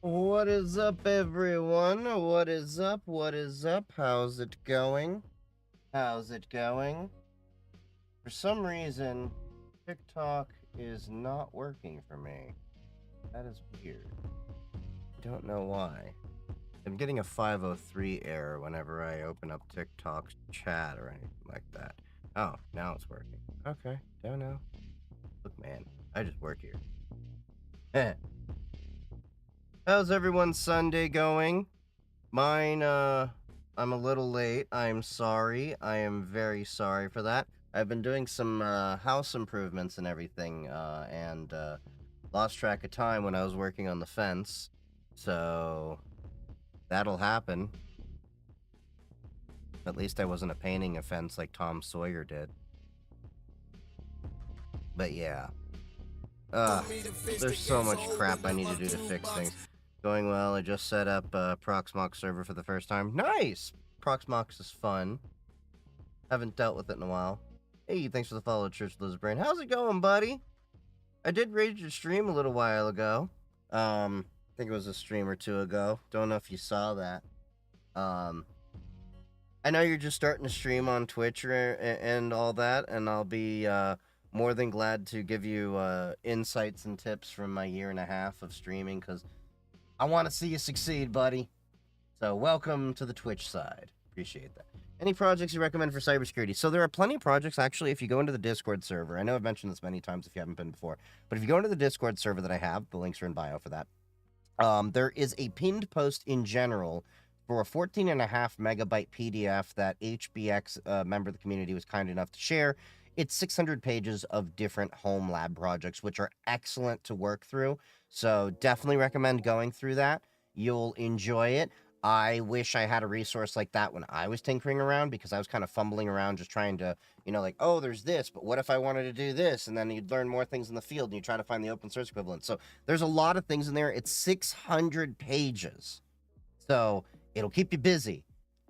What is up, everyone? What is up? What is up? How's it going? How's it going? For some reason, TikTok is not working for me. That is weird. I don't know why. I'm getting a 503 error whenever I open up TikTok's chat or anything like that. Oh, now it's working. Okay, don't know. Look, man, I just work here. Eh. How's everyone's Sunday going? Mine, I'm a little late. I'm sorry. I am very sorry for that. I've been doing some, house improvements and everything, and lost track of time when I was working on the fence. So, that'll happen. At least I wasn't a painting a fence like Tom Sawyer did. But yeah. There's so much crap I need to do to fix things. Going well, I just set up a Proxmox server for the first time. Nice! Proxmox is fun. Haven't dealt with it in a while. Hey, thanks for the follow, Church Lizard Brain. How's it going, buddy? I did raid your stream a little while ago. I think it was a stream or two ago. Don't know if you saw that. I know you're just starting to stream on Twitch and all that, and I'll be more than glad to give you insights and tips from my year and a half of streaming, because I want to see you succeed, buddy. So welcome to the Twitch side. Appreciate that. Any projects you recommend for cybersecurity? So there are plenty of projects, actually, if you go into the Discord server. I know I've mentioned this many times if you haven't been before, but if you go into the Discord server that I have, the links are in bio for that. There is a pinned post in general for a 14.5 megabyte PDF that HBX member of the community was kind enough to share. It's 600 pages of different home lab projects, which are excellent to work through. So definitely recommend going through that. You'll enjoy it. I wish I had a resource like that when I was tinkering around, because I was kind of fumbling around just trying to, like, oh, there's this, but what if I wanted to do this? And then you'd learn more things in the field and you try to find the open source equivalent. So there's a lot of things in there. It's 600 pages. So it'll keep you busy,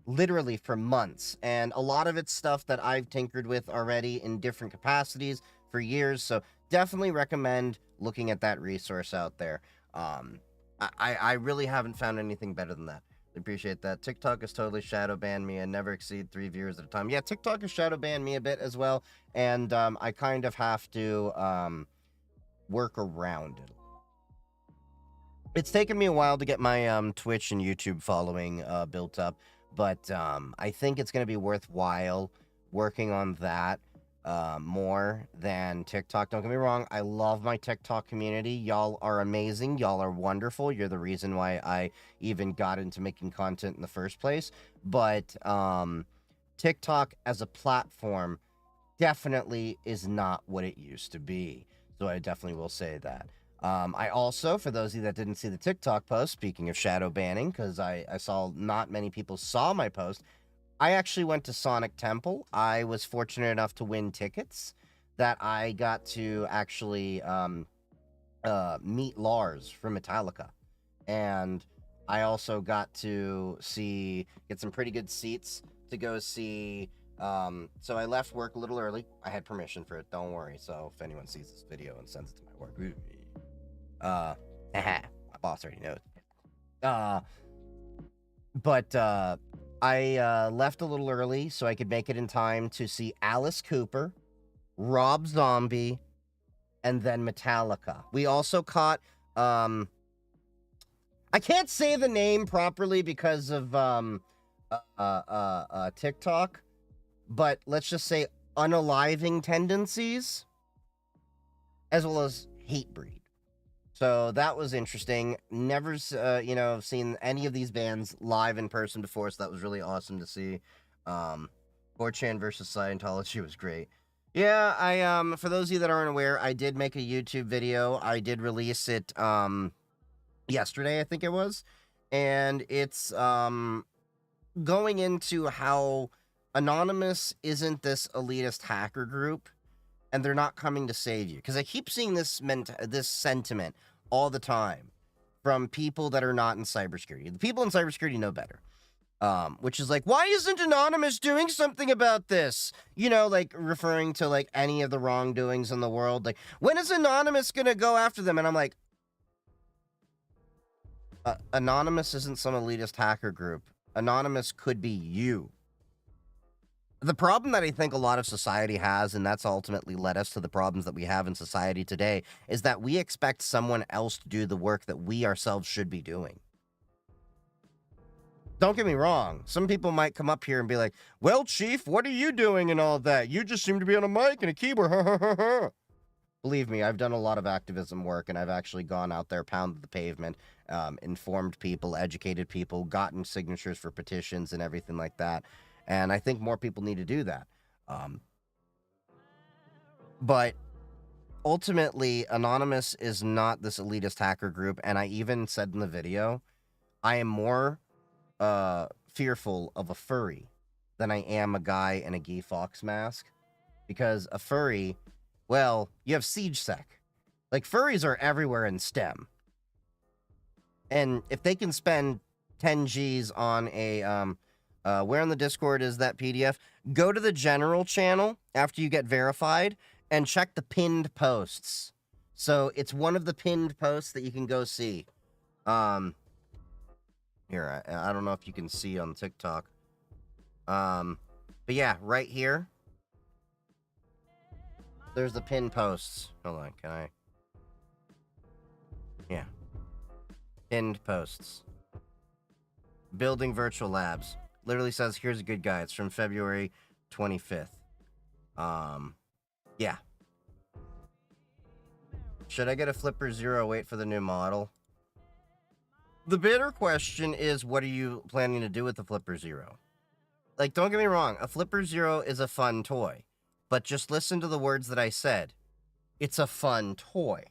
literally for months. And a lot of it's stuff that I've tinkered with already in different capacities for years. So definitely recommend looking at that resource out there. I really haven't found anything better than that. Appreciate that. TikTok has totally shadow banned me and never exceed 3 viewers at a time. Yeah, TikTok has shadow banned me a bit as well, and I kind of have to work around it. It's taken me a while to get my Twitch and YouTube following built up, but I think it's going to be worthwhile working on that more than TikTok. Don't get me wrong, I love my TikTok community. Y'all are amazing. Y'all are wonderful. You're the reason why I even got into making content in the first place. But TikTok as a platform definitely is not what it used to be. So I definitely will say that. I also, for those of you that didn't see the TikTok post, speaking of shadow banning, because I saw not many people saw my post, I actually went to Sonic Temple. I was fortunate enough to win tickets that I got to actually meet Lars from Metallica. And I also got to get some pretty good seats to go see. So I left work a little early. I had permission for it, don't worry. So if anyone sees this video and sends it to my work, my boss already knows. But I left a little early so I could make it in time to see Alice Cooper, Rob Zombie, and then Metallica. We also caught, I can't say the name properly because of TikTok, but let's just say unaliving tendencies, as well as Hatebreed. So that was interesting. Never, seen any of these bands live in person before, so that was really awesome to see. 4chan versus Scientology was great. Yeah, I for those of you that aren't aware, I did make a YouTube video. I did release it yesterday, I think it was, and it's going into how Anonymous isn't this elitist hacker group, and they're not coming to save you. Because I keep seeing this sentiment all the time from people that are not in cybersecurity. The people in cybersecurity know better. Which is like, why isn't Anonymous doing something about this? Like referring to like any of the wrongdoings in the world. Like, when is Anonymous gonna go after them? And I'm like, Anonymous isn't some elitist hacker group. Anonymous could be you. The problem that I think a lot of society has, and that's ultimately led us to the problems that we have in society today, is that we expect someone else to do the work that we ourselves should be doing. Don't get me wrong. Some people might come up here and be like, well, Chief, what are you doing and all that? You just seem to be on a mic and a keyboard. Believe me, I've done a lot of activism work, and I've actually gone out there, pounded the pavement, informed people, educated people, gotten signatures for petitions and everything like that. And I think more people need to do that. But ultimately, Anonymous is not this elitist hacker group. And I even said in the video, I am more fearful of a furry than I am a guy in a Guy Fawkes mask. Because a furry, well, you have SiegeSec. Like, furries are everywhere in STEM. And if they can spend 10 G's on a, where on the Discord is that PDF? Go to the general channel after you get verified and check the pinned posts. So it's one of the pinned posts that you can go see. Here, I don't know if you can see on TikTok. But yeah, right here. There's the pinned posts. Hold on, can I? Yeah. Pinned posts. Building virtual labs. Literally says, here's a good guy. It's from February 25th. Yeah. Should I get a Flipper Zero, wait for the new model? The bigger question is, what are you planning to do with the Flipper Zero? Like, don't get me wrong, a Flipper Zero is a fun toy. But just listen to the words that I said. It's a fun toy.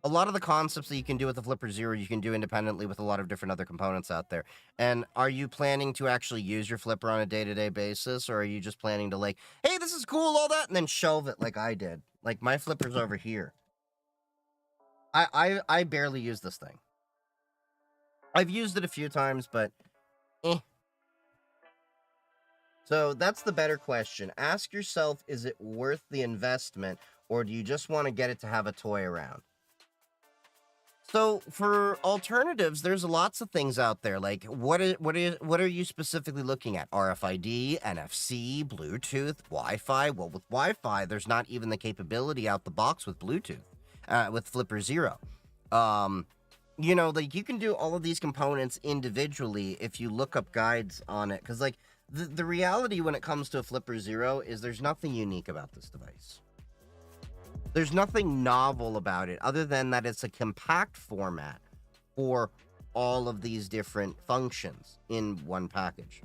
A lot of the concepts that you can do with the Flipper Zero, you can do independently with a lot of different other components out there. And are you planning to actually use your Flipper on a day-to-day basis? Or are you just planning to like, hey, this is cool, all that, and then shelve it like I did? Like, my Flipper's over here. I barely use this thing. I've used it a few times, but So that's the better question. Ask yourself, is it worth the investment, or do you just want to get it to have a toy around? So for alternatives, there's lots of things out there. Like, what are you specifically looking at? RFID, NFC, Bluetooth, Wi-Fi? Well, with Wi-Fi, there's not even the capability out the box with Bluetooth, with Flipper Zero. You know, like, you can do all of these components individually if you look up guides on it. Because, like, the reality when it comes to a Flipper Zero is there's nothing unique about this device. There's nothing novel about it other than that it's a compact format for all of these different functions in one package.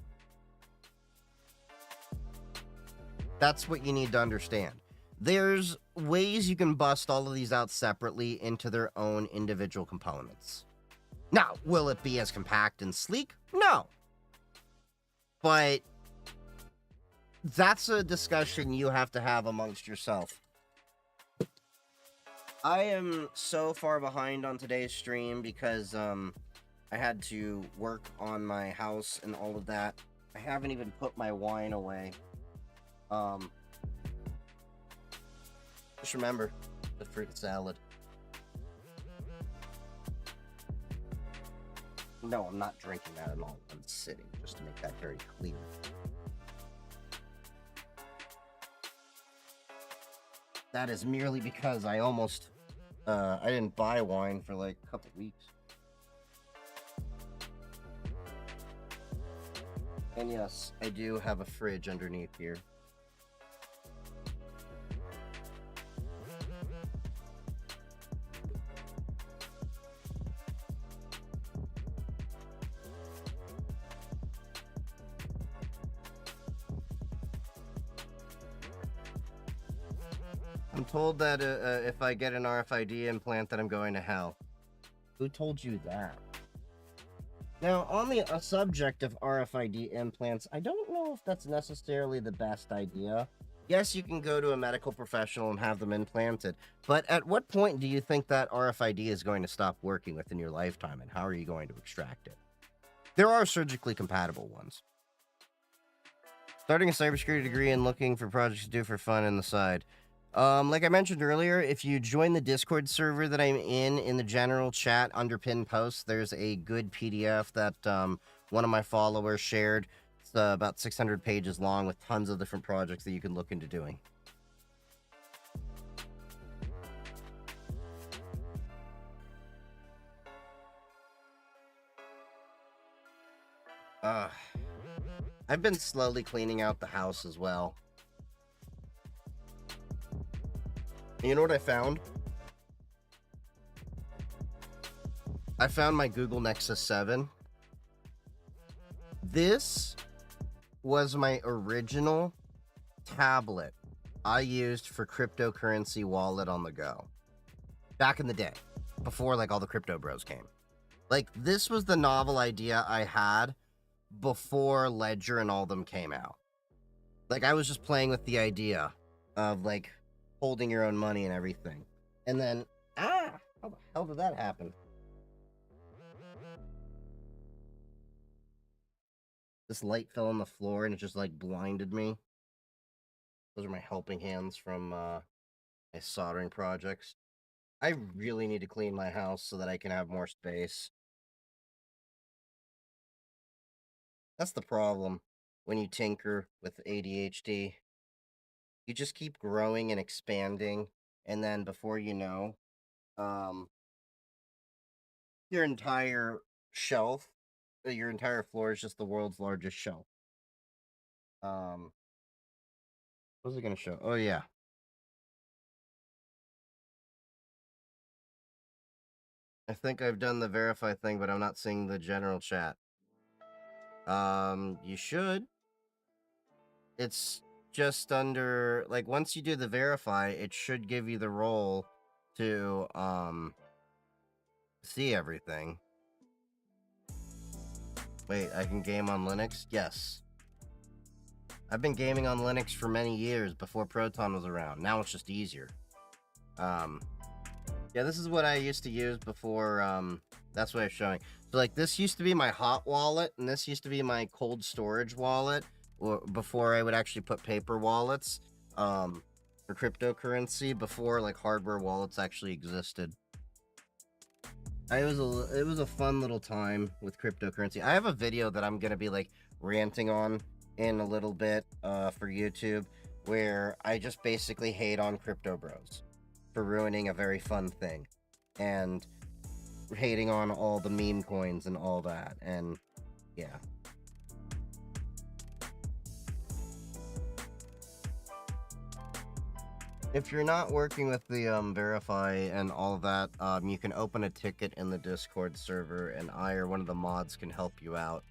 That's what you need to understand. There's ways you can bust all of these out separately into their own individual components. Now, will it be as compact and sleek? No. But that's a discussion you have to have amongst yourself. I am so far behind on today's stream because I had to work on my house and all of that. I haven't even put my wine away. Just remember the fruit salad. No, I'm not drinking that at all. I'm sitting, just to make that very clear. That is merely because I almost, I didn't buy wine for like a couple weeks. And yes, I do have a fridge underneath here. I'm told that if I get an RFID implant that I'm going to hell. Who told you that? Now, on the subject of RFID implants, I don't know if that's necessarily the best idea. Yes, you can go to a medical professional and have them implanted, but at what point do you think that RFID is going to stop working within your lifetime, and how are you going to extract it? There are surgically compatible ones. Starting a cybersecurity degree and looking for projects to do for fun on the side. Like I mentioned earlier, if you join the Discord server that I'm in the general chat under pinned posts, there's a good PDF that one of my followers shared. It's about 600 pages long with tons of different projects that you can look into doing. I've been slowly cleaning out the house as well. You know what I found? I found my Google Nexus 7. This was my original tablet I used for cryptocurrency wallet on the go. Back in the day, before like all the crypto bros came. Like, this was the novel idea I had before Ledger and all them came out. Like, I was just playing with the idea of like holding your own money and everything. And then, how the hell did that happen? This light fell on the floor and it just like blinded me. Those are my helping hands from my soldering projects. I really need to clean my house so that I can have more space. That's the problem when you tinker with ADHD. You just keep growing and expanding, and then before you know, your entire shelf, your entire floor is just the world's largest shelf. What was it gonna show? Oh yeah. I think I've done the verify thing, but I'm not seeing the general chat. You should. It's just under, like, once you do the verify, it should give you the role to see everything. Wait, I can game on Linux? Yes. I've been gaming on Linux for many years before Proton was around. Now it's just easier. Yeah, this is what I used to use before, that's what I'm showing. So, like, this used to be my hot wallet, and this used to be my cold storage wallet, or before I would actually put paper wallets, for cryptocurrency, before, like, hardware wallets actually existed. It was a fun little time with cryptocurrency. I have a video that I'm gonna be, like, ranting on in a little bit, for YouTube, where I just basically hate on crypto bros for ruining a very fun thing, and hating on all the meme coins and all that, and yeah. If you're not working with the verify and all that, you can open a ticket in the Discord server, and I or one of the mods can help you out.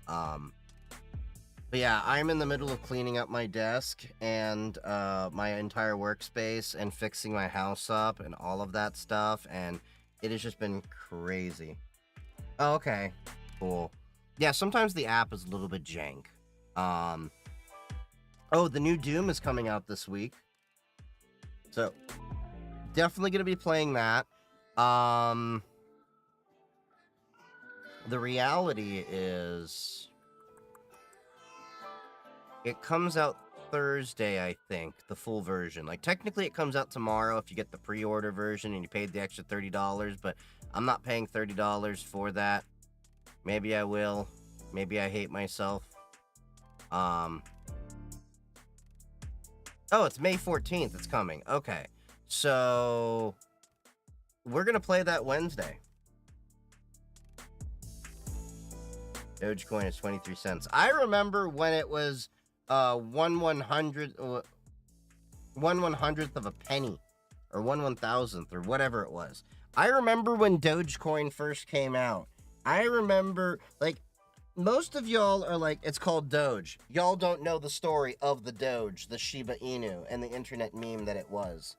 But yeah, I'm in the middle of cleaning up my desk and my entire workspace and fixing my house up and all of that stuff, and it has just been crazy. Oh, okay, cool. Yeah, sometimes the app is a little bit jank. Oh, the new Doom is coming out this week, so definitely gonna be playing that. The reality is, it comes out Thursday, I think, the full version. Like, technically it comes out tomorrow if you get the pre-order version and you paid the extra $30, but I'm not paying $30 for that. Maybe I will. Maybe I hate myself. Oh, it's May 14th. It's coming. Okay. So, we're going to play that Wednesday. Dogecoin is 23 cents. I remember when it was 1/100th of a penny, or 1/1000th, or whatever it was. I remember when Dogecoin first came out. I remember, like, most of y'all are like, it's called Doge. Y'all don't know the story of the Doge, the Shiba Inu, and the internet meme that it was.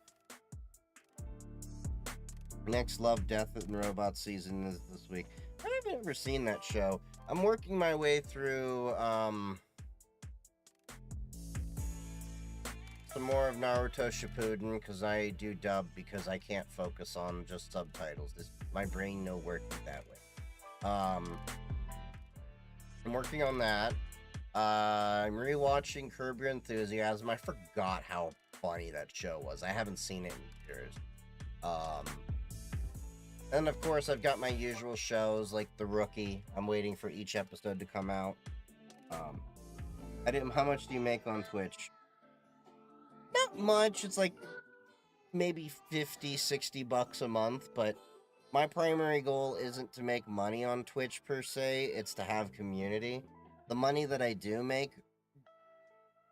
Next Love, Death, and Robot season is this week. I haven't ever seen that show. I'm working my way through, some more of Naruto Shippuden, because I do dub because I can't focus on just subtitles. My brain no working that way. I'm working on that. I'm rewatching Curb Your Enthusiasm. I forgot how funny that show was. I haven't seen it in years. Um, and of course, I've got my usual shows like The Rookie. I'm waiting for each episode to come out. Um, How much do you make on Twitch? Not much. It's like maybe 50, 60 bucks a month, but my primary goal isn't to make money on Twitch per se, it's to have community. The money that I do make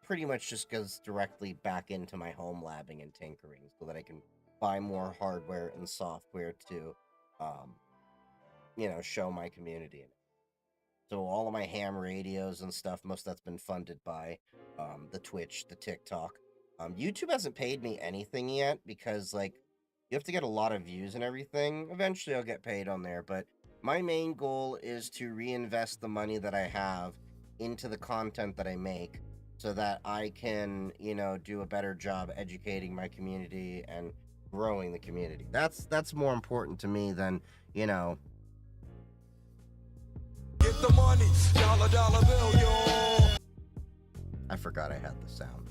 pretty much just goes directly back into my home labbing and tinkering so that I can buy more hardware and software to, um, show my community. So all of my ham radios and stuff, most of that's been funded by the Twitch, the TikTok. YouTube hasn't paid me anything yet because, like, you have to get a lot of views and everything. Eventually, I'll get paid on there, but my main goal is to reinvest the money that I have into the content that I make so that I can, do a better job educating my community and growing the community. That's more important to me than, Get the money, dollar bill, yo. I forgot I had the sound.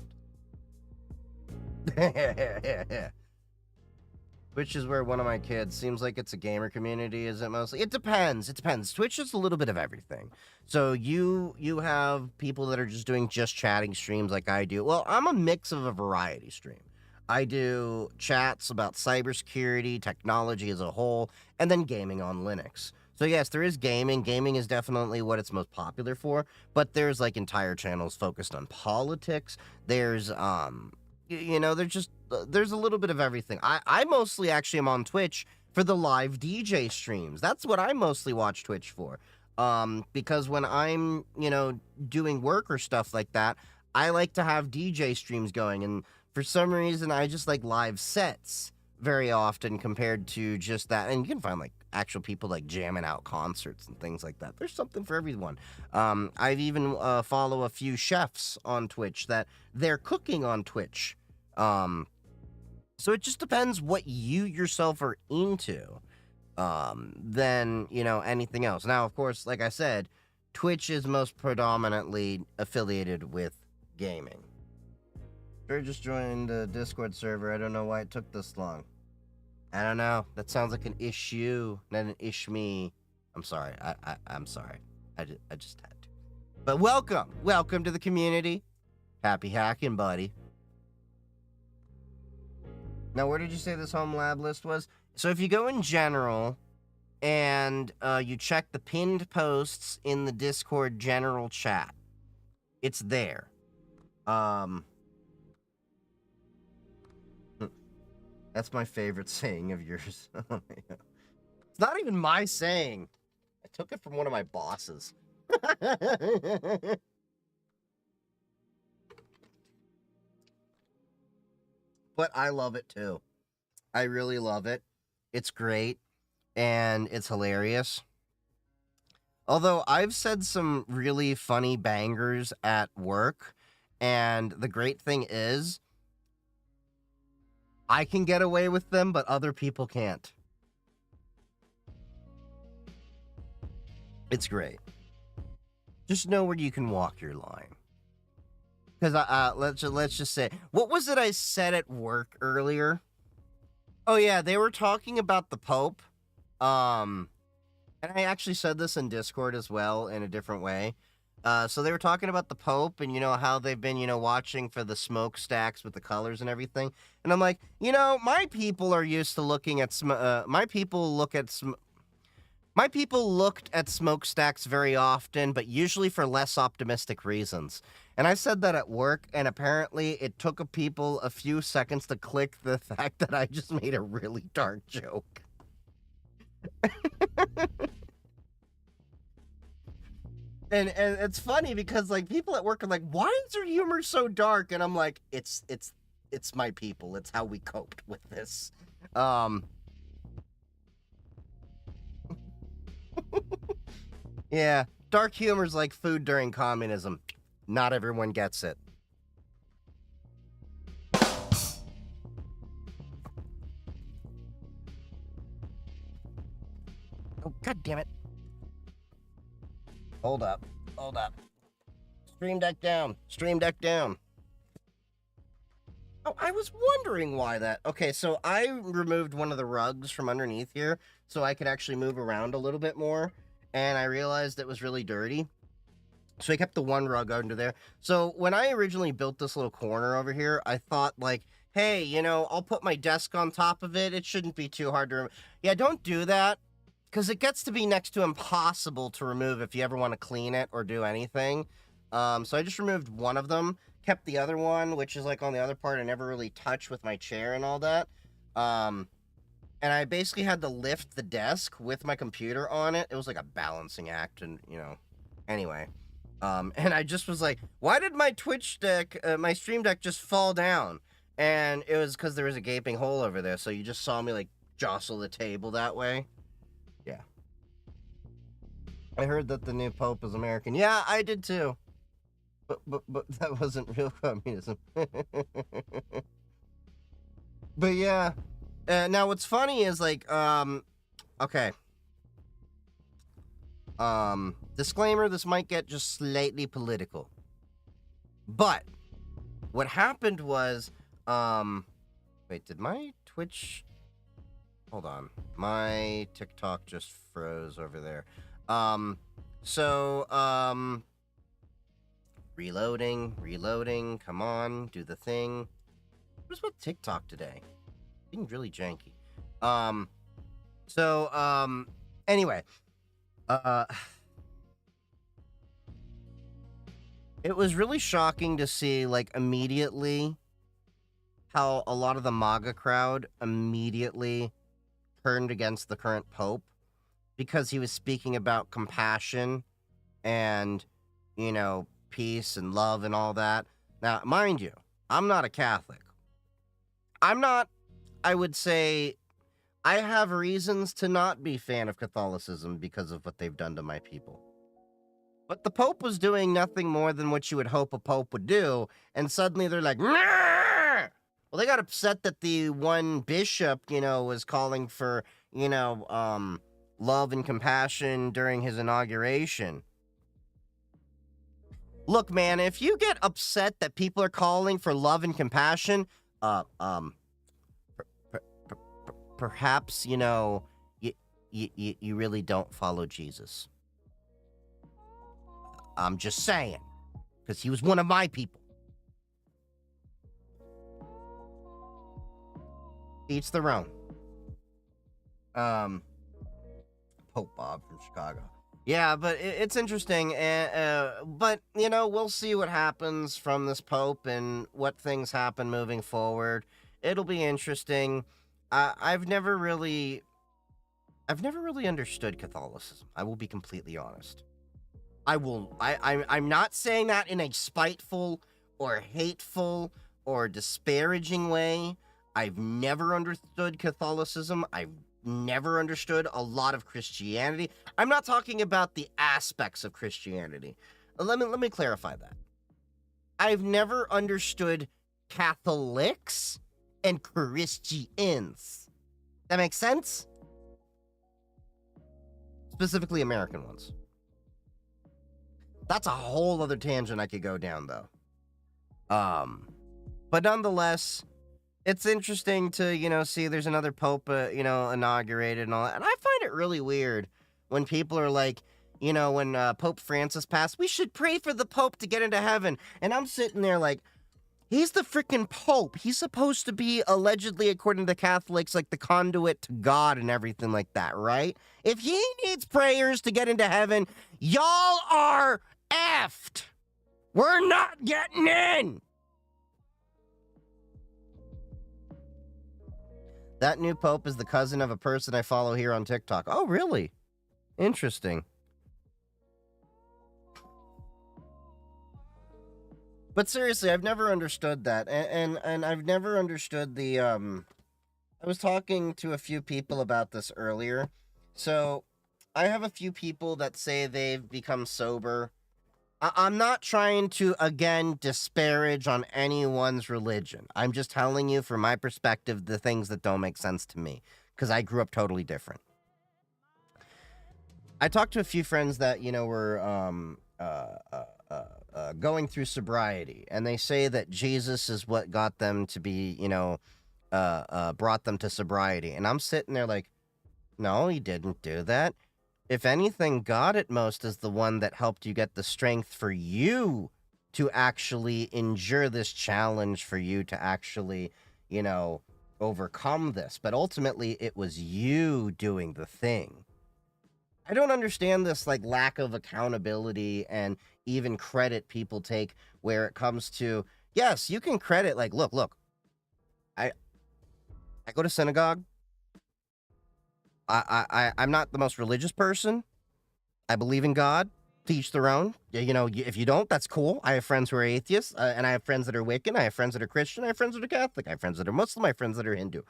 Which is where one of my kids seems like it's a gamer community, is it mostly? It depends. Twitch is a little bit of everything. So you have people that are just chatting streams like I do. Well, I'm a mix of a variety stream. I do chats about cybersecurity, technology as a whole, and then gaming on Linux. So yes, there is gaming. Gaming is definitely what it's most popular for, but there's like entire channels focused on politics. There's there's a little bit of everything. I mostly actually am on Twitch for the live DJ streams. That's what I mostly watch Twitch for. Because when I'm, doing work or stuff like that, I like to have DJ streams going, and for some reason I just like live sets very often compared to just that. And you can find like actual people like jamming out concerts and things like that. There's something for everyone. I've even follow a few chefs on Twitch that they're cooking on Twitch. So it just depends what you yourself are into than, anything else. Now, of course, like I said, Twitch is most predominantly affiliated with gaming. Sure, just joined the Discord server. I don't know why it took this long. I don't know. That sounds like an issue, not an ish-me. I'm sorry. I'm sorry. I just had to. But welcome to the community. Happy hacking, buddy. Now, where did you say this home lab list was? So if you go in general and you check the pinned posts in the Discord general chat, it's there. That's my favorite saying of yours. It's not even my saying. I took it from one of my bosses. But I love it too. I really love it. It's great. And it's hilarious. Although I've said some really funny bangers at work. And the great thing is, I can get away with them, but other people can't. It's great. Just know where you can walk your line. Because let's just say, what was it I said at work earlier? Oh yeah, they were talking about the Pope. And I actually said this in Discord as well in a different way. So they were talking about the Pope and, how they've been, watching for the smokestacks with the colors and everything. And I'm like, my people are used to looking at, my people looked at smokestacks very often, but usually for less optimistic reasons. And I said that at work, and apparently it took people a few seconds to click the fact that I just made a really dark joke. And it's funny because like people at work are like, why is your humor so dark? And I'm like, it's my people. It's how we coped with this. Yeah, dark humor's like food during communism. Not everyone gets it. Oh, god damn it. Hold up. Stream Deck down. Oh, I was wondering why that. Okay, so I removed one of the rugs from underneath here so I could actually move around a little bit more, and I realized it was really dirty. So I kept the one rug under there. So when I originally built this little corner over here, I thought like, hey, I'll put my desk on top of it. It shouldn't be too hard to remove. Yeah, don't do that because it gets to be next to impossible to remove if you ever want to clean it or do anything. So I just removed one of them, kept the other one, which is like on the other part I never really touched with my chair and all that. Um, and I basically had to lift the desk with my computer on it. It was like a balancing act, and anyway. And I just was like, why did my Twitch deck, my stream deck just fall down? And it was because there was a gaping hole over there. So you just saw me like jostle the table that way. Yeah. I heard that the new Pope is American. Yeah, I did too. But that wasn't real communism. But yeah. Now what's funny is like, okay. Disclaimer, this might get just slightly political. But what happened was, wait, did my Twitch, hold on, my TikTok just froze over there. Reloading, come on, do the thing. What is with TikTok today? Being really janky. Anyway, it was really shocking to see, like, immediately how a lot of the MAGA crowd immediately turned against the current Pope because he was speaking about compassion and, peace and love and all that. Now, mind you, I'm not a Catholic. I would say, I have reasons to not be a fan of Catholicism because of what they've done to my people. But the Pope was doing nothing more than what you would hope a Pope would do, and suddenly they're like, "Nah!" Well, they got upset that the one bishop, was calling for, love and compassion during his inauguration. Look, man, if you get upset that people are calling for love and compassion, perhaps, you really don't follow Jesus. I'm just saying, because he was one of my people. Each their own. Pope Bob from Chicago. Yeah, but it's interesting. But, we'll see what happens from this Pope and what things happen moving forward. It'll be interesting. I've never really understood Catholicism. I will be completely honest. I'm not saying that in a spiteful or hateful or disparaging way. I've never understood Catholicism. I've never understood a lot of Christianity. I'm not talking about the aspects of Christianity. Let me clarify that. I've never understood Catholics and Christians. That makes sense? Specifically American ones. That's a whole other tangent I could go down, though. But nonetheless, it's interesting to, see there's another Pope, inaugurated and all that. And I find it really weird when people are like, when Pope Francis passed, we should pray for the Pope to get into heaven. And I'm sitting there like, he's the freaking Pope. He's supposed to be, allegedly, according to the Catholics, like the conduit to God and everything like that, right? If he needs prayers to get into heaven, y'all are effed. We're not getting in. That new Pope is the cousin of a person I follow here on TikTok. Oh, really? Interesting. But seriously, I've never understood that. And I've never understood the, I was talking to a few people about this earlier. So, I have a few people that say they've become sober. I'm not trying to, again, disparage on anyone's religion. I'm just telling you, from my perspective, the things that don't make sense to me. Because I grew up totally different. I talked to a few friends that, were going through sobriety, and they say that Jesus is what got them to be, brought them to sobriety. And I'm sitting there like, no, he didn't do that. If anything, God at most is the one that helped you get the strength for you to actually endure this challenge, for you to actually, overcome this. But ultimately, it was you doing the thing. I don't understand this like lack of accountability and even credit people take where it comes to, yes, you can credit, like, look, I I go to synagogue. I'm not the most religious person. I believe in God. To each their own. Yeah, if you don't, that's cool. I have friends who are atheists, and I have friends that are Wiccan. I have friends that are Christian. I have friends that are Catholic. I have friends that are Muslim. I have friends that are Hindu.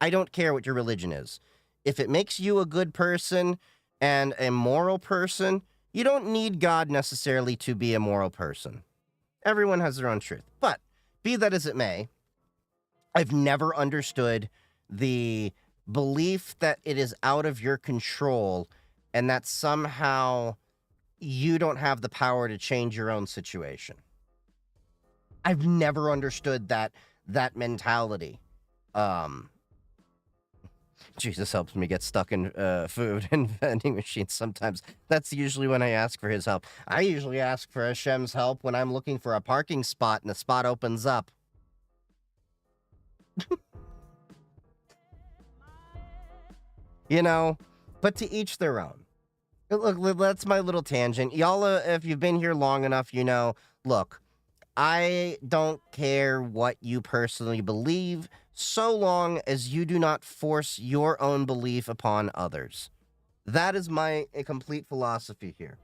I don't care what your religion is. If it makes you a good person and a moral person, you don't need God necessarily to be a moral person. Everyone has their own truth. But be that as it may, I've never understood the belief that it is out of your control and that somehow you don't have the power to change your own situation. I've never understood that mentality. Jesus helps me get stuck in food and vending machines sometimes. That's usually when I ask for his help. I usually ask for Hashem's help when I'm looking for a parking spot and the spot opens up. But to each their own. Look, that's my little tangent. Y'all, if you've been here long enough, look, I don't care what you personally believe, so long as you do not force your own belief upon others. That is my complete philosophy here.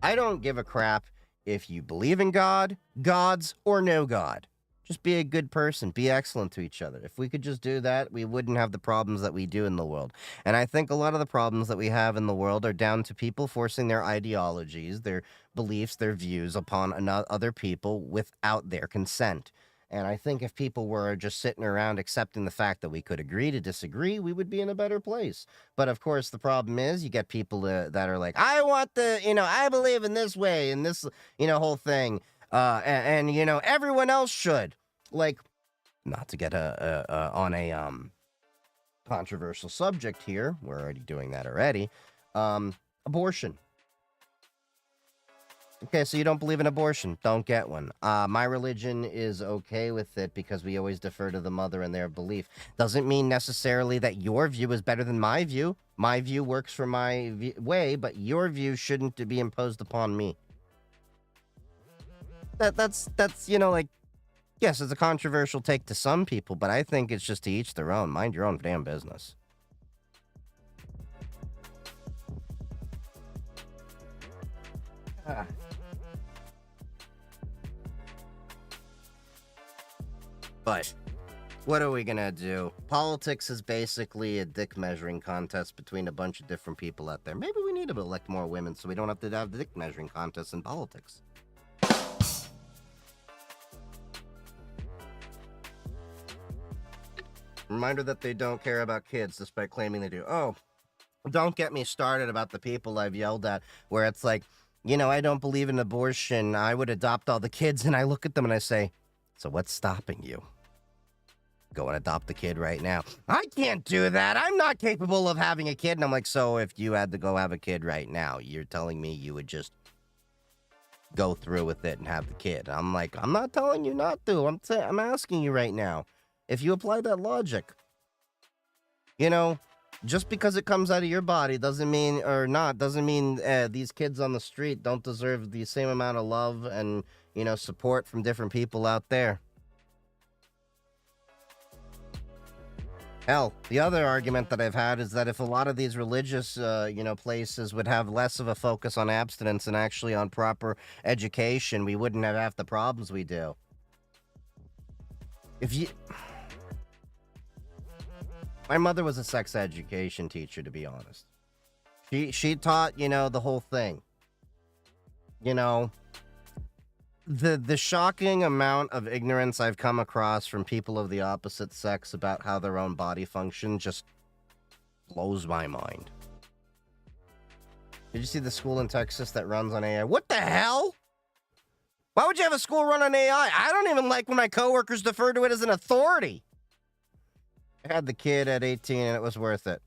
I don't give a crap if you believe in God, gods, or no God. Just be a good person. Be excellent to each other. If we could just do that, we wouldn't have the problems that we do in the world. And I think a lot of the problems that we have in the world are down to people forcing their ideologies, their beliefs, their views upon other people without their consent. And I think if people were just sitting around accepting the fact that we could agree to disagree, we would be in a better place. But of course, the problem is you get people that are like, I want I believe in this way and this, whole thing. Everyone else should. Like, not to get on a controversial subject here. We're already doing that already. Abortion. Okay, so you don't believe in abortion. Don't get one. My religion is okay with it because we always defer to the mother and their belief. Doesn't mean necessarily that your view is better than my view. My view works for my way, but your view shouldn't be imposed upon me. That's yes, it's a controversial take to some people, but I think it's just to each their own. Mind your own damn business. But what are we gonna do? Politics is basically a dick measuring contest between a bunch of different people out there. Maybe we need to elect more women so we don't have to have the dick measuring contests in politics. Reminder that they don't care about kids despite claiming they do. Oh, don't get me started about the people I've yelled at where it's like, I don't believe in abortion. I would adopt all the kids. And I look at them and I say, so what's stopping you? Go and adopt the kid right now. I can't do that. I'm not capable of having a kid. And I'm like, so if you had to go have a kid right now, you're telling me you would just go through with it and have the kid. I'm like, I'm not telling you not to. I'm asking you right now. If you apply that logic, just because it comes out of your body doesn't mean these kids on the street don't deserve the same amount of love and, support from different people out there. Hell, the other argument that I've had is that if a lot of these religious, places would have less of a focus on abstinence and actually on proper education, we wouldn't have half the problems we do. My mother was a sex education teacher, to be honest. She taught, the whole thing. The shocking amount of ignorance I've come across from people of the opposite sex about how their own body function just blows my mind. Did you see the school in Texas that runs on AI? What the hell? Why would you have a school run on AI? I don't even like when my coworkers defer to it as an authority. I had the kid at 18 and it was worth it.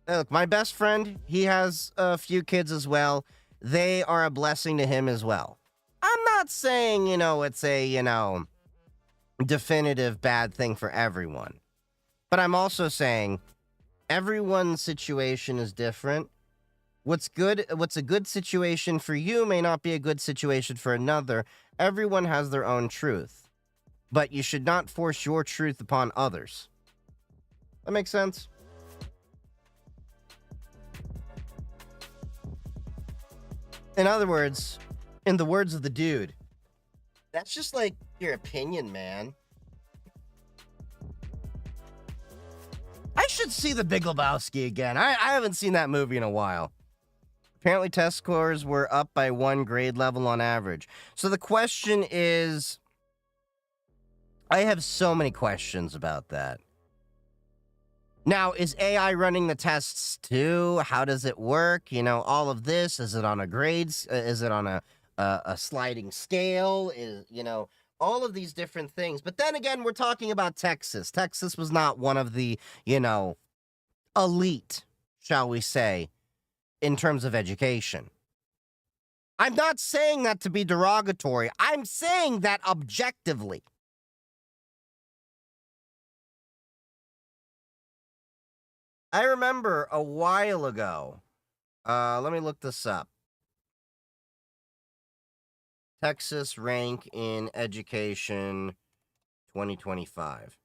Hey, look, my best friend, he has a few kids as well. They are a blessing to him as well. I'm not saying, it's a, definitive bad thing for everyone. But I'm also saying everyone's situation is different. What's a good situation for you may not be a good situation for another. Everyone has their own truth. But you should not force your truth upon others. That makes sense? In other words, in the words of the dude, that's just like your opinion, man. I should see The Big Lebowski again. I haven't seen that movie in a while. Apparently, test scores were up by 1 grade level on average. So the question is, I have so many questions about that. Now, is AI running the tests too? How does it work? All of this. Is it on a grades? Is it on a sliding scale? All of these different things. But then again, we're talking about Texas. Texas was not one of the, elite, shall we say, in terms of education. I'm not saying that to be derogatory. I'm saying that objectively. I remember a while ago, let me look this up. Texas rank in education 2025.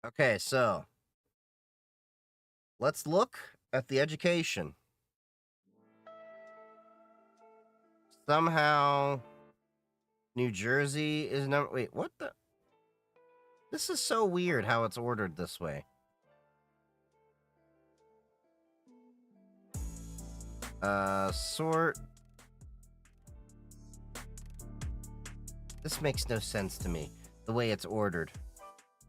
Okay, so let's look at the education. Somehow New Jersey is number. Wait, what the? This is so weird how it's ordered this way. Sort. This makes no sense to me, the way it's ordered.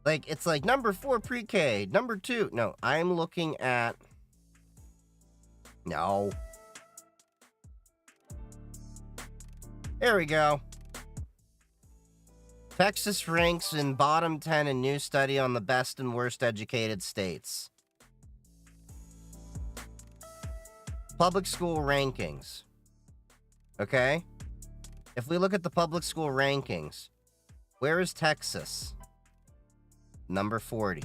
Like, it's like number 4 pre-K, number 2. No, I'm looking at... No. There we go. Texas ranks in bottom 10 in new study on the best and worst educated states. Public school rankings. Okay? If we look at the public school rankings, where is Texas? Number 40.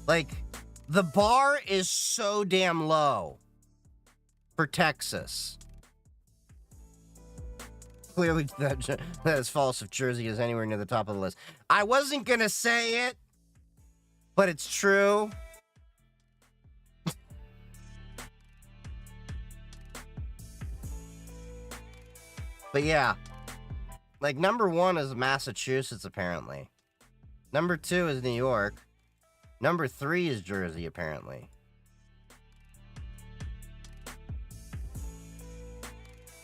Like, the bar is so damn low for Texas. Clearly, that is false if Jersey is anywhere near the top of the list. I wasn't going to say it, but it's true. But yeah, like number 1 is Massachusetts, apparently. Number 2 is New York. Number 3 is Jersey, apparently.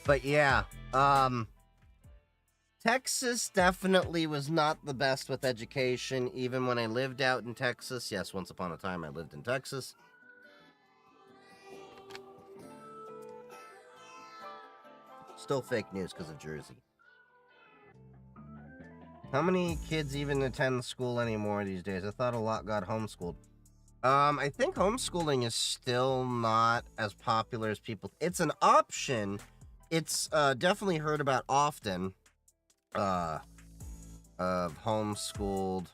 But yeah, Texas definitely was not the best with education, even when I lived out in Texas. Yes, once upon a time I lived in Texas. Still fake news because of Jersey. How many kids even attend school anymore these days? I thought a lot got homeschooled. I think homeschooling is still not as popular as people. It's an option. It's definitely heard about often. Homeschooled.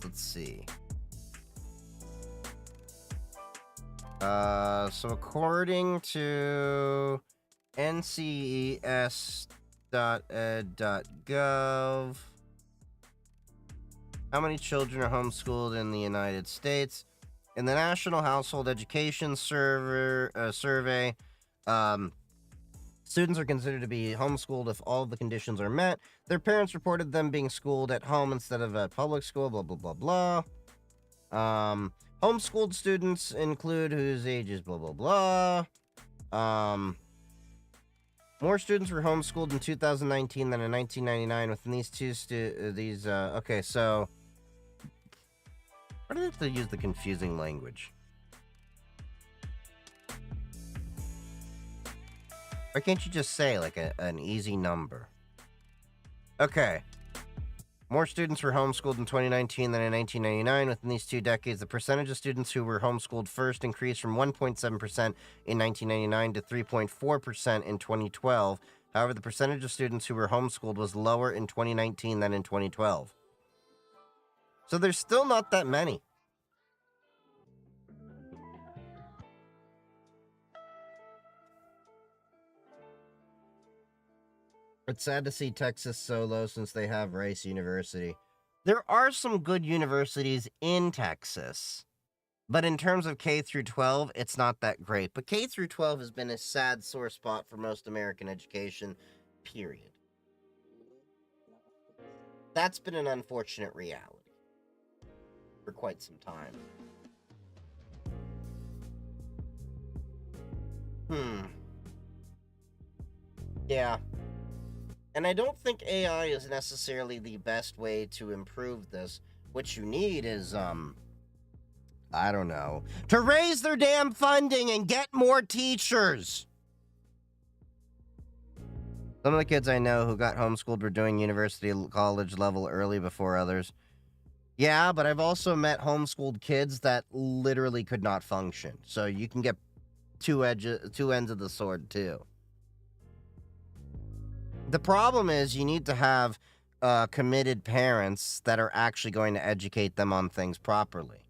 Let's see. So according to nces.ed.gov, how many children are homeschooled in the United States? In the National Household Education Survey, students are considered to be homeschooled if all of the conditions are met. Their parents reported them being schooled at home instead of at public school, blah, blah, blah, blah. Homeschooled students include whose ages, blah, blah, blah. More students were homeschooled in 2019 than in 1999 within these two okay, so Why do they have to use the confusing language? Why can't you just say, like, an easy number? Okay. More students were homeschooled in 2019 than in 1999. Within these 2 decades, the percentage of students who were homeschooled first increased from 1.7% in 1999 to 3.4% in 2012. However, the percentage of students who were homeschooled was lower in 2019 than in 2012. So there's still not that many. It's sad to see Texas so low since they have Rice University. There are some good universities in Texas, but in terms of K through 12, it's not that great. But K through 12 has been a sad sore spot for most American education, period. That's been an unfortunate reality for quite some time. Yeah. And I don't think AI is necessarily the best way to improve this. What you need is, I don't know, to raise their damn funding and get more teachers. Some of the kids I know who got homeschooled were doing university college level early before others. Yeah, but I've also met homeschooled kids that literally could not function. So you can get two ends of the sword too. The problem is you need to have committed parents that are actually going to educate them on things properly.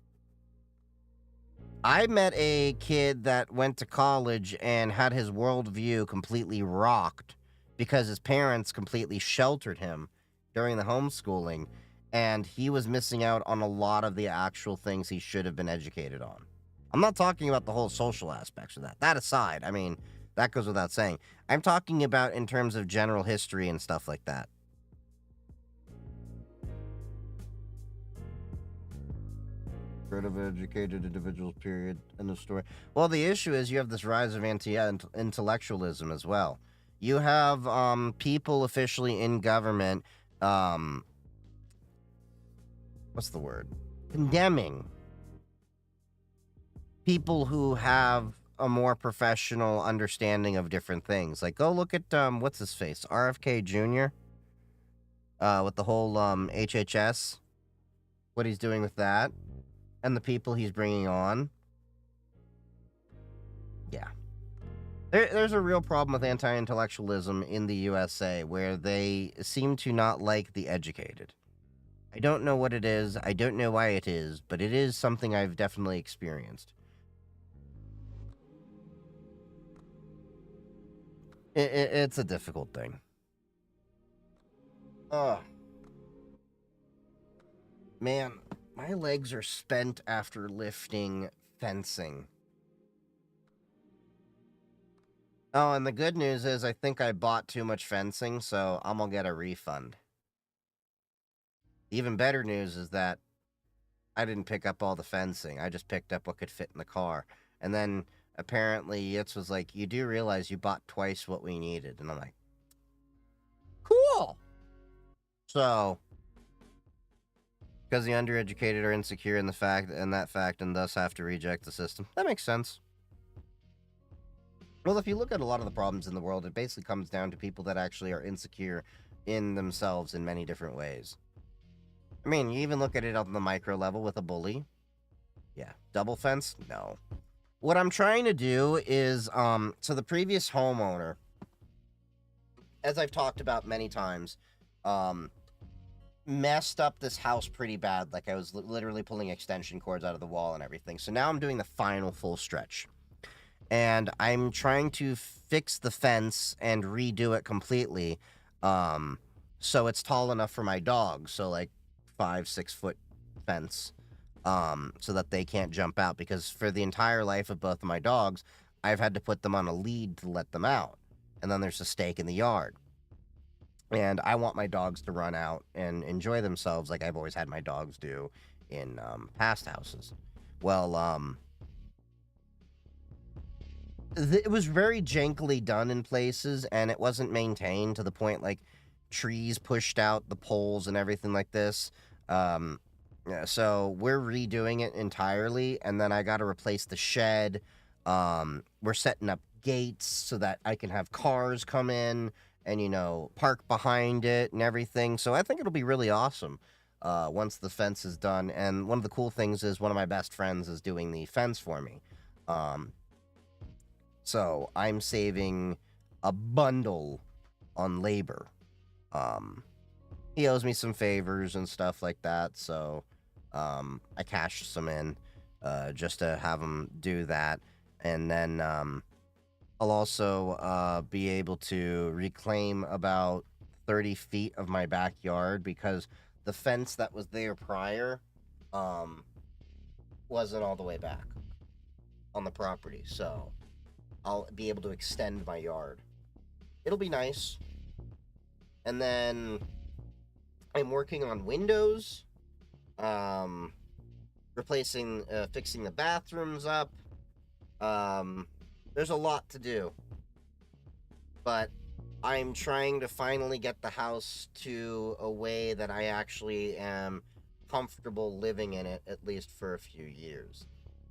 I met a kid that went to college and had his worldview completely rocked because his parents completely sheltered him during the homeschooling, and he was missing out on a lot of the actual things he should have been educated on. I'm not talking about the whole social aspects of that. That aside, I mean, that goes without saying. I'm talking about in terms of general history and stuff like that. Of educated individuals, period. End of story. Well, the issue is you have this rise of anti-intellectualism as well. You have people officially in government, what's the word? Condemning people who have a more professional understanding of different things. Like, go look at, what's his face? RFK Jr., with the whole HHS, what he's doing with that. And the people he's bringing on. Yeah. There's a real problem with anti-intellectualism in the USA where they seem to not like the educated. I don't know what it is. I don't know why it is, but it is something I've definitely experienced. It's a difficult thing. Oh. Man. My legs are spent after lifting fencing. Oh, and the good news is I think I bought too much fencing, so I'm gonna get a refund. The even better news is that I didn't pick up all the fencing. I just picked up what could fit in the car. And then apparently Yitz was like, you do realize you bought twice what we needed. And I'm like, cool. So... because the undereducated are insecure in that fact and thus have to reject the system. That makes sense. Well, if you look at a lot of the problems in the world, it basically comes down to people that actually are insecure in themselves in many different ways. I mean, you even look at it on the micro level with a bully. Yeah. Double fence? No. What I'm trying to do is, so the previous homeowner, as I've talked about many times, messed up this house pretty bad. Like, I was literally pulling extension cords out of the wall and everything. So now I'm doing the final full stretch. And I'm trying to fix the fence and redo it completely. So it's tall enough for my dogs. So, like, 5-6 foot fence. So that they can't jump out. Because for the entire life of both of my dogs, I've had to put them on a lead to let them out. And then there's a stake in the yard. And I want my dogs to run out and enjoy themselves like I've always had my dogs do in past houses. Well, it was very jankily done in places, and it wasn't maintained to the point, like, trees pushed out the poles and everything like this. Yeah, so we're redoing it entirely, and then I got to replace the shed. We're setting up gates so that I can have cars come in and, park behind it and everything. So I think it'll be really awesome once the fence is done. And one of the cool things is one of my best friends is doing the fence for me. Um, so I'm saving a bundle on labor. Um, he owes me some favors and stuff like that, so I cashed some in just to have him do that. And then I'll also be able to reclaim about 30 feet of my backyard because the fence that was there prior um, wasn't all the way back on the property. So I'll be able to extend my yard. It'll be nice. And then I'm working on windows, fixing the bathrooms up. There's a lot to do, but I'm trying to finally get the house to a way that I actually am comfortable living in it, at least for a few years.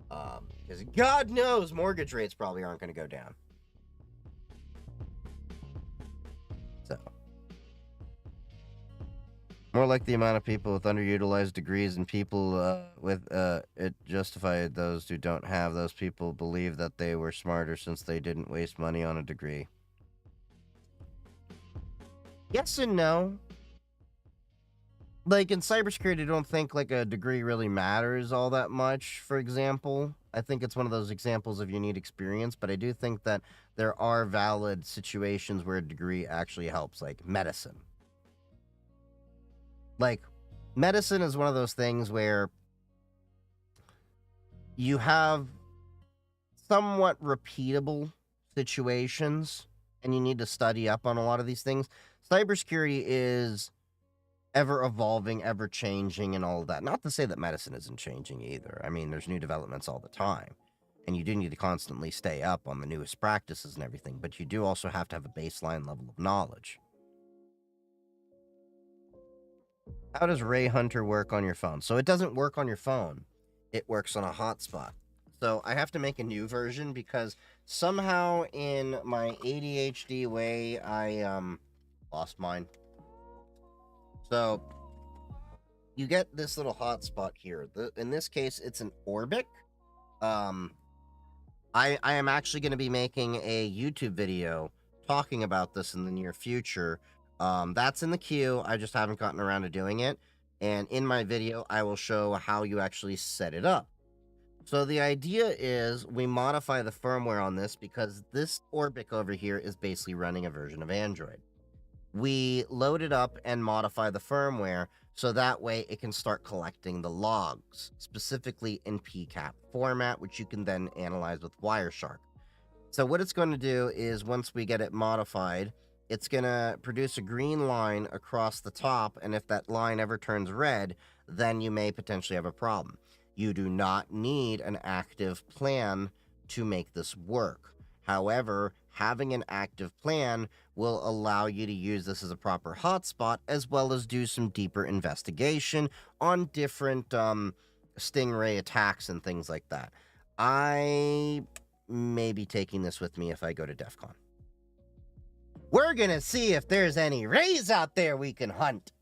Because God knows mortgage rates probably aren't going to go down. So, more like the amount of people with underutilized degrees and people with it justified those who don't have. Those people believe that they were smarter since they didn't waste money on a degree. Yes and no. Like in cybersecurity, I don't think like a degree really matters all that much, for example. I think it's one of those examples of you need experience, but I do think that there are valid situations where a degree actually helps, like medicine. Like, medicine is one of those things where you have somewhat repeatable situations and you need to study up on a lot of these things. Cybersecurity is ever evolving, ever changing, and all of that. Not to say that medicine isn't changing either. I mean, there's new developments all the time. And you do need to constantly stay up on the newest practices and everything, but you do also have to have a baseline level of knowledge. How does Ray Hunter work on your phone? So it doesn't work on your phone. It works on a hotspot. So I have to make a new version because somehow in my ADHD way, I lost mine. So you get this little hotspot here. In this case, it's an Orbic. I am actually going to be making a YouTube video talking about this in the near future. That's in the queue. I just haven't gotten around to doing it. And in my video, I will show how you actually set it up. So the idea is we modify the firmware on this because this Orbic over here is basically running a version of Android. We load it up and modify the firmware so that way it can start collecting the logs, specifically in PCAP format, which you can then analyze with Wireshark. So what it's going to do is once we get it modified, it's going to produce a green line across the top, and if that line ever turns red, then you may potentially have a problem. You do not need an active plan to make this work. However, having an active plan will allow you to use this as a proper hotspot, as well as do some deeper investigation on different stingray attacks and things like that. I may be taking this with me if I go to DEF CON. We're gonna see if there's any rays out there we can hunt.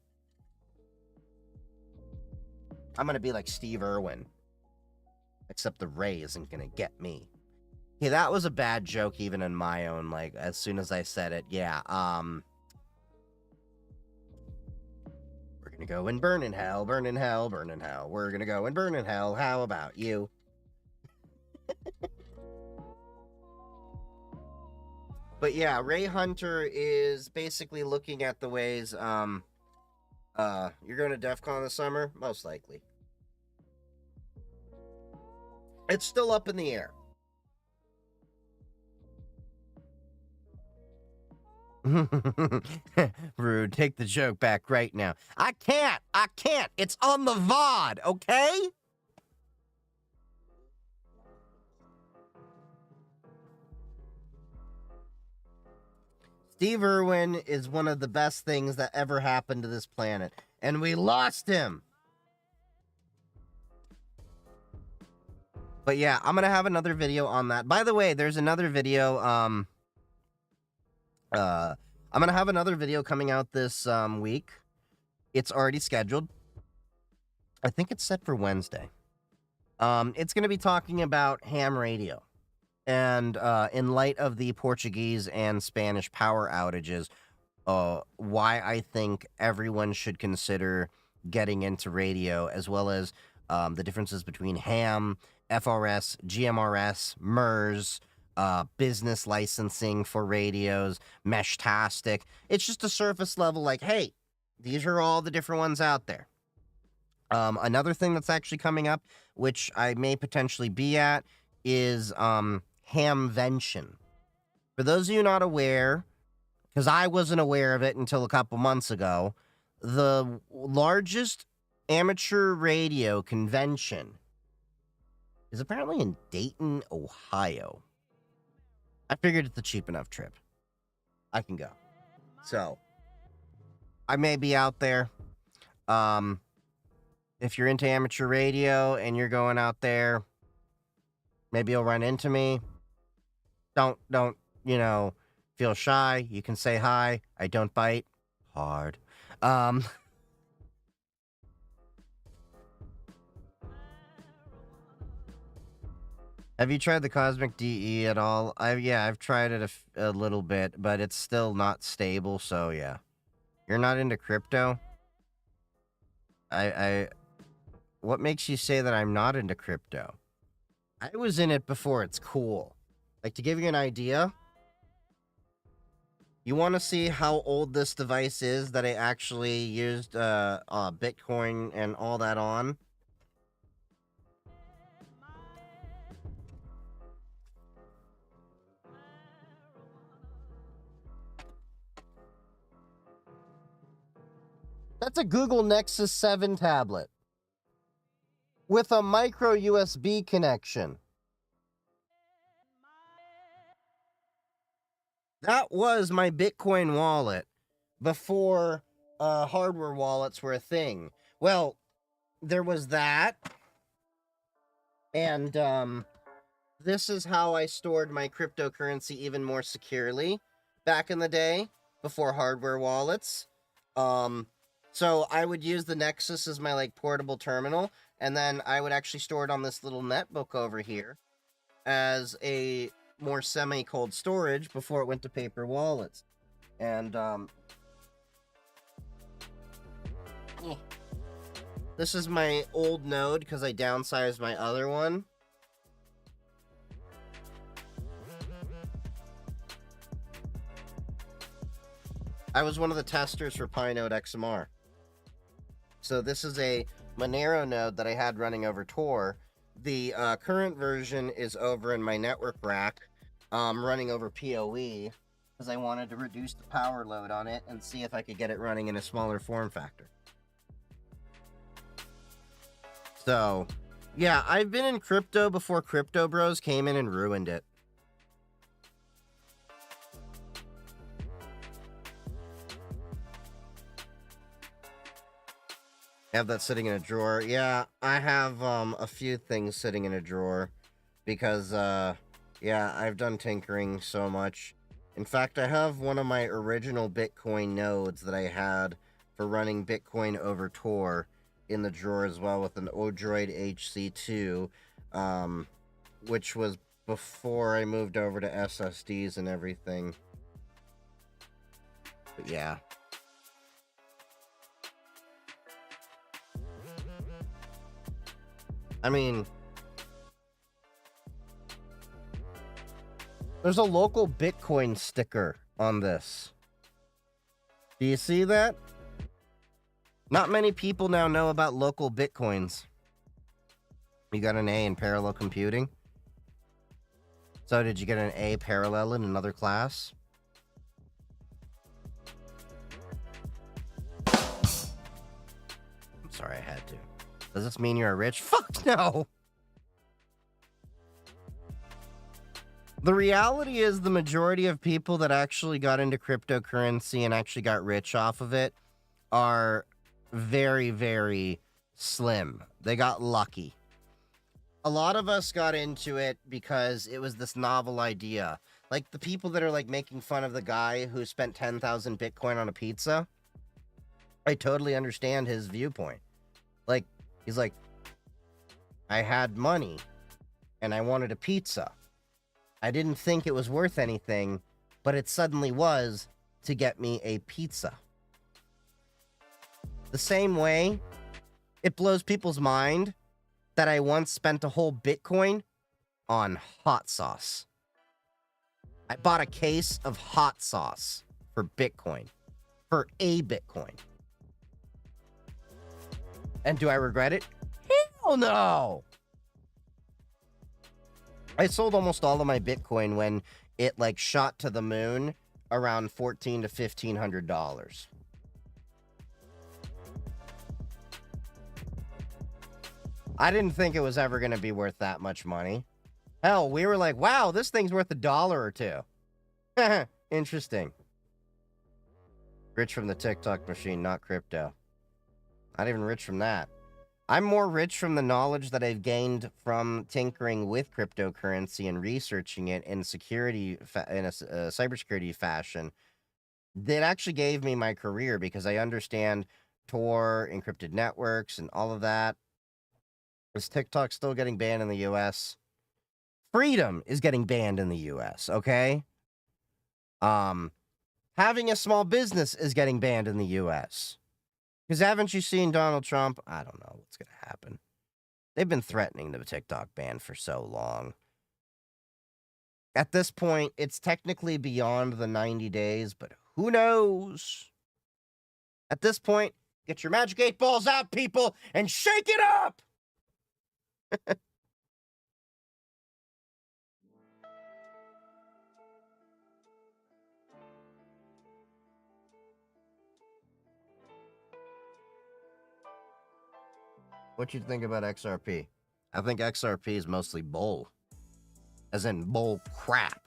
I'm gonna be like Steve Irwin. Except the ray isn't gonna get me. Okay, that was a bad joke even in my own, like, as soon as I said it, yeah, we're gonna go and burn in hell, burn in hell, burn in hell. We're gonna go and burn in hell, how about you? But yeah, Ray Hunter is basically looking at the ways, you're going to DEF CON this summer? Most likely. It's still up in the air. Rude, take the joke back right now. I can't. It's on the VOD, okay? Steve Irwin is one of the best things that ever happened to this planet, and we lost him. But yeah, I'm gonna have another video on that. By the way, there's another video. I'm gonna have another video coming out this week. It's already scheduled. I think it's set for Wednesday. It's gonna be talking about ham radio, and in light of the Portuguese and Spanish power outages, why I think everyone should consider getting into radio, as well as the differences between ham, FRS, GMRS, MERS, business licensing for radios, Meshtastic. It's just a surface level, like, hey, these are all the different ones out there. Another thing that's actually coming up, which I may potentially be at, is Hamvention. For those of you not aware, because I wasn't aware of it until a couple months ago, the largest amateur radio convention is apparently in Dayton, Ohio. I figured it's a cheap enough trip. I can go. So, I may be out there. If you're into amateur radio and you're going out there, maybe you'll run into me. Don't, feel shy. You can say hi. I don't bite hard. Have you tried the Cosmic DE at all? I've tried it a little bit, but it's still not stable, so yeah. You're not into crypto? What makes you say that I'm not into crypto? I was in it before it's cool. Like, to give you an idea, you want to see how old this device is that I actually used Bitcoin and all that on? That's a Google Nexus 7 tablet with a micro USB connection. That was my Bitcoin wallet before hardware wallets were a thing. Well, there was that. And this is how I stored my cryptocurrency even more securely back in the day before hardware wallets. So I would use the Nexus as my portable terminal, and then I would actually store it on this little netbook over here as a more semi-cold storage before it went to paper wallets. And this is my old node because I downsized my other one. I was one of the testers for Pinode XMR. So this is a Monero node that I had running over Tor. The current version is over in my network rack, running over PoE, because I wanted to reduce the power load on it and see if I could get it running in a smaller form factor. So, yeah, I've been in crypto before Crypto Bros came in and ruined it. I have that sitting in a drawer. Yeah, I have a few things sitting in a drawer because yeah, I've done tinkering so much. In fact, I have one of my original Bitcoin nodes that I had for running Bitcoin over Tor in the drawer as well, with an Odroid HC2, which was before I moved over to SSDs and everything. But yeah. I mean, there's a local Bitcoin sticker on this. Do you see that? Not many people now know about local Bitcoins. You got an A in parallel computing? So did you get an A parallel in another class? I'm sorry, I had to. Does this mean you're rich? Fuck no! The reality is the majority of people that actually got into cryptocurrency and actually got rich off of it are very, very slim. They got lucky. A lot of us got into it because it was this novel idea. Like the people that are like making fun of the guy who spent 10,000 Bitcoin on a pizza. I totally understand his viewpoint. Like, he's like, I had money and I wanted a pizza. I didn't think it was worth anything, but it suddenly was to get me a pizza. The same way, it blows people's mind that I once spent a whole Bitcoin on hot sauce. I bought a case of hot sauce for Bitcoin, for a Bitcoin. And do I regret it? Hell no! I sold almost all of my Bitcoin when it like shot to the moon around $1,400 to $1,500. I didn't think it was ever going to be worth that much money. Hell, we were like, wow, this thing's worth $1 or $2. Interesting. Rich from the TikTok machine, not crypto. Not even rich from that. I'm more rich from the knowledge that I've gained from tinkering with cryptocurrency and researching it in security, in a cybersecurity fashion. That actually gave me my career because I understand Tor, encrypted networks, and all of that. Is TikTok still getting banned in the U.S.? Freedom is getting banned in the U.S., okay? Having a small business is getting banned in the U.S. Because haven't you seen Donald Trump? I don't know what's going to happen. They've been threatening the TikTok ban for so long. At this point, it's technically beyond the 90 days, but who knows? At this point, get your Magic 8 balls out, people, and shake it up! What you think about XRP? I think XRP is mostly bull. As in bull crap.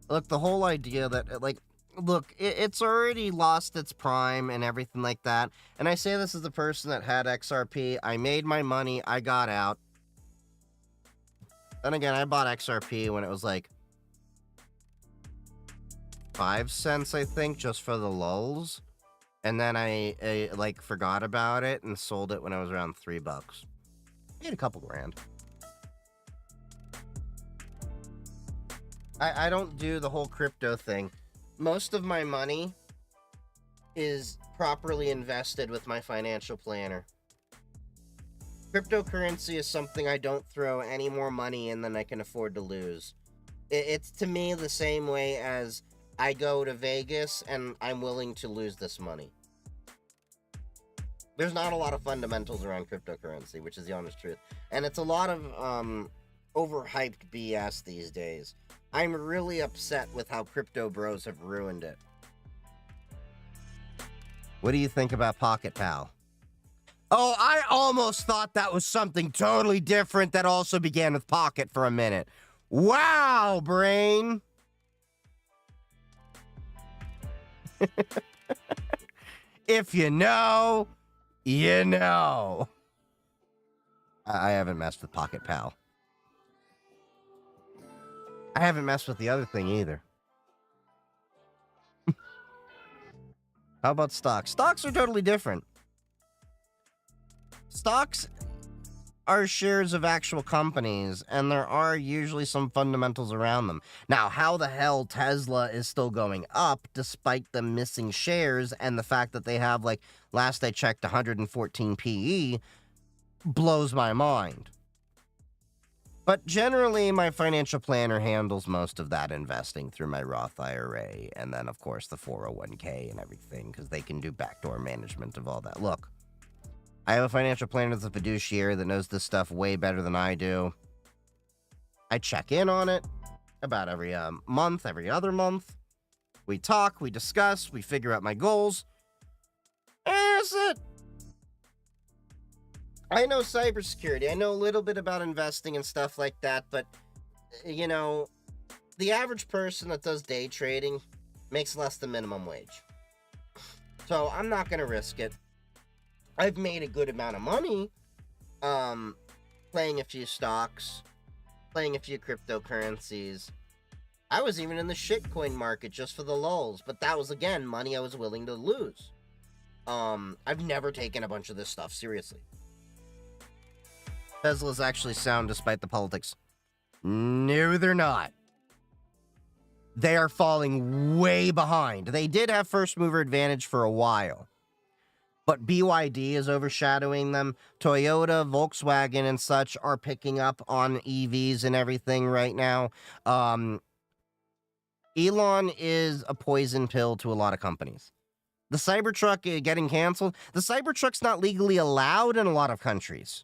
Look, the whole idea that, like, look, it's already lost its prime and everything like that. And I say this as the person that had XRP. I made my money. I got out. Then again, I bought XRP when it was like 5 cents, I think, just for the lulz. And then I like forgot about it and sold it when I was around $3. Made a couple grand. I don't do the whole crypto thing. Most of my money is properly invested with my financial planner. Cryptocurrency is something I don't throw any more money in than I can afford to lose. It's to me the same way as I go to Vegas and I'm willing to lose this money. There's not a lot of fundamentals around cryptocurrency, which is the honest truth. And it's a lot of overhyped BS these days. I'm really upset with how crypto bros have ruined it. What do you think about Pocket Pal? Oh, I almost thought that was something totally different that also began with Pocket for a minute. Wow, brain! If you know, you know. I haven't messed with Pocket Pal. I haven't messed with the other thing either. How about stocks? Stocks are totally different. Stocks are shares of actual companies, and there are usually some fundamentals around them. Now, how the hell Tesla is still going up despite them missing shares and the fact that they have, like, last I checked, 114 PE blows my mind. But generally, my financial planner handles most of that investing through my Roth IRA and then, of course, the 401k and everything because they can do backdoor management of all that. Look, I have a financial planner that's a fiduciary that knows this stuff way better than I do. I check in on it about every month, every other month. We talk, we discuss, we figure out my goals. And that's it. I know cybersecurity. I know a little bit about investing and stuff like that, but, you know, the average person that does day trading makes less than minimum wage. So I'm not going to risk it. I've made a good amount of money playing a few stocks, playing a few cryptocurrencies. I was even in the shitcoin market just for the lulz, but that was, again, money I was willing to lose. I've never taken a bunch of this stuff seriously. Tesla's actually sound despite the politics. No, they're not. They are falling way behind. They did have first mover advantage for a while, but BYD is overshadowing them. Toyota, Volkswagen, and such are picking up on EVs and everything right now. Elon is a poison pill to a lot of companies. The Cybertruck getting canceled. The Cybertruck's not legally allowed in a lot of countries.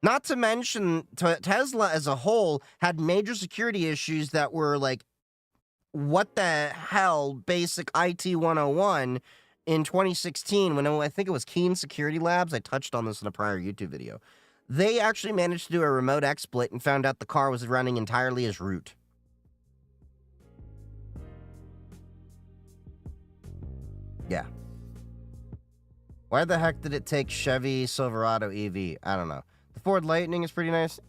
Not to mention, Tesla as a whole had major security issues that were like, what the hell, basic IT 101 in 2016 when I think it was Keen Security Labs. I touched on this in a prior YouTube video. They actually managed to do a remote exploit and found out the car was running entirely as root. Yeah. Why the heck did it take Chevy Silverado EV? I don't know. The Ford Lightning is pretty nice.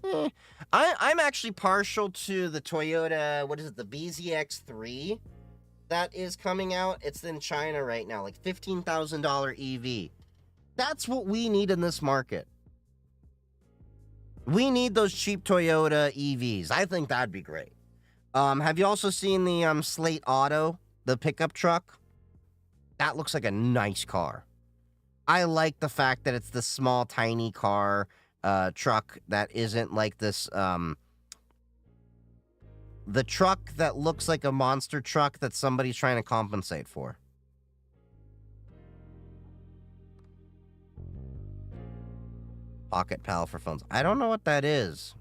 I'm actually partial to the Toyota, what is it, the BZX3 that is coming out. It's in China right now, like $15,000 EV. That's what we need in this market. We need those cheap Toyota EVs. I think that'd be great. Have you also seen the Slate Auto, the pickup truck? That looks like a nice car. I like the fact that it's this small, tiny car, truck that isn't like this, the truck that looks like a monster truck that somebody's trying to compensate for. Pocket Pal for phones. I don't know what that is.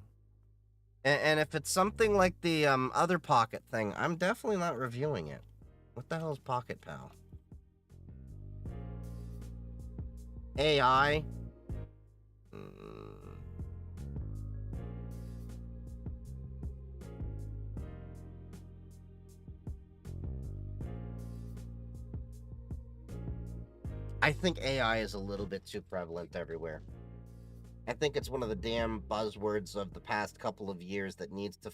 And if it's something like the other Pocket thing, I'm definitely not reviewing it. What the hell is Pocket Pal? AI? I think AI is a little bit too prevalent everywhere. I think it's one of the damn buzzwords of the past couple of years that needs to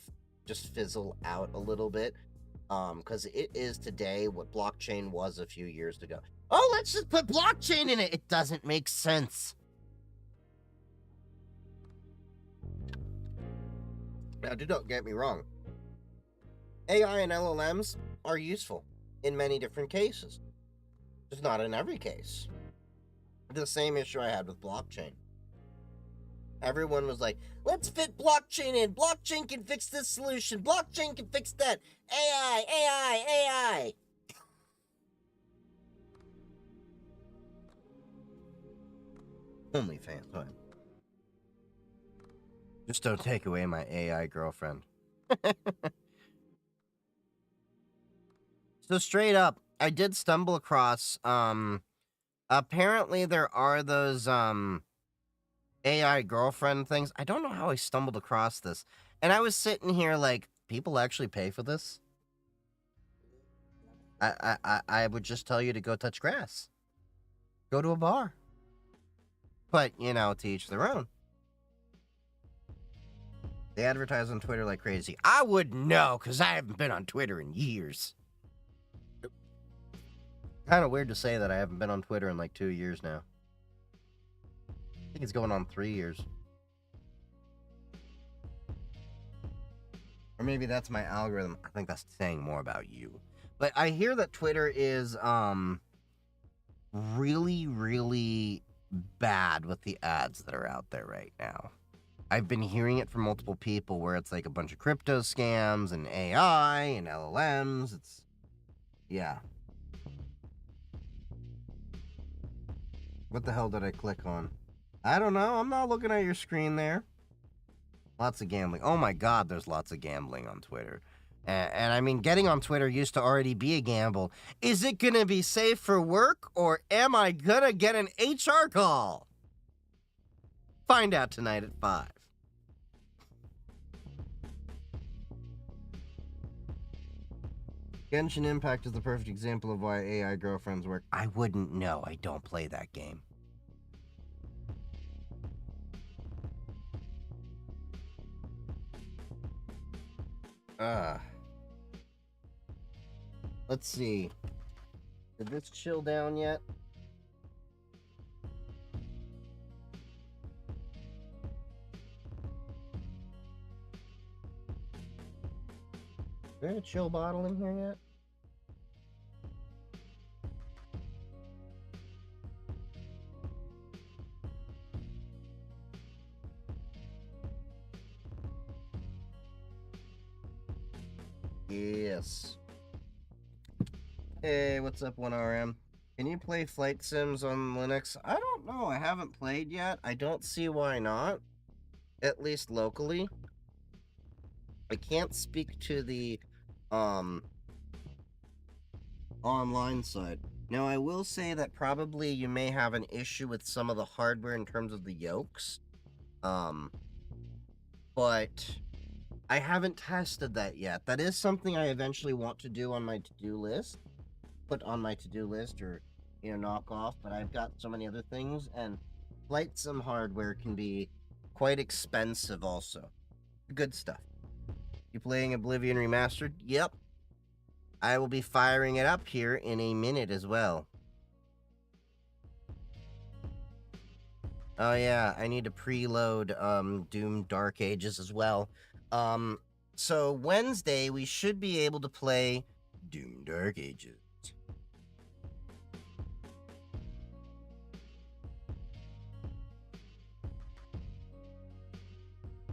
just fizzle out a little bit. Because it is today what blockchain was a few years ago. Oh, let's just put blockchain in it. It doesn't make sense. Now, do not get me wrong. AI and LLMs are useful in many different cases. Just not in every case. The same issue I had with blockchain. Everyone was like, let's fit blockchain in. Blockchain can fix this solution. Blockchain can fix that. AI, AI, AI. OnlyFans, huh? Just don't take away my AI girlfriend. So straight up, I did stumble across, apparently there are those, AI girlfriend things. I don't know how I stumbled across this. And I was sitting here like, people actually pay for this? I would just tell you to go touch grass. Go to a bar. But, you know, to each their own. They advertise on Twitter like crazy. I wouldn't know, because I haven't been on Twitter in years. Kind of weird to say that I haven't been on Twitter in like 2 years now. I think it's going on 3 years. Or maybe that's my algorithm. I think that's saying more about you. But I hear that Twitter is really, really bad with the ads that are out there right now. I've been hearing it from multiple people where it's like a bunch of crypto scams and AI and LLMs. It's, yeah. What the hell did I click on? I don't know. I'm not looking at your screen there. Lots of gambling. Oh my God, there's lots of gambling on Twitter. And I mean, getting on Twitter used to already be a gamble. Is it going to be safe for work, or am I going to get an HR call? Find out tonight at 5. Genshin Impact is the perfect example of why AI girlfriends work. I wouldn't know. I don't play that game. Uh, let's see. Did this chill down yet? Is there a chill bottle in here yet? Yes. Hey, what's up, 1RM? Can you play flight sims on Linux? I don't know. I haven't played yet. I don't see why not. At least locally. I can't speak to the online side. Now, I will say that probably you may have an issue with some of the hardware in terms of the yokes. But I haven't tested that yet. That is something I eventually want to do on my to-do list. Put on my to-do list or, knock off. But I've got so many other things, and flight sim hardware can be quite expensive also. Good stuff. You playing Oblivion Remastered? Yep. I will be firing it up here in a minute as well. Oh yeah, I need to preload Doom Dark Ages as well. So Wednesday we should be able to play Doom Dark Ages.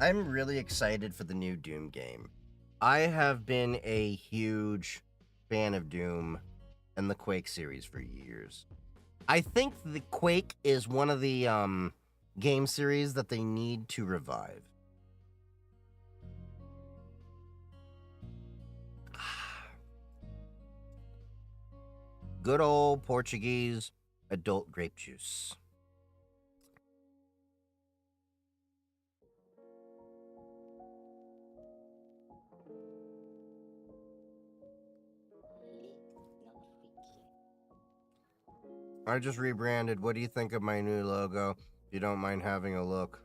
I'm really excited for the new Doom game. I have been a huge fan of Doom and the Quake series for years. I think the Quake is one of the game series that they need to revive. Good old Portuguese adult grape juice. I just rebranded. What do you think of my new logo? If you don't mind having a look.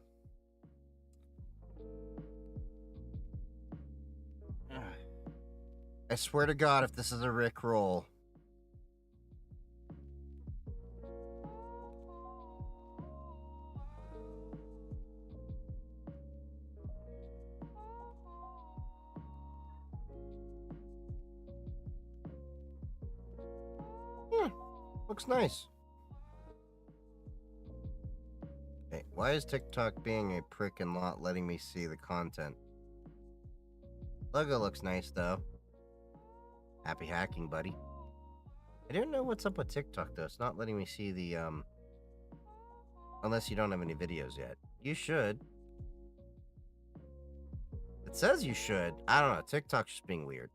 I swear to God, if this is a Rick roll. Looks nice. Hey, why is TikTok being a prick and not letting me see the content? Logo looks nice, though. Happy hacking, buddy. I don't know what's up with TikTok, though. It's not letting me see the, unless you don't have any videos yet. You should. It says you should. I don't know. TikTok's just being weird.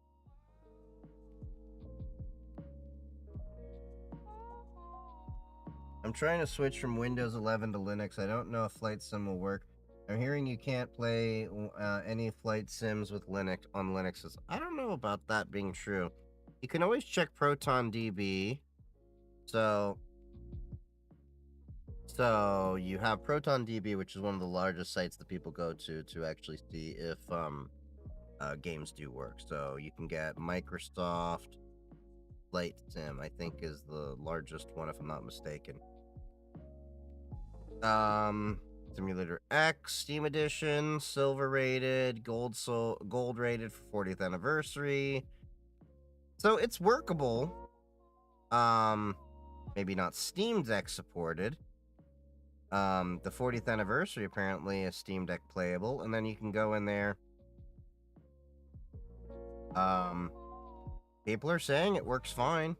I'm trying to switch from Windows 11 to Linux. I don't know if Flight Sim will work. I'm hearing you can't play any flight sims with Linux on Linux. I don't know about that being true. You can always check ProtonDB. So you have ProtonDB, which is one of the largest sites that people go to actually see if games do work. So you can get Microsoft Flight Sim, I think, is the largest one, if I'm not mistaken. Simulator X, Steam Edition, Silver rated, Gold rated for 40th anniversary. So it's workable. Maybe not Steam Deck supported. The 40th anniversary apparently is Steam Deck playable, and then you can go in there. People are saying it works fine.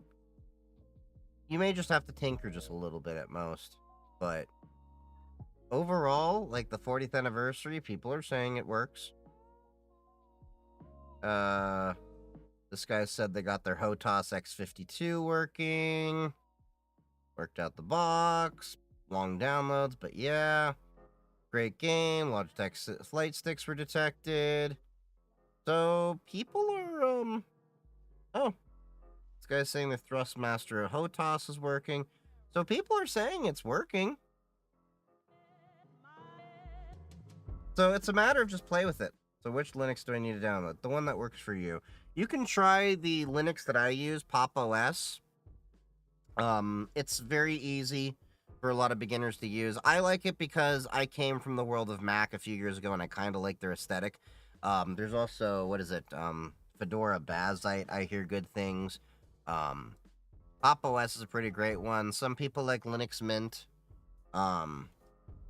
You may just have to tinker just a little bit at most, but overall, like the 40th anniversary, people are saying it works. This guy said they got their HOTAS X52 working. Worked out the box. Long downloads, but yeah. Great game. Logitech flight sticks were detected. So people are, oh. This guy's saying the Thrustmaster of HOTAS is working. So people are saying it's working. So it's a matter of just play with it. So which Linux do I need to download? The one that works for you. You can try the Linux that I use, Pop OS. It's very easy for a lot of beginners to use. I like it because I came from the world of Mac a few years ago and I kind of like their aesthetic. There's also, what is it? Fedora Bazite. I hear good things. Um, Pop OS is a pretty great one. Some people like Linux Mint. Um,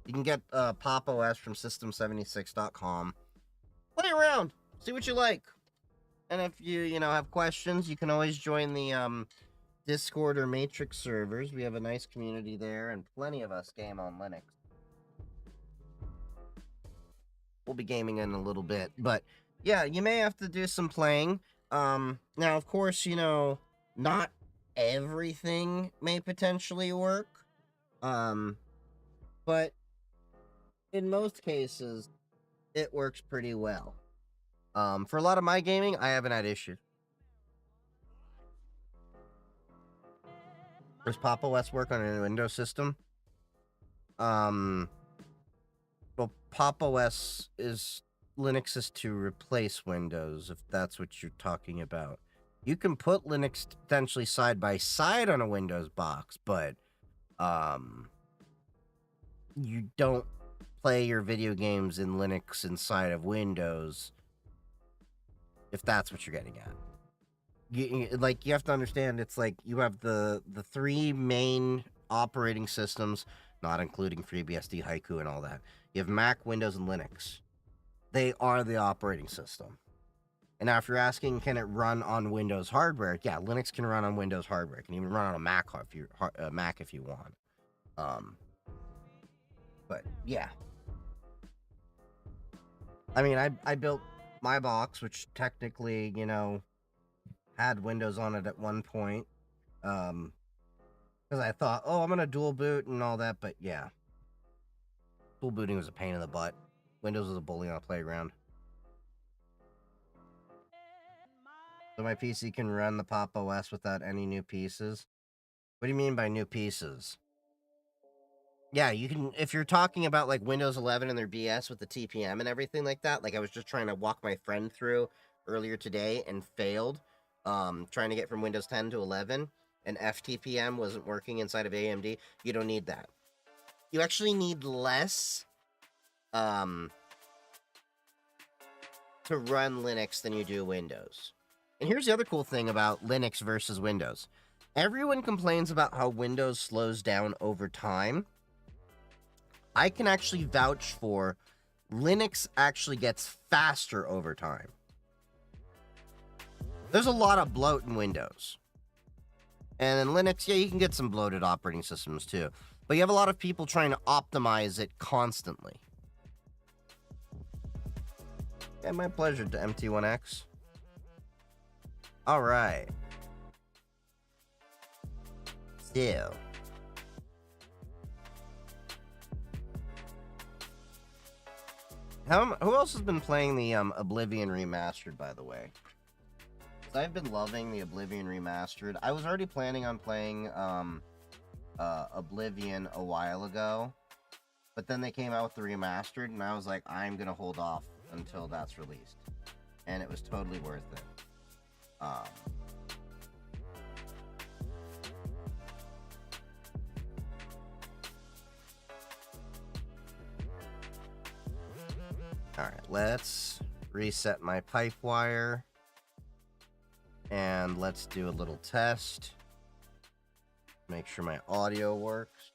you can get Pop OS from system76.com. Play around, see what you like. And if you have questions, you can always join the Discord or Matrix servers. We have a nice community there, and plenty of us game on Linux. We'll be gaming in a little bit, but yeah, you may have to do some playing. Now, of course, not everything may potentially work. But in most cases, it works pretty well. For a lot of my gaming, I haven't had issues. Does Pop OS work on a Windows system? Well, Pop OS is Linux is to replace Windows, if that's what you're talking about. You can put Linux potentially side by side on a Windows box, but you don't play your video games in Linux inside of Windows, if that's what you're getting at. You have to understand, it's like you have the three main operating systems, not including FreeBSD, Haiku, and all that. You have Mac, Windows, and Linux. They are the operating system. And now, if you're asking, can it run on Windows hardware? Yeah, Linux can run on Windows hardware. It can even run on a Mac if you want. But yeah, I mean, I built my box, which technically, had Windows on it at one point. Because I thought, oh, I'm gonna dual boot and all that, but yeah, dual booting was a pain in the butt. Windows was a bully on a playground. So my PC can run the Pop OS without any new pieces. What do you mean by new pieces? Yeah, you can, if you're talking about like Windows 11 and their BS with the TPM and everything like that. Like I was just trying to walk my friend through earlier today and failed, trying to get from Windows 10 to 11, and FTPM wasn't working inside of AMD. You don't need that. You actually need less to run Linux than you do Windows. And here's the other cool thing about Linux versus Windows. Everyone complains about how Windows slows down over time. I can actually vouch for Linux actually gets faster over time. There's a lot of bloat in Windows. And in Linux, yeah, you can get some bloated operating systems too. But you have a lot of people trying to optimize it constantly. Yeah, my pleasure to MT1X. All right. Still. Who else has been playing the Oblivion Remastered, by the way? 'Cause I've been loving the Oblivion Remastered. I was already planning on playing Oblivion a while ago, but then they came out with the Remastered, and I was like, I'm gonna hold off until that's released. And it was totally worth it. Alright, let's reset my pipe wire. And let's do a little test. Make sure my audio works.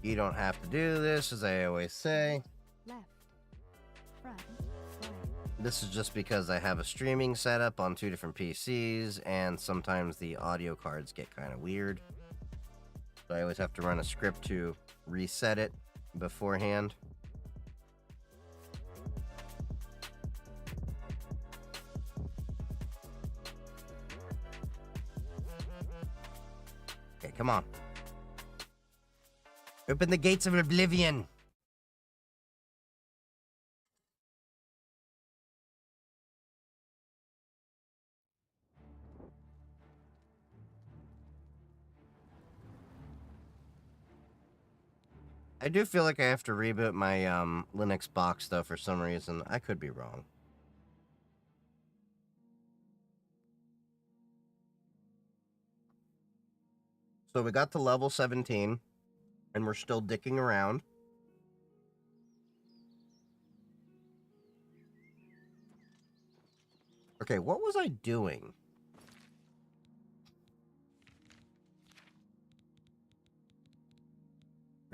You don't have to do this, as I always say. Left, front, right. This is just because I have a streaming setup on 2 different PCs, and sometimes the audio cards get kind of weird. So I always have to run a script to reset it beforehand. Okay, come on. Open the gates of oblivion. I do feel like I have to reboot my Linux box though for some reason. I could be wrong. So we got to level 17, and we're still dicking around. Okay, what was I doing?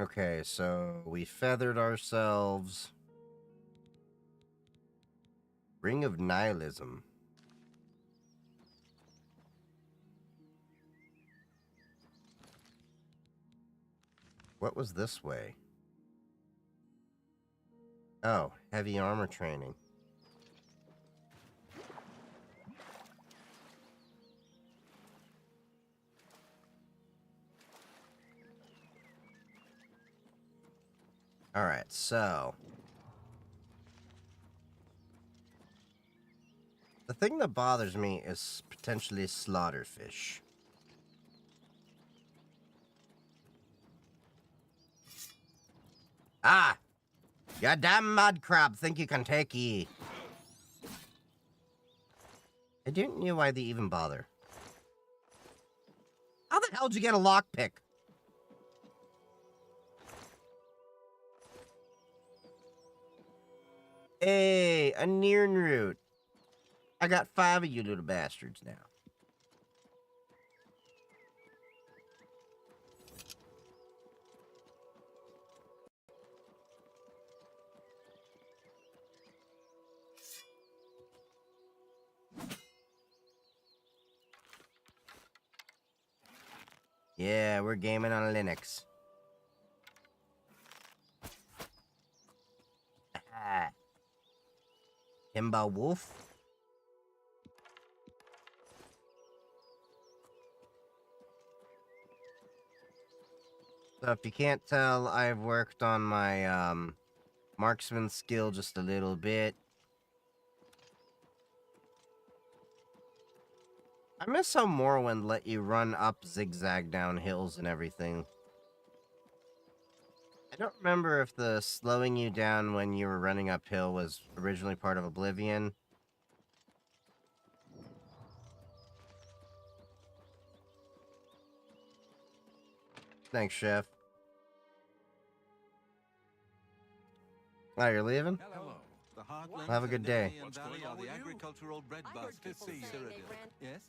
Okay, so we feathered ourselves. Ring of Nihilism. What was this way? Oh, heavy armor training. Alright, so... the thing that bothers me is potentially slaughterfish. Ah! You damn mud crab, think you can take ye. I didn't know why they even bother. How the hell did you get a lockpick? Hey, a Nearn root. I got 5 of you little bastards now. Yeah, we're gaming on Linux. Himba Wolf. So if you can't tell, I've worked on my marksman skill just a little bit. I miss how Morrowind let you run up zigzag down hills and everything. I don't remember if the slowing you down when you were running uphill was originally part of Oblivion. Thanks, Chef. Oh, you're leaving? Hello. The heartlands Have a good day. What's going on with you? Agricultural breadbasket. Yes?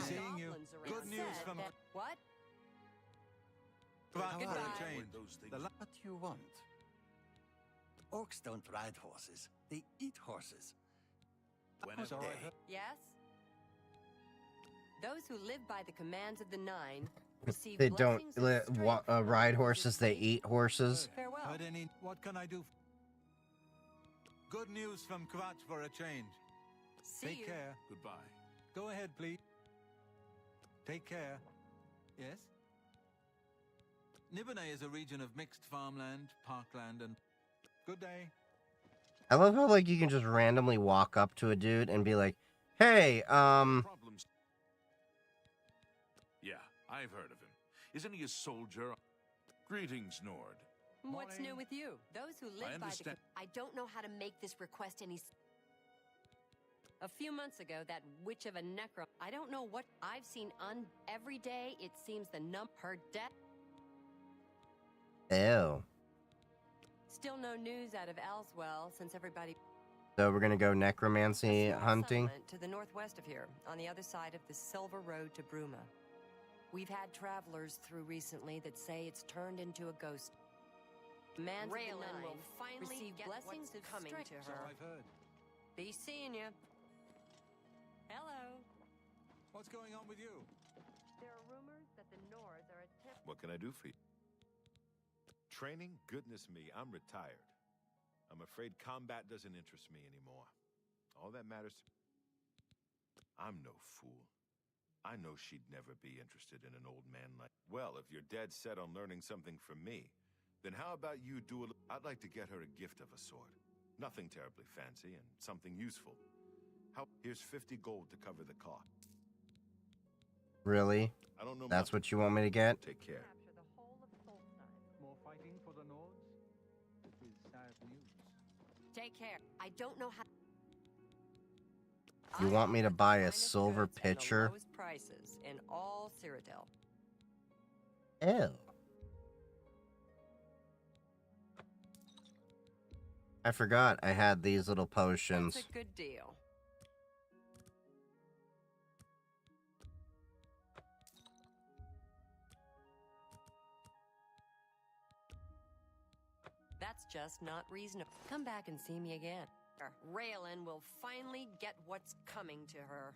Seeing you. Good news from What? Goodbye. What do you want? Orcs don't ride horses. They eat horses. Whenever I heard- Yes? Those who live by the commands of the Nine receive They don't blessings of strength from ride those horses, who they feed. eat horses. Farewell. Heard any? What can I do? Good news from Kvatch for a change. See Take you. care. Goodbye. Go ahead, please. Take care. Yes? Nibonay is a region of mixed farmland, parkland, and... Good day. I love how, like, you can just randomly walk up to a dude and be like, hey, Problems. Yeah, I've heard of him. Isn't he a soldier? Greetings, Nord. What's new Morning. with you? Those who live by the... understand. I don't know how to make this request any... A few months ago, that witch of a necro... I don't know what I've seen every day. It seems her death... ew. Still no news out of Elswell since everybody... So we're gonna go A necromancy small hunting. settlement to the northwest of here, on the other side of the Silver Road to Bruma. We've had travelers through recently that say it's turned into a ghost. Man's Raelin Nine will finally receive get blessings what's of coming strength to So her. I've heard. Be seeing you. Hello. What's going on with you? There are rumors that the Nords are attempting... What can I do for you? Training? Goodness me, I'm retired. I'm afraid combat doesn't interest me anymore. All that matters... I'm no fool. I know she'd never be interested in an old man like... Well, if you're dead set on learning something from me, then how about you do a... I'd like to get her a gift of a sort. Nothing terribly fancy and something useful. Here's 50 gold to cover the cost. Really? I don't know That's much. what you want me to get? Take care. Capture the whole Waiting for the nodes? It is sad news. Take care. I don't know how. You I want me to offer the buy a finest silver goods and the pitcher? lowest prices in all Cyrodiil. Ew. I forgot I had these little potions. That's a good deal. That's just not reasonable. Come back and see me again. Raylan will finally get what's coming to her.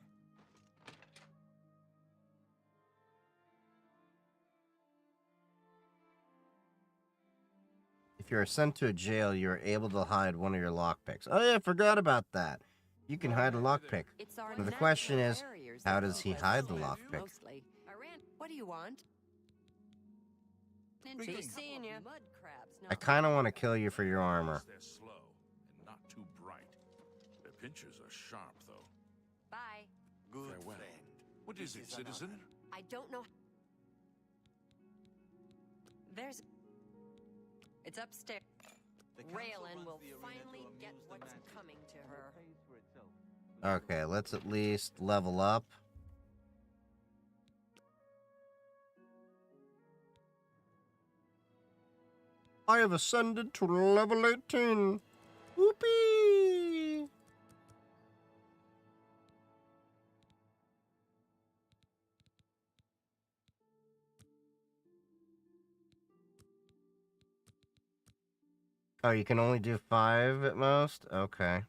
If you are sent to a jail, you are able to hide one of your lockpicks. Oh yeah, I forgot about that. You can hide a lockpick. It's our Now the question natural is, barriers how that does he keep us hide the safe, lockpick? Mostly. Iran, what do you want? Be seeing you. Mud crabs, I kind of want to kill you for your armor. They're slow and not too bright. Their pinchers are sharp, though. Bye. Good Farewell. friend. What is This it, is an citizen? honor. I don't know. There's. It's upstairs. The council Raylan runs will the arena finally to get amuse the what's masses. coming to her. Pays for itself. Okay, let's at least level up. I have ascended to level 18. Whoopee! Oh, you can only do 5 at most? Okay.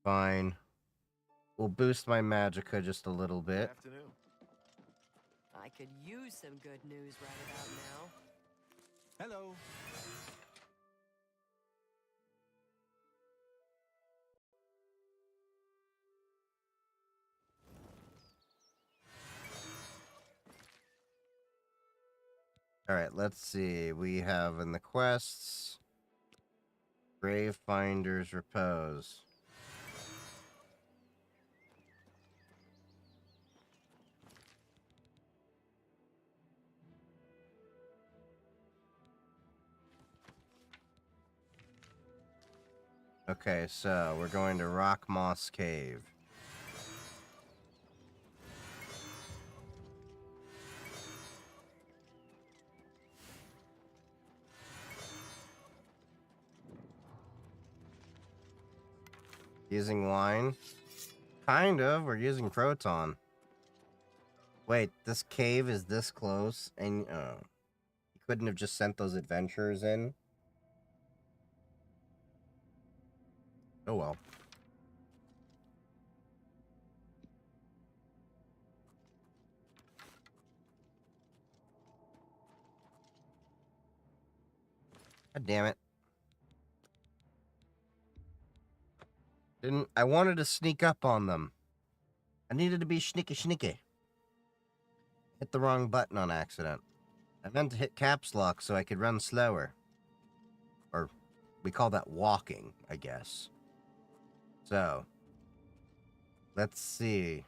Fine. We'll boost my magicka just a little bit. Afternoon. I could use some good news right about now. Hello. Alright, let's see. We have in the quests Gravefinder's Repose. Okay, so we're going to Rock Moss Cave. Using wine? Kind of. We're using proton. Wait, this cave is this close, and you couldn't have just sent those adventurers in? Oh well. God damn it. I wanted to sneak up on them. I needed to be sneaky. Hit the wrong button on accident. I meant to hit caps lock so I could run slower. Or, we call that walking, I guess. So, let's see.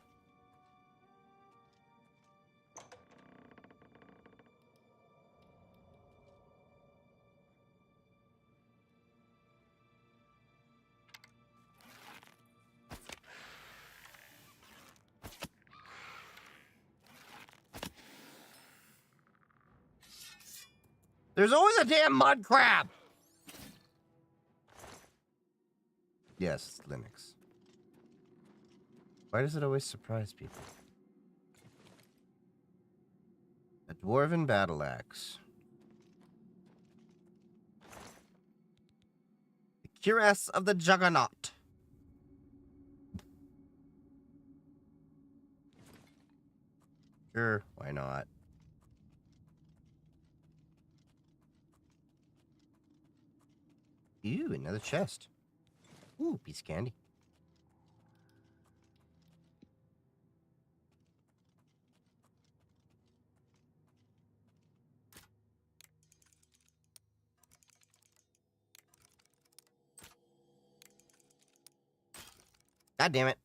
There's always a damn mud crab! Yes, it's Linux. Why does it always surprise people? A dwarven battle axe. The cuirass of the Juggernaut. Sure, why not? Ooh, another chest. Ooh, piece of candy. God damn it.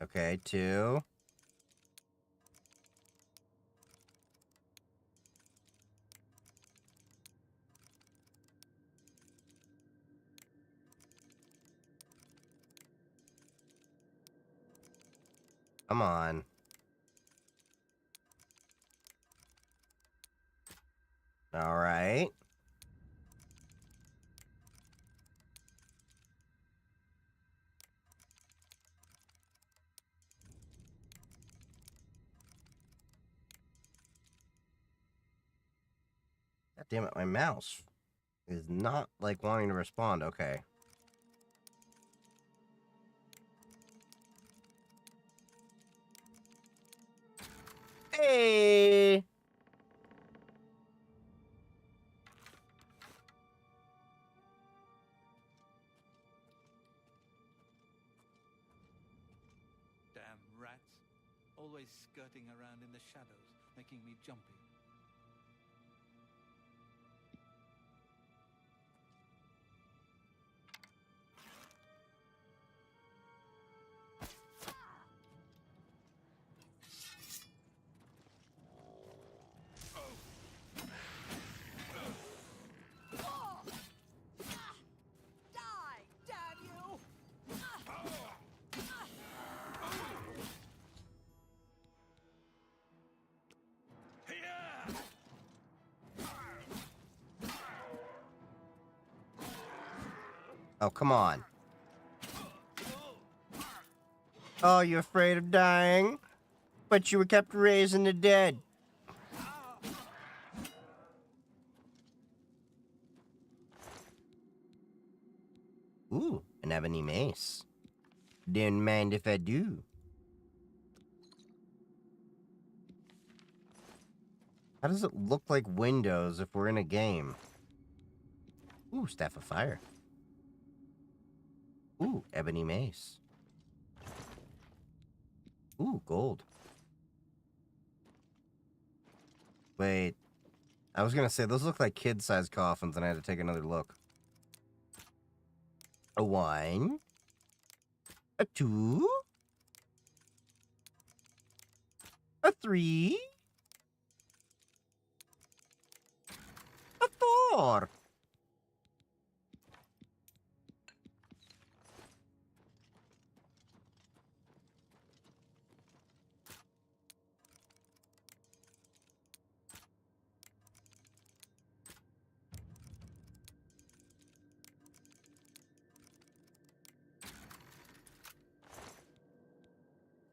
Okay, 2. Come on. All right. God damn it, my mouse is not, like, wanting to respond. Okay. Hey! Damn rats. Always skirting around in the shadows, making me jumpy. Die, damn you! Oh, come on. Oh, you're afraid of dying? But you were kept raising the dead. Ooh, an ebony mace. Didn't mind if I do. How does it look like windows if we're in a game? Ooh, staff of fire. Ooh, ebony mace. Ooh, gold. Wait. I was gonna say, those look like kid-sized coffins, and I had to take another look. A 1. A 2. A 3. A 4.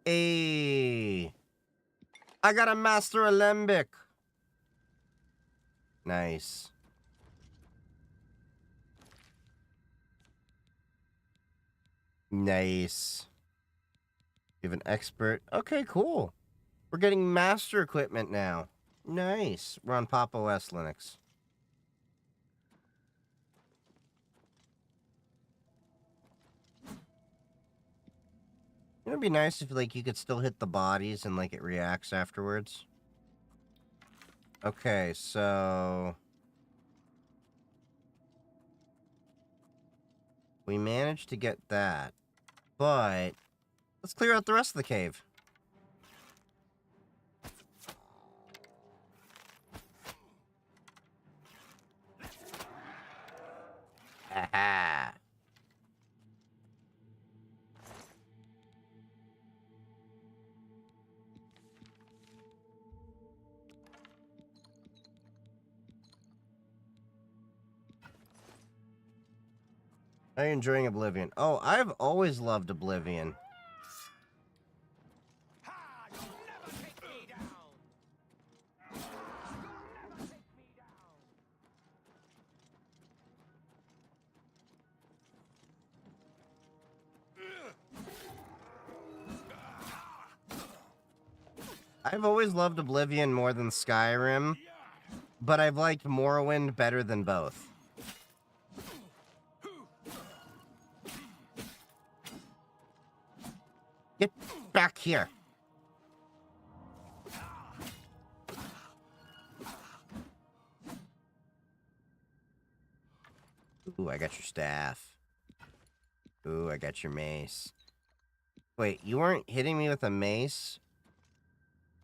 Hey. I got a master alembic. Nice. Nice. You have an expert. Okay, cool. We're getting master equipment now. Nice. We're on Pop! OS Linux. It'd be nice if, like, you could still hit the bodies and, like, it reacts afterwards. Okay, so... we managed to get that. But... let's clear out the rest of the cave. Aha! Are you enjoying Oblivion? Oh, I've always loved Oblivion. I've always loved Oblivion more than Skyrim, but I've liked Morrowind better than both. Get back here. Ooh, I got your staff. Ooh, I got your mace. Wait, you weren't hitting me with a mace?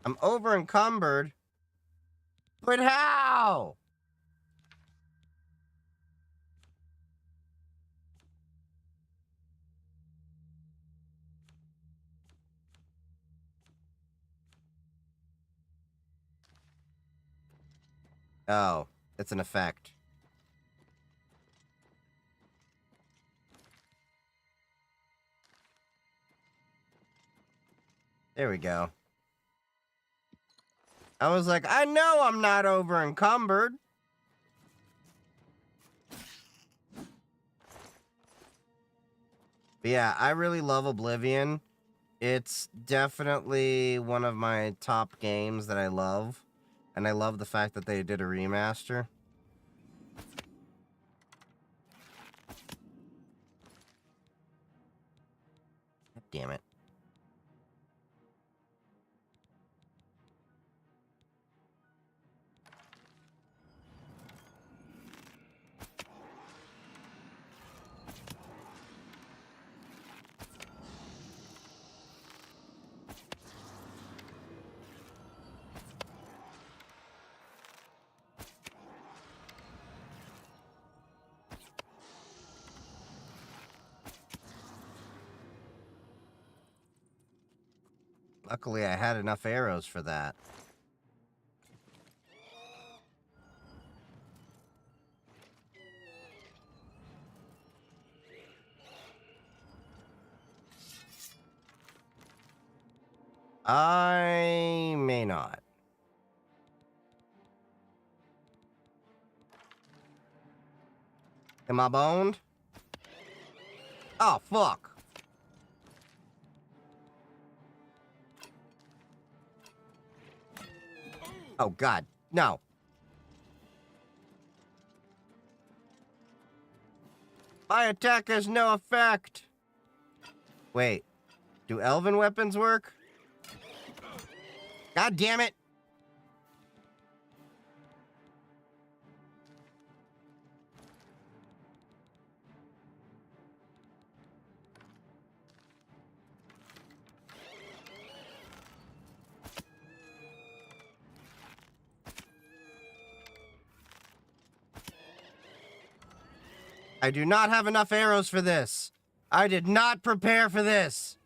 I'm over encumbered. But how? Oh, it's an effect. There we go. I was like, I know I'm not over encumbered. But yeah, I really love Oblivion. It's definitely one of my top games that I love. And I love the fact that they did a remaster. God damn it. Luckily, I had enough arrows for that. I may not. Am I boned? Oh, fuck. Oh, God. No. My attack has no effect. Wait. Do elven weapons work? God damn it. I do not have enough arrows for this. I did not prepare for this.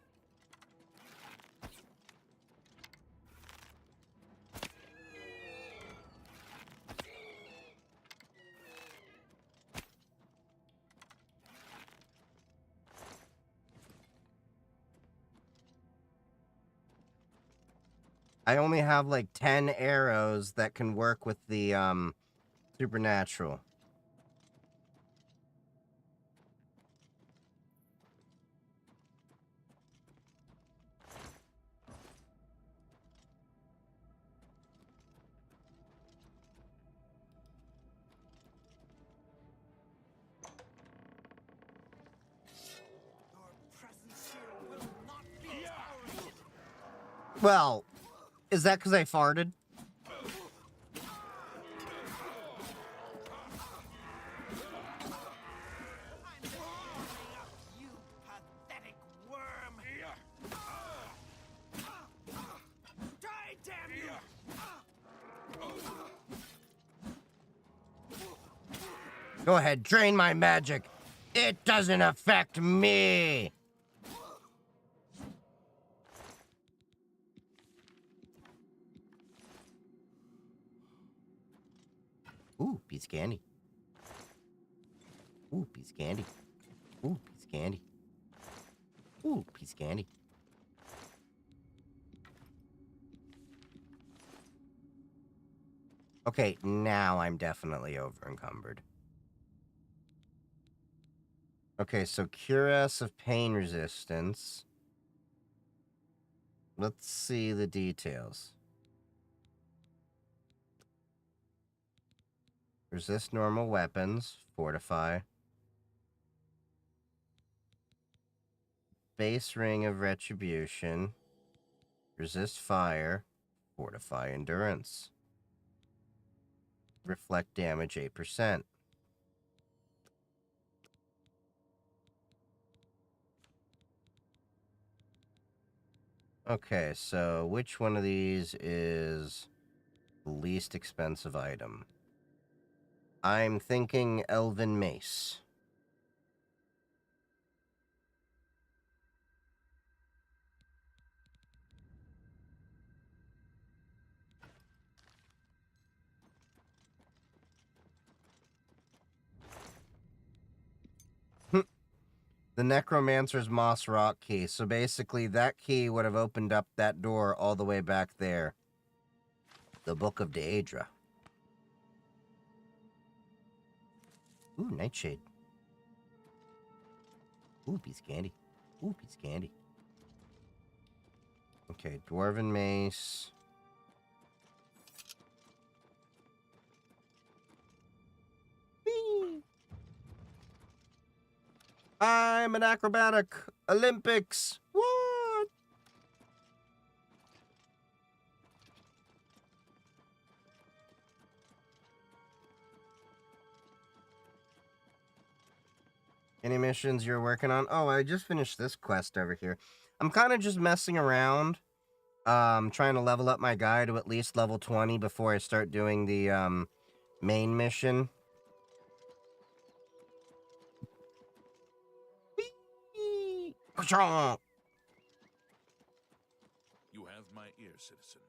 I only have like 10 arrows that can work with the supernatural. Well, is that because I farted? You pathetic worm! Die, damn you! Go ahead, drain my magic. It doesn't affect me. Ooh, piece of candy. Ooh, piece of candy. Ooh, piece of candy. Ooh, piece of candy. Okay, now I'm definitely over encumbered. Okay, so cure S of pain resistance. Let's see the details. Resist normal weapons. Fortify. Base ring of retribution. Resist fire. Fortify endurance. Reflect damage 8%. Okay, so which one of these is the least expensive item? I'm thinking Elven Mace. The Necromancer's Moss Rock key. So basically, that key would have opened up that door all the way back there. The Book of Daedra. Ooh, Nightshade. Ooh, piece of candy. Ooh, piece of candy. Okay, Dwarven Mace. Whee! I'm an acrobatic Olympics. What? Any missions you're working on? Oh, I just finished this quest over here. I'm kind of just messing around. Trying to level up my guy to at least level 20 before I start doing the, main mission. Whee! Ka-chonk! You have my ear, citizen.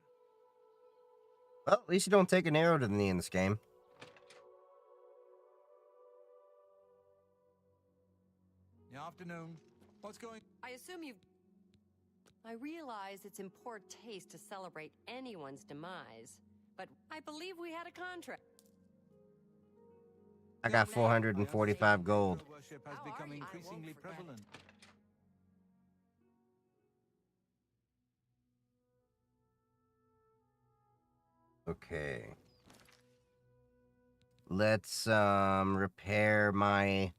Well, at least you don't take an arrow to the knee in this game. Good afternoon. What's going? I assume you've. I realize it's in poor taste to celebrate anyone's demise, but I believe we had a contract. I got I 445 understand gold. hero worship has How become are you? I won't increasingly forget it. prevalent. Okay. Let's, repair my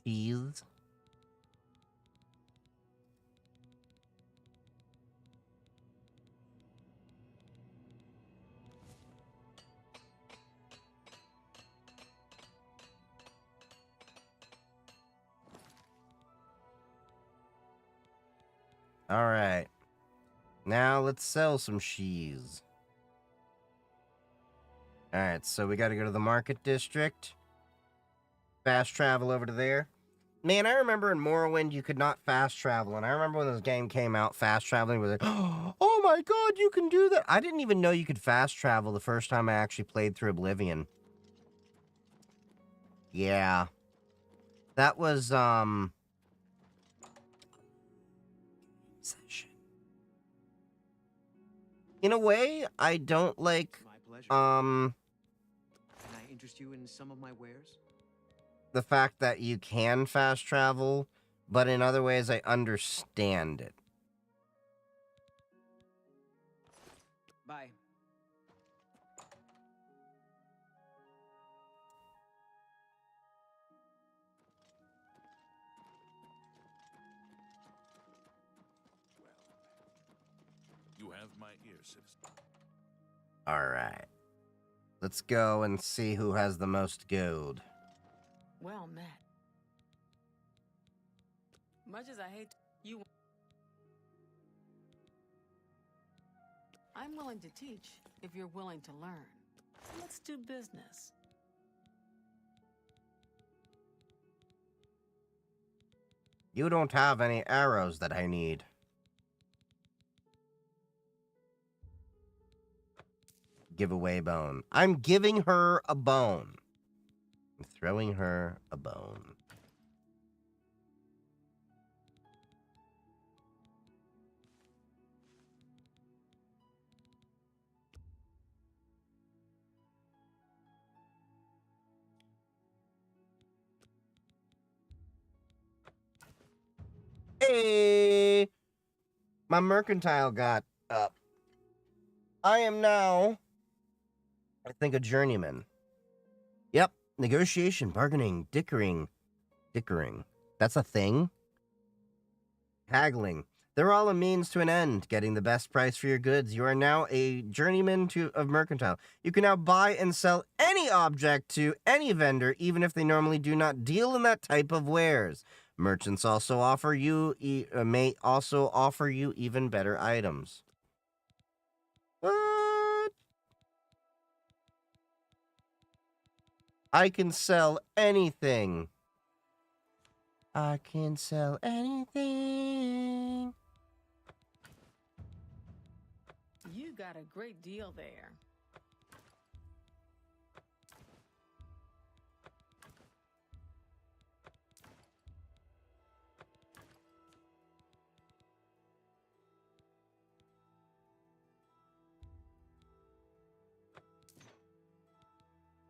cheese. Alright. Now let's sell some cheese. Alright, so we gotta go to the market district. Fast travel over to there. Man, I remember in Morrowind you could not fast travel, and I remember when this game came out, fast traveling was like, oh my god, you can do that! I didn't even know you could fast travel the first time I actually played through Oblivion. Yeah. That was, in a way, I don't like, My pleasure. um, Can I interest you in some of my wares? the fact that you can fast travel, but in other ways I understand it. Bye. You have my ear, citizen. Alright. Let's go and see who has the most gold. Well met. Much as I hate you, I'm willing to teach if you're willing to learn. Let's do business. You don't have any arrows that I need. Giveaway bone. I'm giving her a bone. I'm throwing her a bone. Hey! My mercantile got up. I am now, I think, a journeyman. Yep. Negotiation, bargaining, dickering. That's a thing? Haggling. They're all a means to an end, getting the best price for your goods. You are now a journeyman of mercantile. You can now buy and sell any object to any vendor, even if they normally do not deal in that type of wares. Merchants also offer you may also offer you even better items. What? I can sell anything. I can sell anything. You got a great deal there.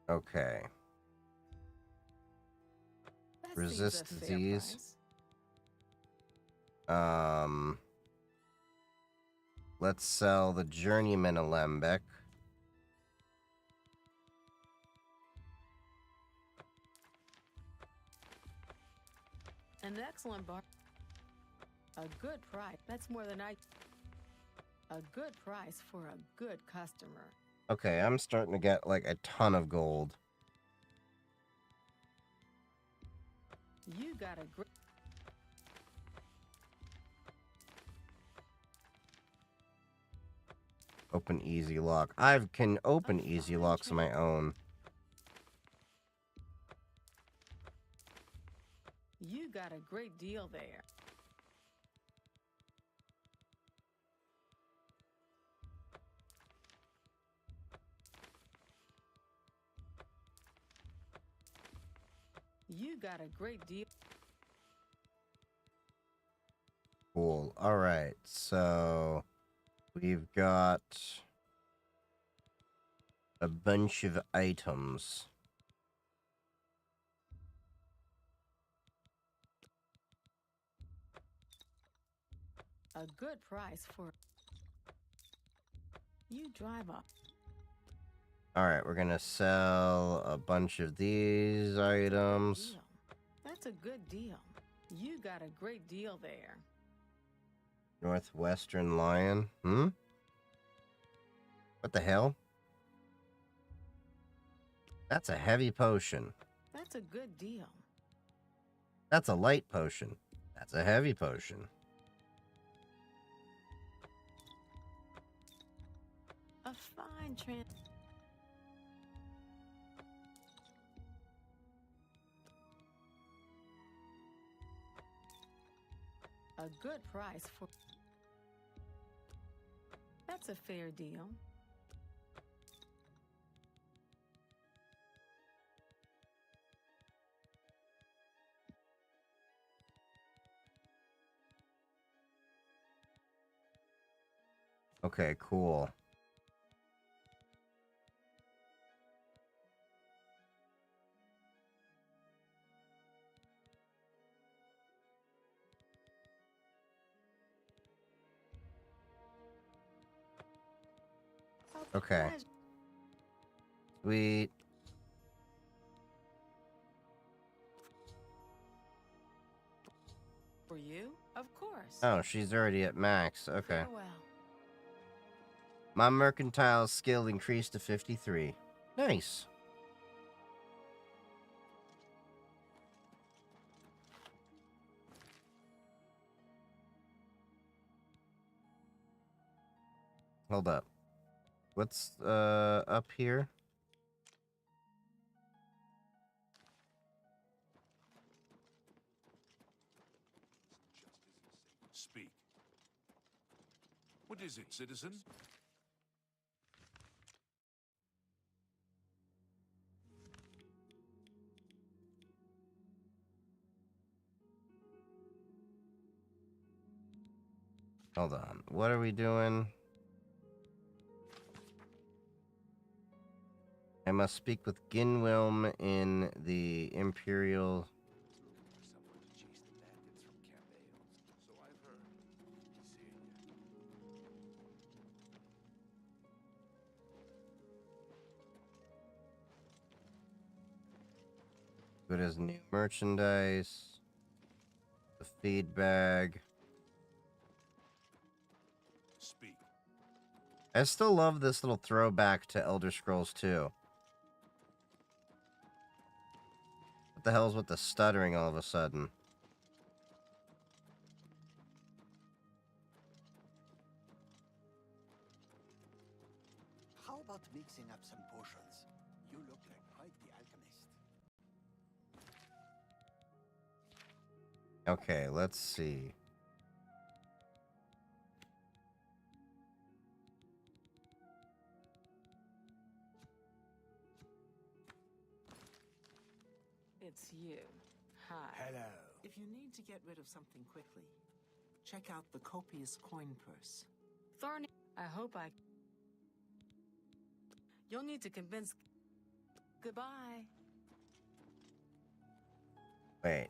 Okay. That Resist seems a fair disease. price. Let's sell the journeyman alembic. An excellent bar. A good price. That's more than I. A good price for a good customer. Okay, I'm starting to get like a ton of gold. You got a great. Open easy lock. I can open easy locks on my own. You got a great deal there. You got a great deal. Cool. All right. So we've got a bunch of items. A good price for. You drive up. All right, we're gonna sell a bunch of these items. Deal. That's a good deal. You got a great deal there. Northwestern Lion. What the hell? That's a heavy potion. That's a good deal. That's a light potion. That's a heavy potion. A fine A good price for. That's a fair deal. Okay, cool. Okay. Sweet. For you? Of course. Oh, she's already at max. Okay. Farewell. My mercantile skill increased to 53. Nice. Hold up. What's up here? Speak. What is it, citizen? Hold on. What are we doing? I must speak with Ginwilm in the Imperial. Good as new merchandise. The feed bag. Speak. I still love this little throwback to Elder Scrolls 2. What the hell's with the stuttering all of a sudden? up some potions. You look like quite the alchemist. Okay, let's see. It's you. Hi. Hello. If you need to get rid of something quickly, check out the copious coin purse. Thorny. I hope I. You'll need to convince. Goodbye. Wait.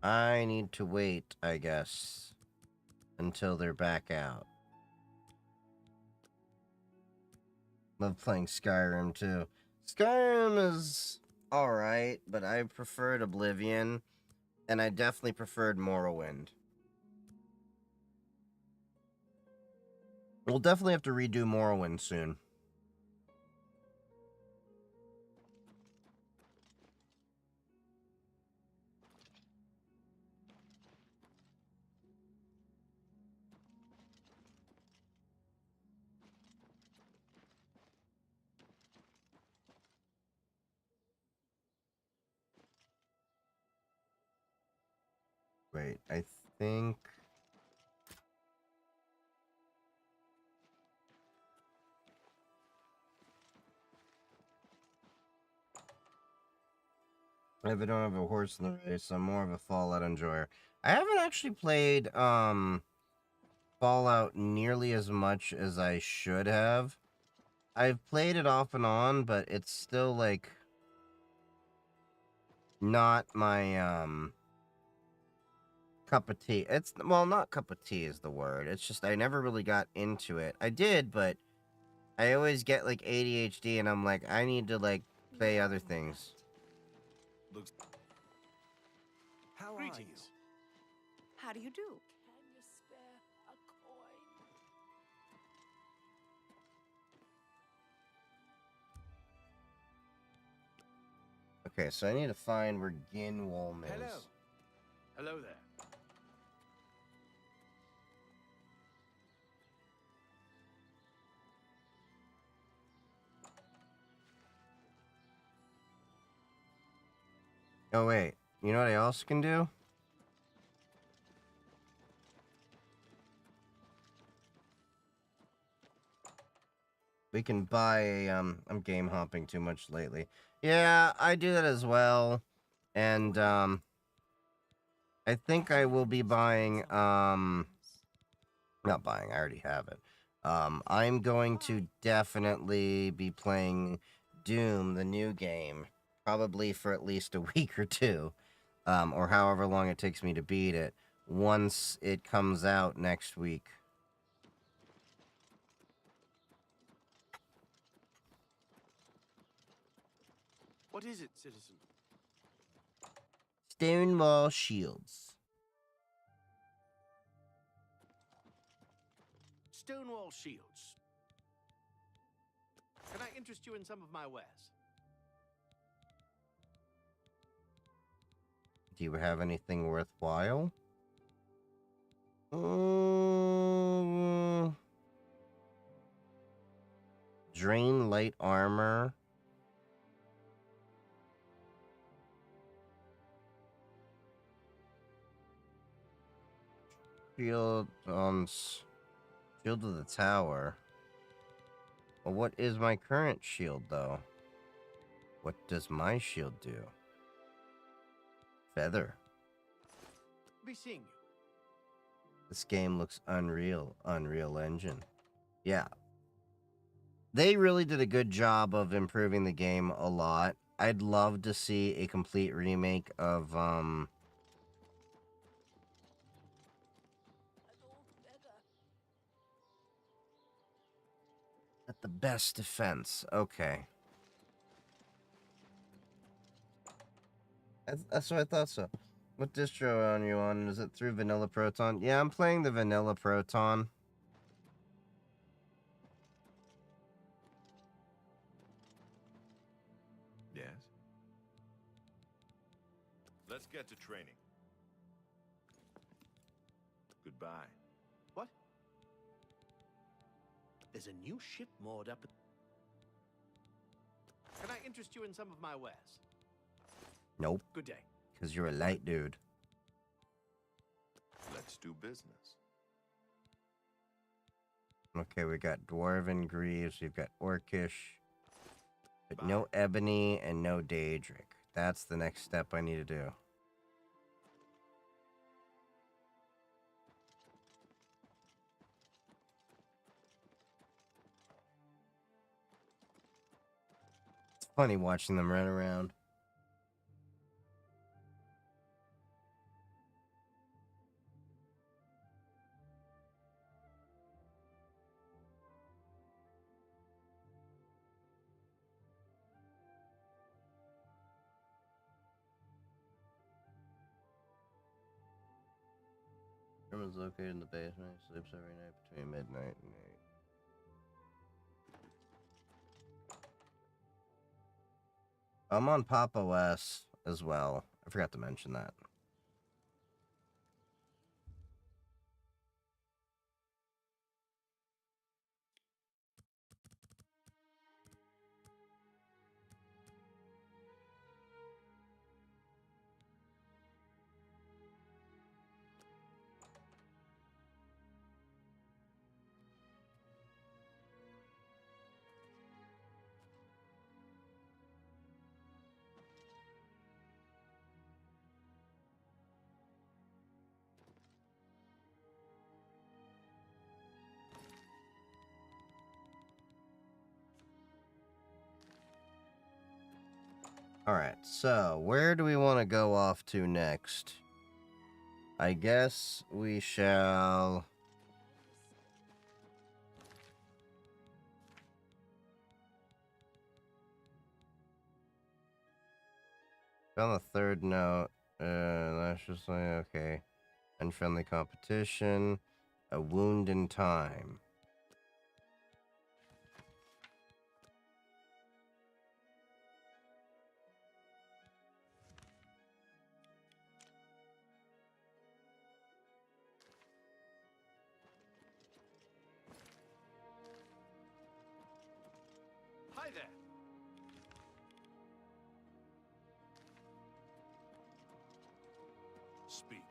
I need to wait, I guess, until they're back out. Love playing Skyrim, too. Skyrim is alright, but I preferred Oblivion, and I definitely preferred Morrowind. We'll definitely have to redo Morrowind soon. Wait, I think... If I don't have a horse in the race, I'm more of a Fallout enjoyer. I haven't actually played, Fallout nearly as much as I should have. I've played it off and on, but it's still, like, not my, cup of tea. It's, well, not cup of tea is the word. It's just I never really got into it. I did, but I always get, like, ADHD, and I'm like, I need to, like, play other things. Looks. How are you? How do you do? Can you spare a coin? Okay, so I need to find where Ginwolm is. Hello. Hello there. Oh, wait. You know what I also can do? We can buy a, I'm game hopping too much lately. Yeah, I do that as well. And, I think I will be buying, not buying, I already have it. I'm going to definitely be playing Doom, the new game, probably for at least a week or two, or however long it takes me to beat it, once it comes out next week. What is it, citizen? Stonewall Shields. Stonewall Shields. Can I interest you in some of my wares? Do you have anything worthwhile? Drain light armor. Shield on shield of the tower. Well, what is my current shield though? What does my shield do? Feather. Be seeing you. This game looks unreal. Unreal Engine. Yeah. They really did a good job of improving the game a lot. I'd love to see a complete remake of, At the best defense. Okay. That's what I thought so. What distro are you on? Is it through Vanilla Proton? Yeah, I'm playing the Vanilla Proton. Yes? Let's get to training. Goodbye. What? There's a new ship moored up. Can I interest you in some of my wares? Nope. Good day. Because you're a light dude. Let's do business. Okay, we got Dwarven Greaves, we've got Orcish, but no Ebony and no Daedric. That's the next step I need to do. It's funny watching them run around. Room is located in the basement. He sleeps every night between midnight and 8. I'm on Pop OS as well. I forgot to mention that. Alright, so where do we want to go off to next? I guess we shall... On the third note, that's just like, okay. Unfriendly competition, a wound in time. Hi there. Speak.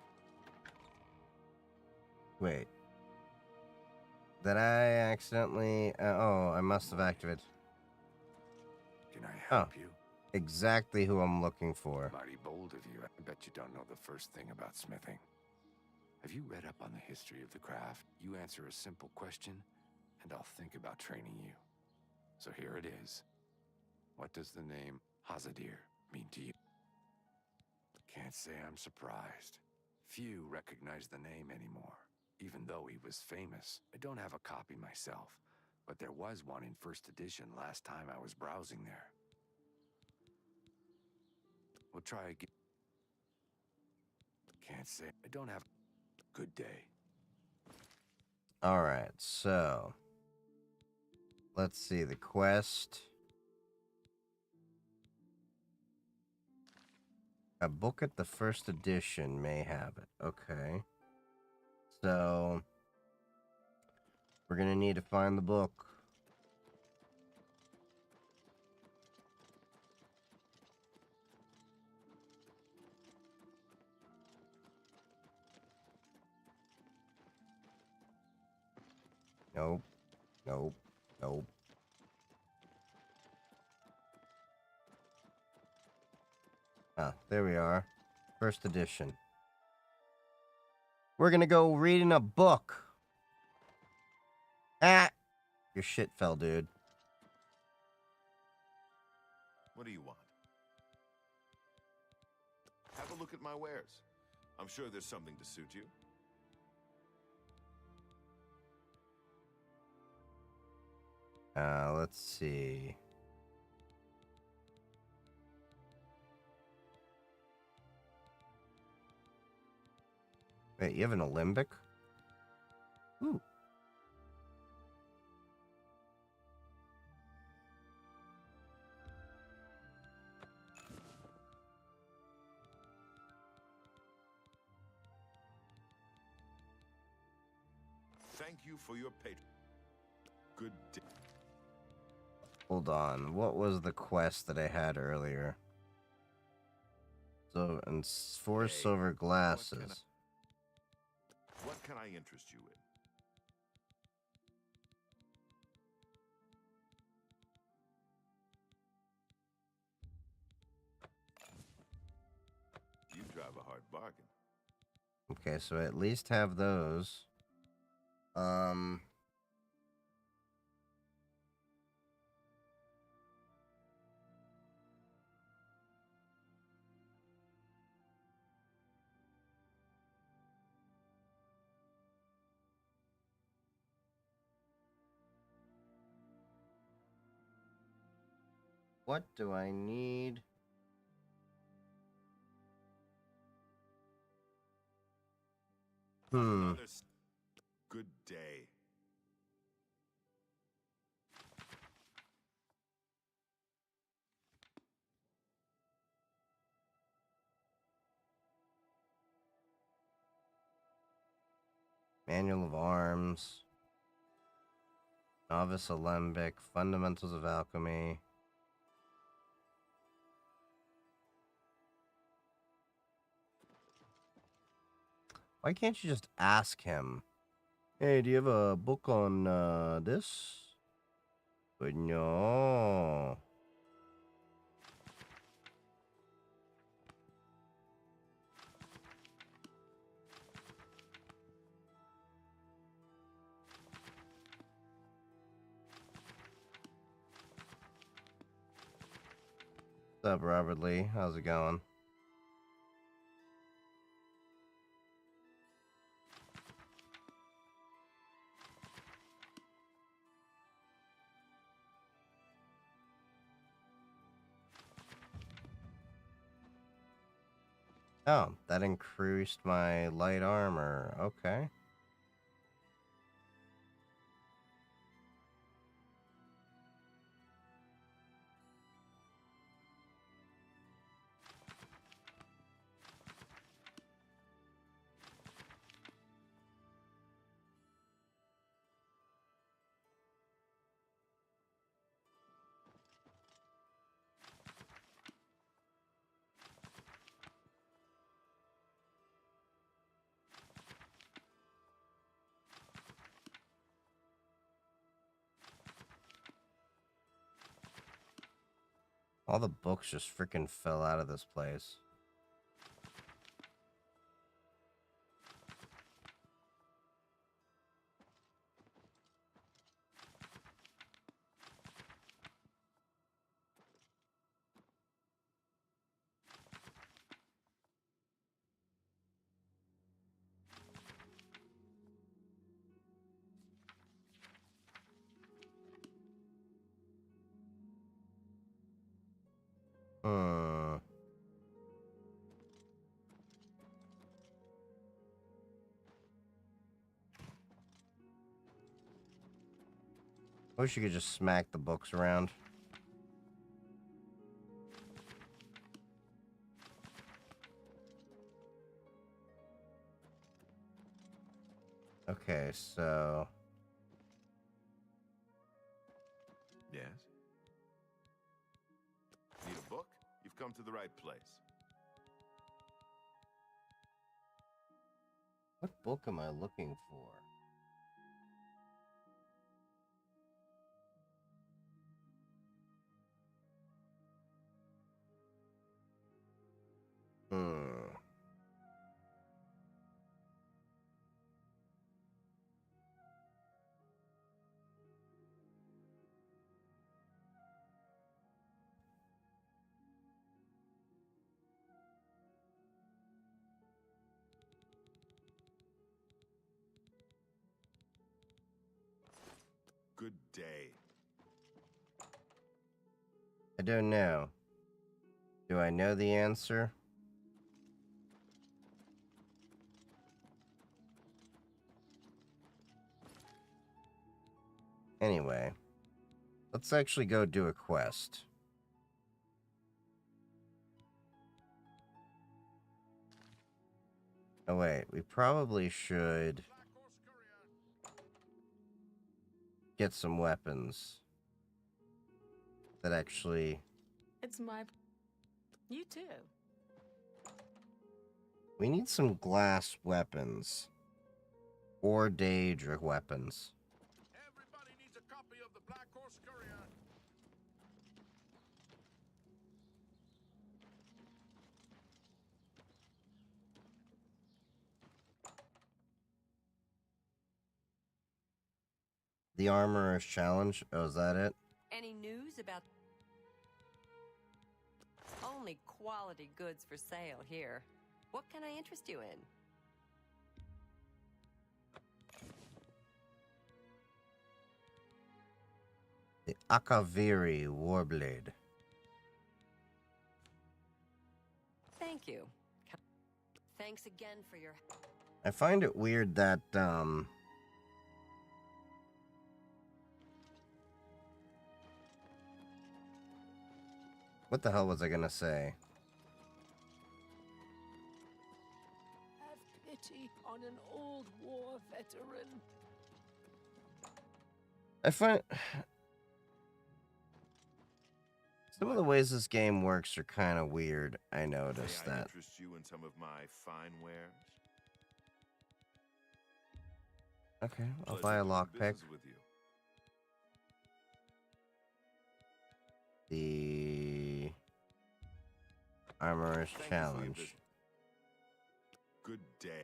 Wait. Did I accidentally... oh, I must have activated... Can I help you? Exactly who I'm looking for. Mighty bold of you. I bet you don't know the first thing about smithing. Have you read up on the history of the craft? You answer a simple question, and I'll think about training you. So here it is. What does the name Hazadir mean to you? Can't say I'm surprised. Few recognize the name anymore, even though he was famous. I don't have a copy myself, but there was one in first edition last time I was browsing there. We'll try again. Can't say. I don't have. Good day. Alright, so... Let's see, the quest... A book at the first edition may have it. Okay. So... We're gonna need to find the book. Nope. Nope. Nope. Ah, there we are. First edition. We're gonna go reading a book. Ah! Your shit fell, dude. What do you want? Have a look at my wares. I'm sure there's something to suit you. Let's see. Wait, you have an Alembic? Ooh. Thank you for your patron. Good day. Hold on. What was the quest that I had earlier? So, and 4 silver glasses. What can I interest you in? You drive a hard bargain. Okay, so I at least have those. What do I need? Good day. Manual of Arms. Novice Alembic. Fundamentals of Alchemy. Why can't you just ask him? Hey, do you have a book on this? But no. What's up, Robert Lee? How's it going? Oh, that increased my light armor. Okay. All the books just freaking fell out of this place. Hmm. Wish you could just smack the books around. Okay, so... Yes? Need a book? You've come to the right place. What book am I looking for? Hmm. Good day. I don't know. Do I know the answer? Anyway, let's actually go do a quest. Oh wait, we probably should get some weapons that actually... It's my... You too. We need some glass weapons. Or Daedric weapons. Everybody needs a copy of the Black Horse Courier. The Armorer's Challenge. Oh, is that it? Any news about... Only quality goods for sale here. What can I interest you in? The Akaviri Warblade. Thank you. Thanks again for your... I find it weird that, what the hell was I gonna say? Have pity on an old war veteran. I find... Some of the ways this game works are kind of weird. I noticed May I that. interest you in some of my fine wares? Okay, I'll Pleasure buy a doing lockpick. business with you. The Armorer's Thank you for your Challenge. visit. Good day.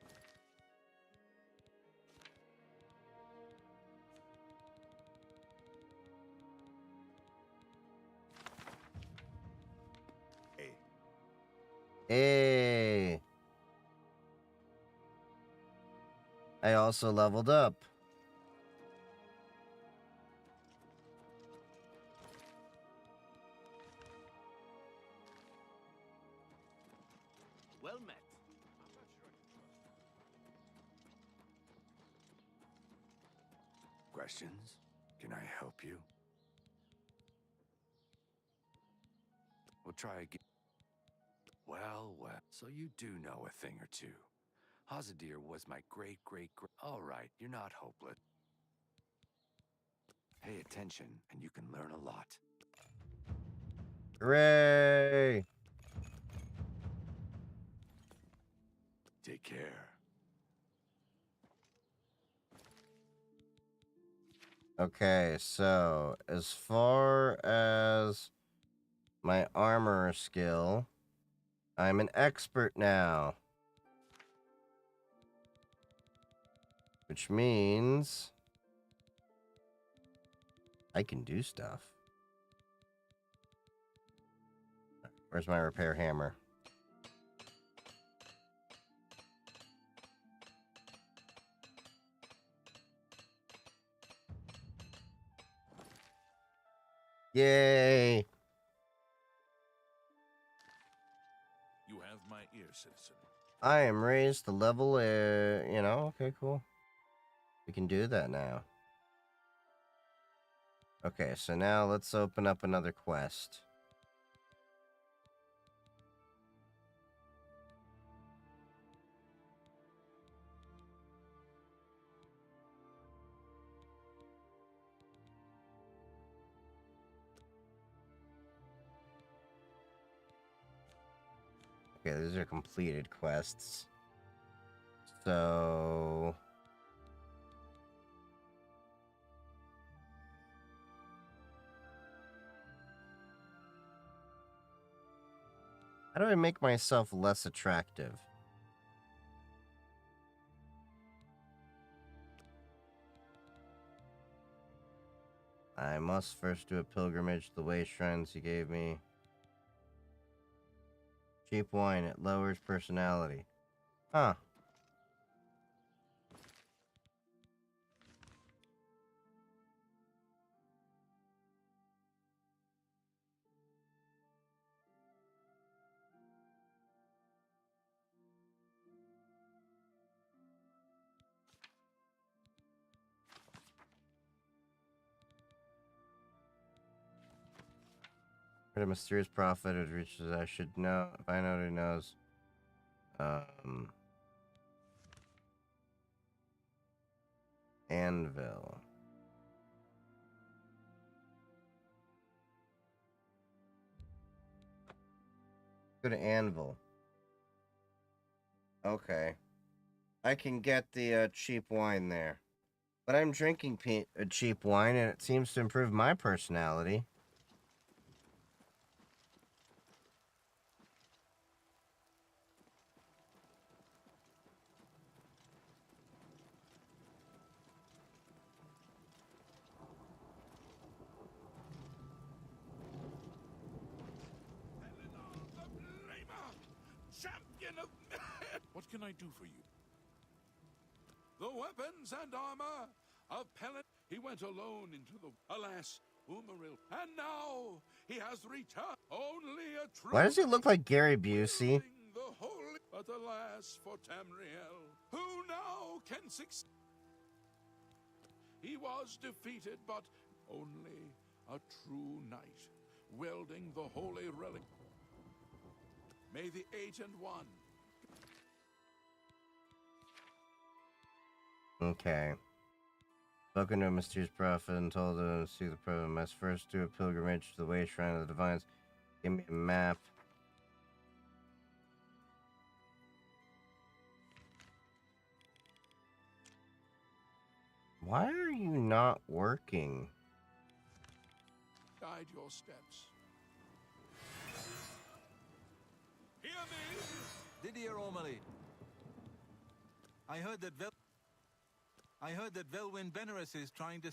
Hey! I also leveled up. Well met. Questions? Can I help you? We'll try again. Well, so you do know a thing or two. Hazadir was my great-great-great... All right, you're not hopeless. Pay attention, and you can learn a lot. Hooray! Take care. Okay, so as far as my armor skill, I'm an expert now. Which means I can do stuff. Where's my repair hammer? Yay! You have my ear, citizen. I am raised to level, you know, okay, cool. We can do that now. Okay, so now let's open up another quest. Okay, these are completed quests. So... how do I make myself less attractive? I must first do a pilgrimage to the way shrines you gave me. Cheap wine, it lowers personality. Huh. Heard a mysterious prophet who reaches I should know if I know who knows. Anvil. Good anvil. Okay. I can get the cheap wine there. But I'm drinking cheap wine, and it seems to improve my personality. Champion of What can I do for you? The weapons and armor of Pelin. He went alone into the... Alas, Umaril. And now he has returned. Only a true... Why does he look like Gary Busey? The holy... But alas for Tamriel, who now can succeed. He was defeated, but only a true knight, wielding the holy relic. May the 8 and 1. Okay. Spoken to a mysterious prophet and told him to see the prophet. Must first do a pilgrimage to the way shrine of the divines. Give me a map. Why are you not working? Guide your steps. Hear me! Didier O'Malley. I heard that Velwyn Benares is trying to...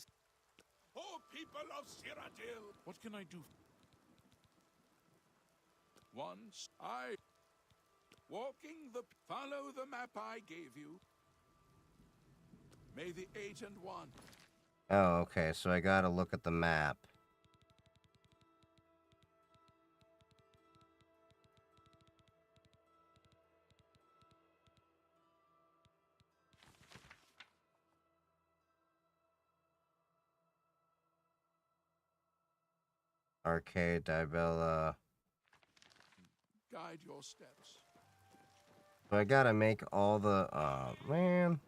Oh, people of Cyrodiil! What can I do? Once I... Walking the... Follow the map I gave you. May the 8 and 1. Oh, okay, so I gotta look at the map. Arcade, Dibella. Guide your steps. So I gotta make all the... man.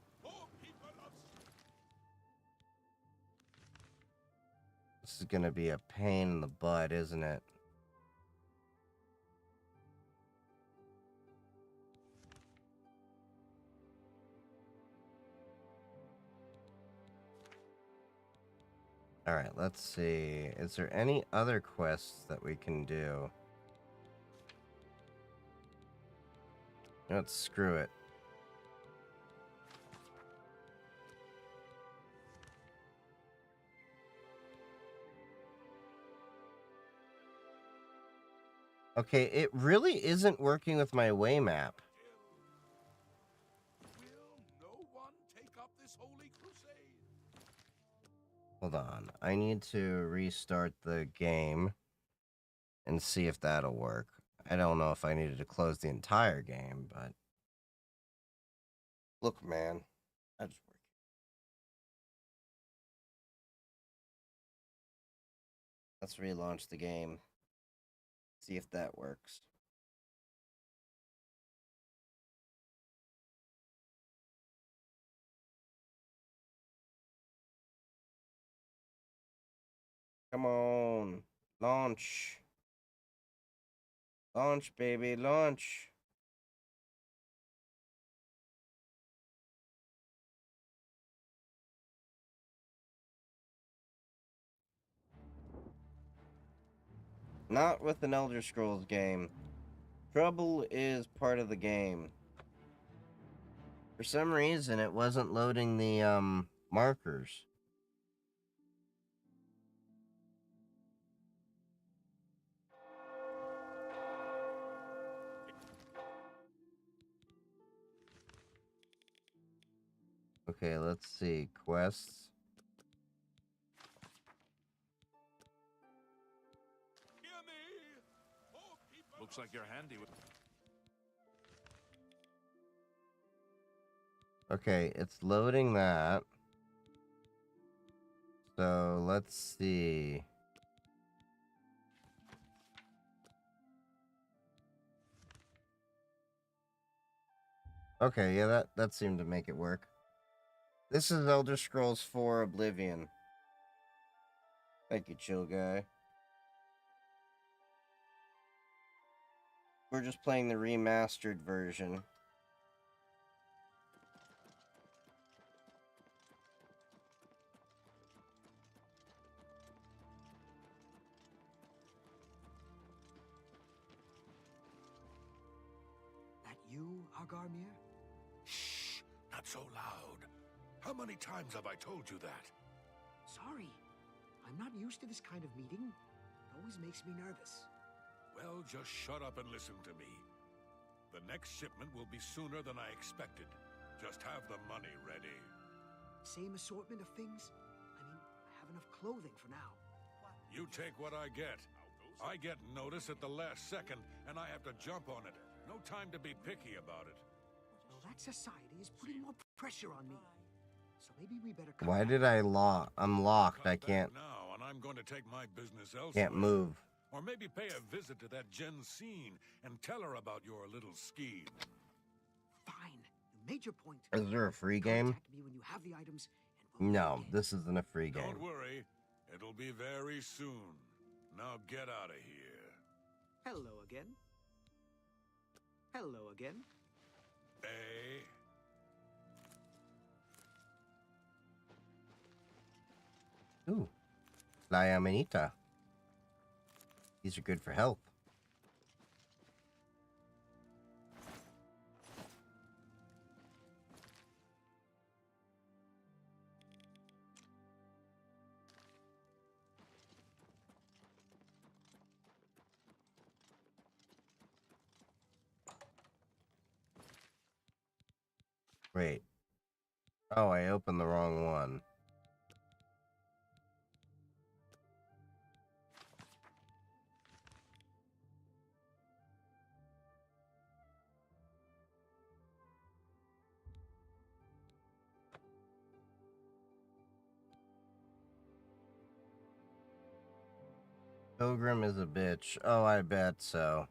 This is gonna be a pain in the butt, isn't it? Alright, let's see. Is there any other quests that we can do? Let's screw it. Okay, it really isn't working with my way map. Will no one take up this holy crusade? Hold on. I need to restart the game and see if that'll work. I don't know if I needed to close the entire game, but... Look, man. I just work. Let's relaunch the game. See if that works. Come on. Launch. Launch, baby, launch. Not with an Elder Scrolls game. Trouble is part of the game. For some reason, it wasn't loading the, markers. Okay, let's see. Quests. Looks like you're handy with... Okay, it's loading that. So, let's see. Okay, yeah, that seemed to make it work. This is Elder Scrolls 4 Oblivion. Thank you, chill guy. We're just playing the remastered version. That you, Agarmir? Shh! Not so loud. How many times have I told you that? Sorry. I'm not used to this kind of meeting. It always makes me nervous. Well, just shut up and listen to me. The next shipment will be sooner than I expected. Just have the money ready. Same assortment of things? I mean, I have enough clothing for now. You take what I get. I get notice at the last second, and I have to jump on it. No time to be picky about it. Well, that society is putting more pressure on me. So maybe we better cut Why back. did I lock? I'm locked. I can't. Now, and I'm going to take my business elsewhere. Can't move. Or maybe pay a visit to that Jensine and tell her about your little scheme. Fine. You made your point. Is there a free game? Contact me when you have the items, and we'll No, meet again. this isn't a free game. Don't worry. It'll be very soon. Now get out of here. Hello again. Hello again. Eh? Ooh. La Amanita. These are good for health. Wait. Oh, I opened the wrong one. Pilgrim is a bitch. Oh, I bet so.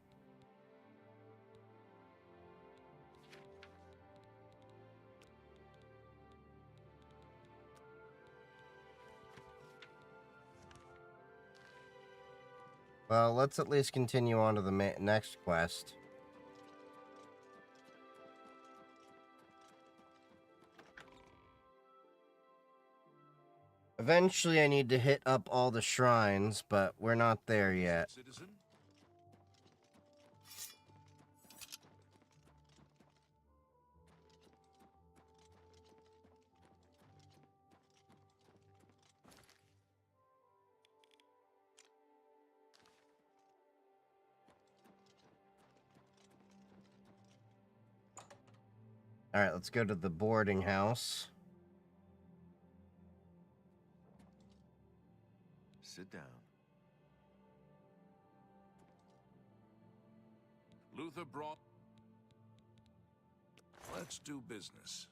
Well, let's at least continue on to the next quest. Eventually, I need to hit up all the shrines, but we're not there yet. Citizen? Alright, let's go to the boarding house. Sit down. Luther brought... Let's do business.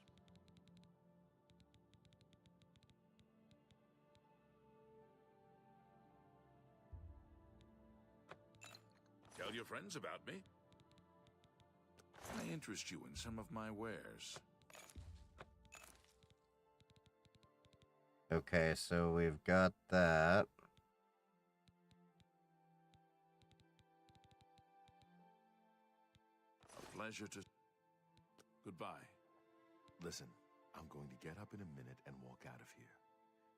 Tell your friends about me. Can I interest you in some of my wares? Okay, so we've got that. A pleasure to... Goodbye. Listen, I'm going to get up in a minute and walk out of here.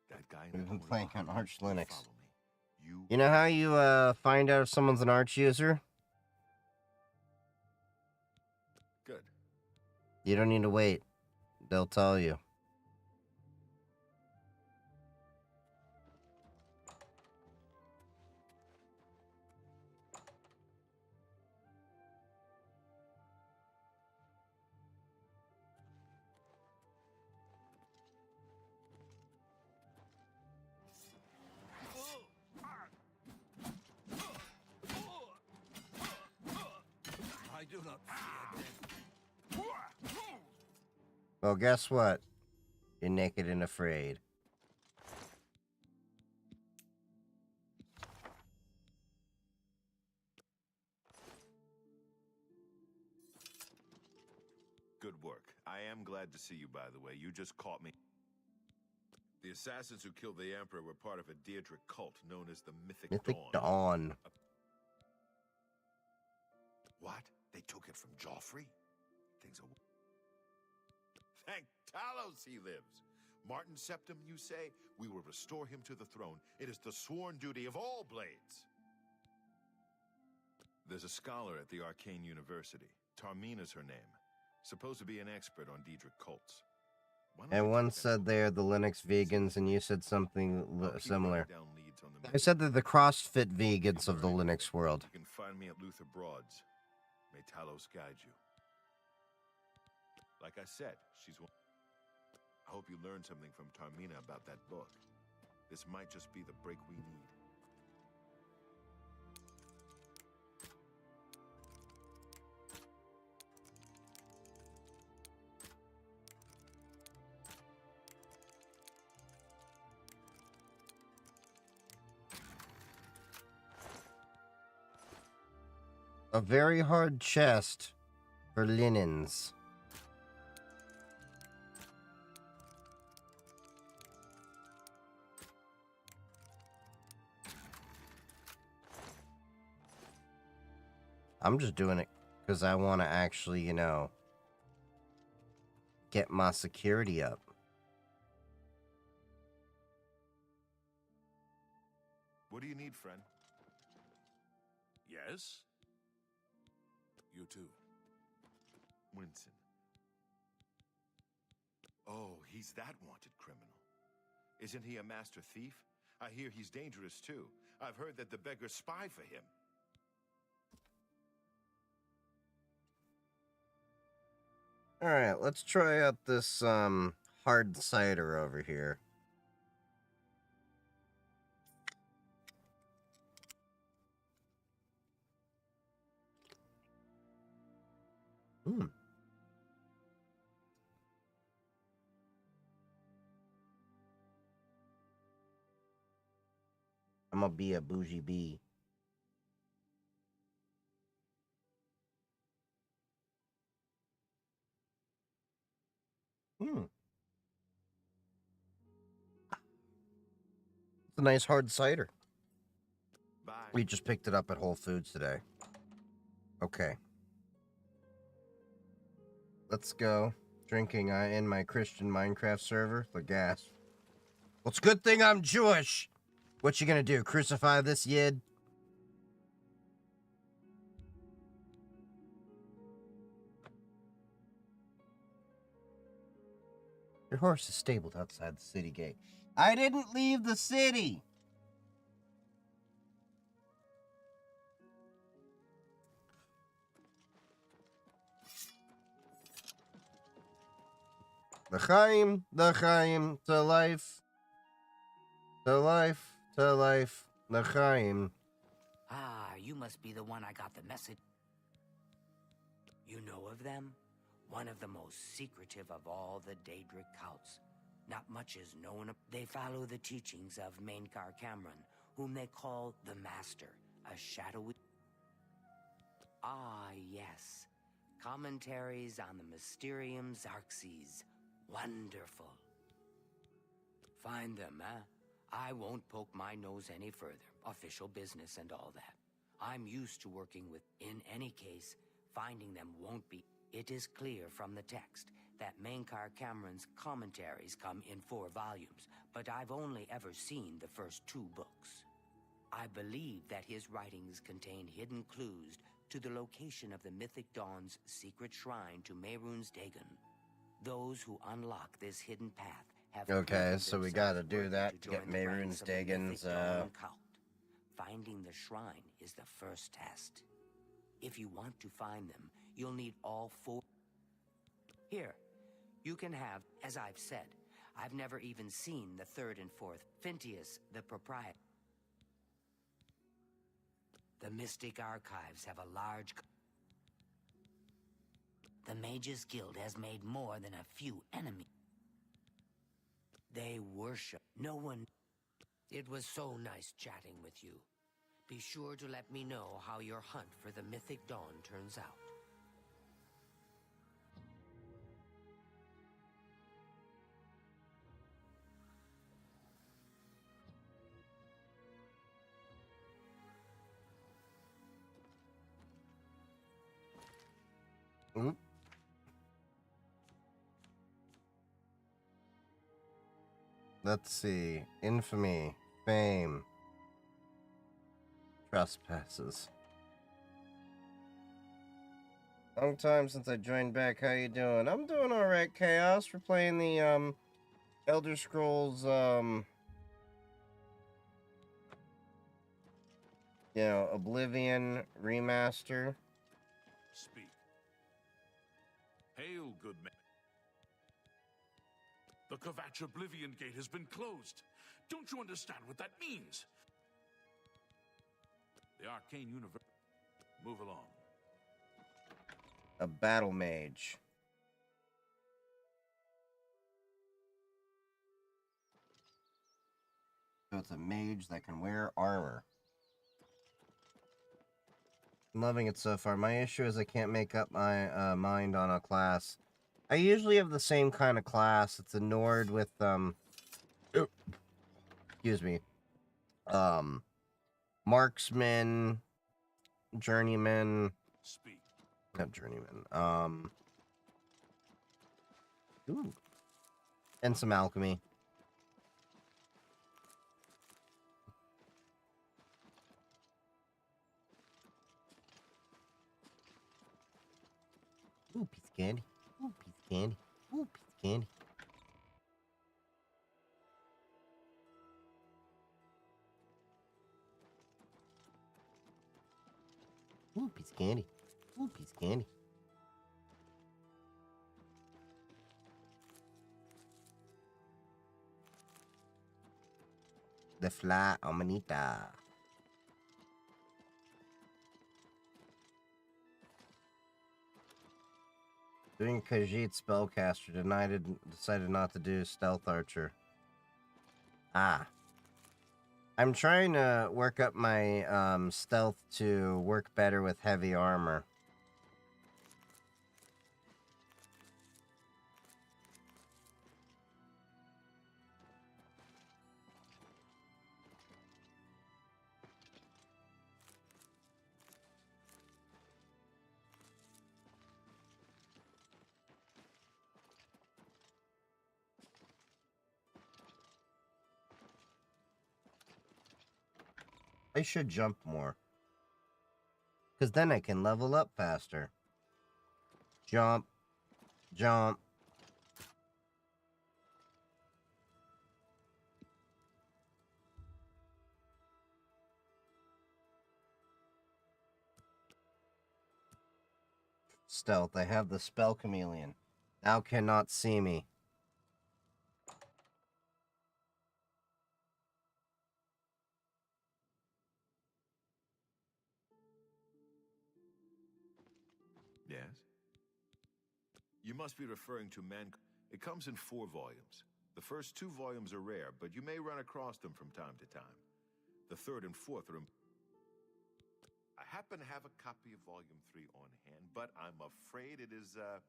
That guy in We've the been corner playing on behind Arch you, Linux. follow me. You know how you find out if someone's an Arch user? Good. You don't need to wait. They'll tell you. I do not fear death. Well, guess what? You're naked and afraid. Good work. I am glad to see you, by the way. You just caught me. The assassins who killed the Emperor were part of a Deirdre cult known as the Mythic Mythic Dawn. Dawn. Why? What? They took it from Joffrey? Things are... Thank Talos he lives. Martin Septim, you say? We will restore him to the throne. It is the sworn duty of all blades. There's a scholar at the Arcane University. Tarmina's her name. Supposed to be an expert on Daedric cults. And one said they're the Linux vegans, and you said something similar. I said they're the CrossFit vegans of the Linux world. You can find me at Luther Broad's. May Talos guide you. Like I said, she's one. I hope you learned something from Tarmina about that book. This might just be the break we need. A very hard chest for linens. I'm just doing it because I want to actually, you know, get my security up. What do you need, friend? Yes? You too. Winston. Oh, he's that wanted criminal. Isn't he a master thief? I hear he's dangerous too. I've heard that the beggars spy for him. All right, let's try out this hard cider over here. Hmm. I'm gonna be a bougie bee. Hmm. It's a nice hard cider. Bye. We just picked it up at Whole Foods today. Okay. Let's go. Drinking in my Christian Minecraft server, the gas. Well, it's a good thing I'm Jewish. What you gonna do? Crucify this yid? Your horse is stabled outside the city gate. I didn't leave the city. L'chaim, to life, to life, to life, l'chaim. Ah, you must be the one I got the message. You know of them? One of the most secretive of all the Daedric cults. Not much is known. They follow the teachings of Mainkar Cameron, whom they call the Master, a shadowy... Ah, yes. Commentaries on the Mysterium Xarxes. Wonderful. Find them, huh? I won't poke my nose any further. Official business and all that. I'm used to working with... In any case, finding them won't be... It is clear from the text that Mainkar Cameron's commentaries come in 4 volumes, but I've only ever seen the first 2 books. I believe that his writings contain hidden clues to the location of the Mythic Dawn's secret shrine to Mehrunes Dagon. Those who unlock this hidden path have... Okay, so we gotta do that to get Mehrunes Dagon's, Finding the shrine is the first test. If you want to find them, you'll need all 4... Here, you can have, as I've said, I've never even seen the 3rd and 4th. Phintius, the proprietor. The Mystic Archives have a large... The Mages Guild has made more than a few enemies. They worship no one. It was so nice chatting with you. Be sure to let me know how your hunt for the Mythic Dawn turns out. Oop. Let's see. Infamy. Fame. Trespasses. Long time since I joined back. How you doing? I'm doing alright, Chaos. We're playing the, Elder Scrolls, Oblivion remaster. Speak. Hail, good man. The Kvatch Oblivion Gate has been closed. Don't you understand what that means? The arcane universe. Move along. A battle mage. So it's a mage that can wear armor. I'm loving it so far. My issue is I can't make up my mind on a class. I usually have the same kind of class. It's a Nord with excuse me. Marksman, journeyman. Speak. Not journeyman. Ooh. And some alchemy. Ooh, piece of candy. Ooh, piece of candy. Ooh, piece of candy. Ooh, piece of candy. Ooh, piece of candy. The fly amanita. Doing Khajiit spellcaster. Decided not to do stealth archer. Ah. I'm trying to work up my stealth to work better with heavy armor. I should jump more. Because then I can level up faster. Jump. Jump. Stealth. I have the spell chameleon. Thou cannot see me. Yes? You must be referring to Man. It comes in 4 volumes. The first 2 volumes are rare, but you may run across them from time to time. The 3rd and 4th are. I happen to have a copy of Volume 3 on hand, but I'm afraid it is a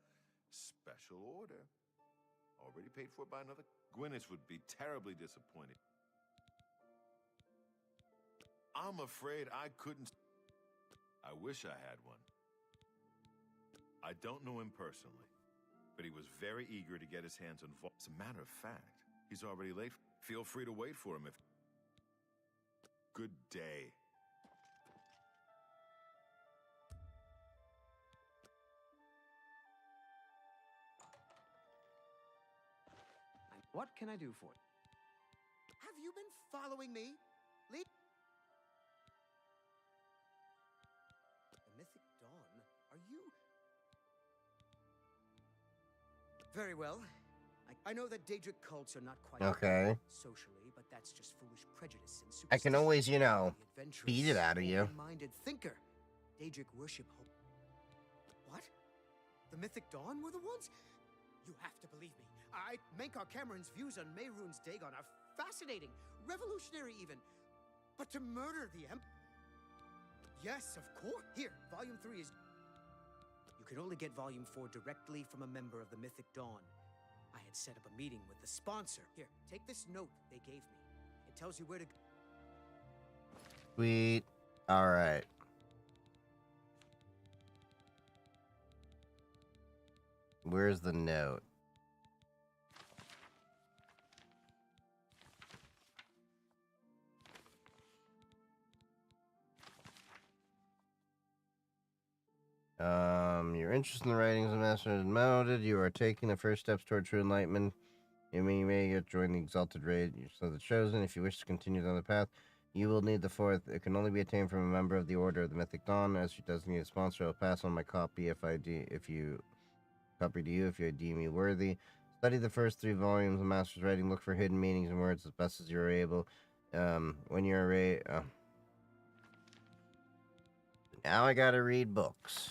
special order. Already paid for by another. Gwyneth would be terribly disappointed. I'm afraid I couldn't. I wish I had one. I don't know him personally, but he was very eager to get his hands on. As a matter of fact, he's already late. Feel free to wait for him if. Good day. What can I do for you? Have you been following me? Lead. The Mythic Dawn? Are you? Very well. I know that Daedric cults are not quite Okay. socially, but that's just foolish prejudice and I can always, beat it out of you. Minded thinker. Daedric worship hope. What? The Mythic Dawn were the ones? You have to believe me. Menkar Cameron's views on Mehrunes Dagon are fascinating, revolutionary even. But to murder the Yes, of course. Here, Volume 3 is. You can only get Volume 4 directly from a member of the Mythic Dawn. I had set up a meeting with the sponsor. Here, take this note they gave me. It tells you where to go. Sweet. Alright. Where's the note? Your interest in the writings of Master is mounted. You are taking the first steps toward true enlightenment. You may yet join the exalted race of the chosen. If you wish to continue down the path, you will need the fourth. It can only be attained from a member of the Order of the Mythic Dawn. As your designated sponsor, I'll pass on my copy if you deem you worthy. Study the first 3 volumes of Master's writing. Look for hidden meanings and words as best as you're able. When you're ready. Now I gotta read books.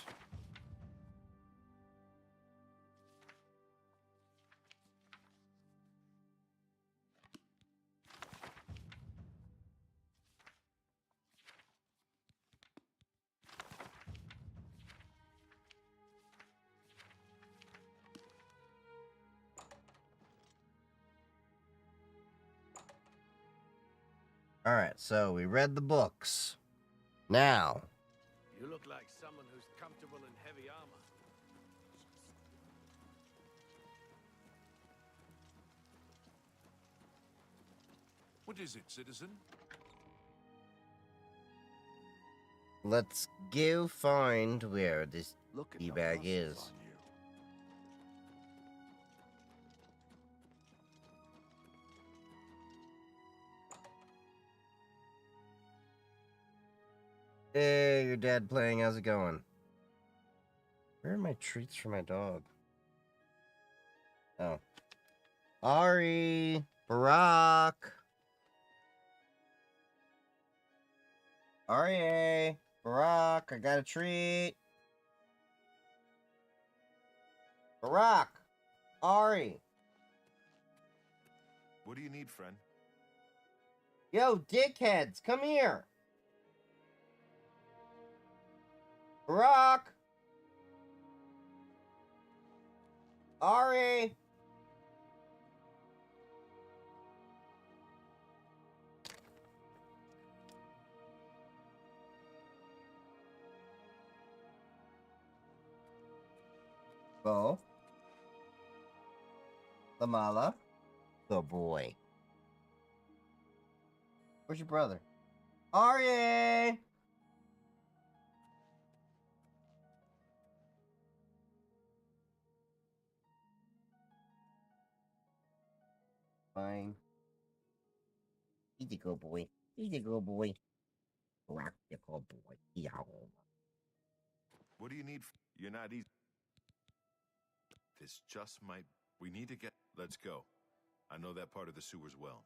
All right, so we read the books. Now, You look like someone who's comfortable in heavy armor. What is it, citizen? let's go find where this tea bag is. Hey, your dad playing. How's it going? Where are my treats for my dog? Oh. Ari! Barack! Ari! Barack, I got a treat! Barack! Ari! What do you need, friend? Yo, dickheads, come here! Barack! Ari! Bo? Lamala? Good boy. Where's your brother? Ari! Fine. He's a good boy. He's a good boy. Rock the good boy. Yeah. What do you need? You're not easy. This just might... We need to get... Let's go. I know that part of the sewers well.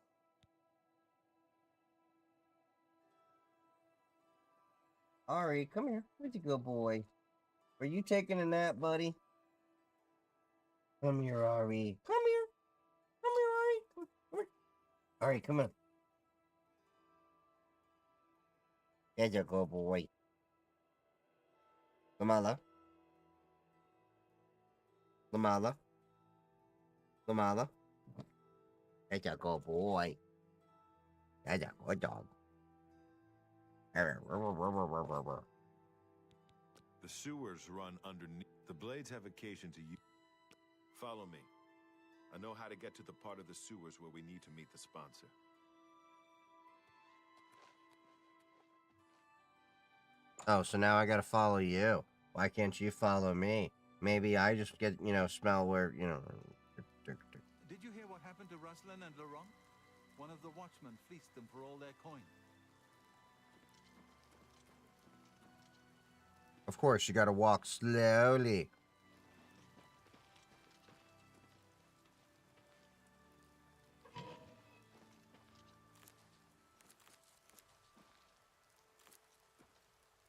Ari, come here. Where's a good boy? Are you taking a nap, buddy? Come here, Ari. Come here. Come here, Ari. Come here. Ari, come on. There's a good boy. Lamala. Lamala. Lamala. That's a good boy. That's a good dog. The sewers run underneath. The blades have occasion to use. Follow me. I know how to get to the part of the sewers where we need to meet the sponsor. Oh, so now I gotta follow you. Why can't you follow me? Maybe I just get, smell where, Did you hear what happened to Ruslan and Laurent? One of the watchmen fleeced them for all their coin. Of course, you gotta walk slowly.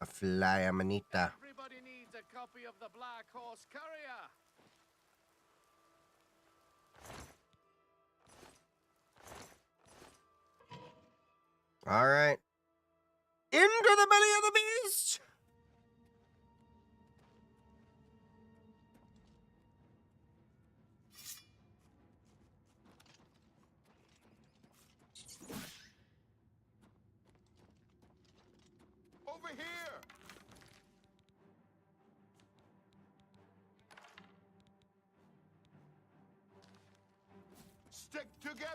A fly amanita. Everybody needs a copy of the Black Horse Courier. All right. Into the belly of the beast! Over here! Stick together!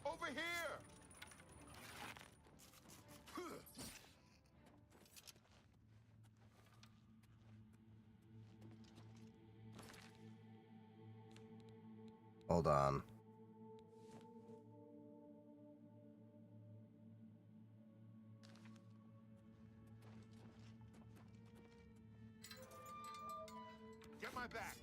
Over here! Hold on. Get my back!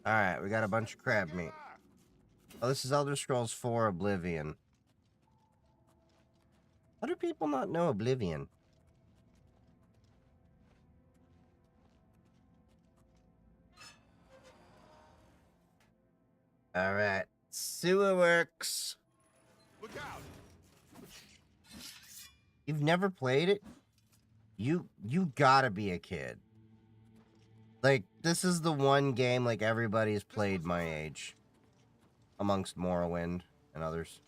Alright, we got a bunch of crab meat. Oh, this is Elder Scrolls 4 Oblivion. How do people not know Oblivion? Alright. Sewer works. Look out! You've never played it? You gotta be a kid. Like, this is the one game, like, everybody's played my age. Amongst Morrowind and others.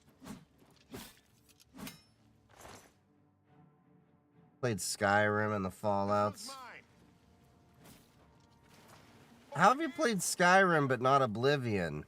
Played Skyrim and the Fallouts. How have you played Skyrim but not Oblivion?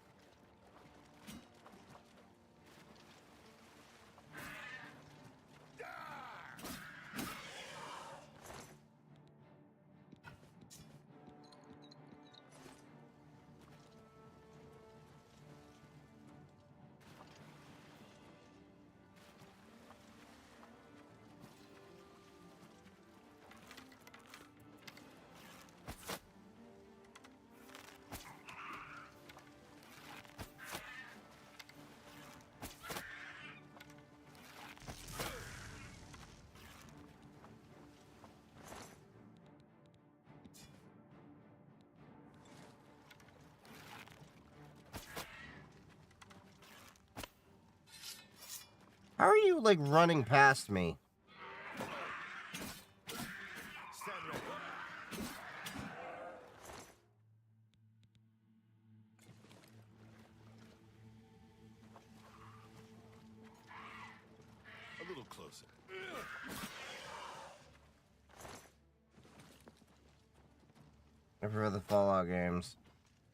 How are you, like, running past me? A little closer. I prefer the Fallout games.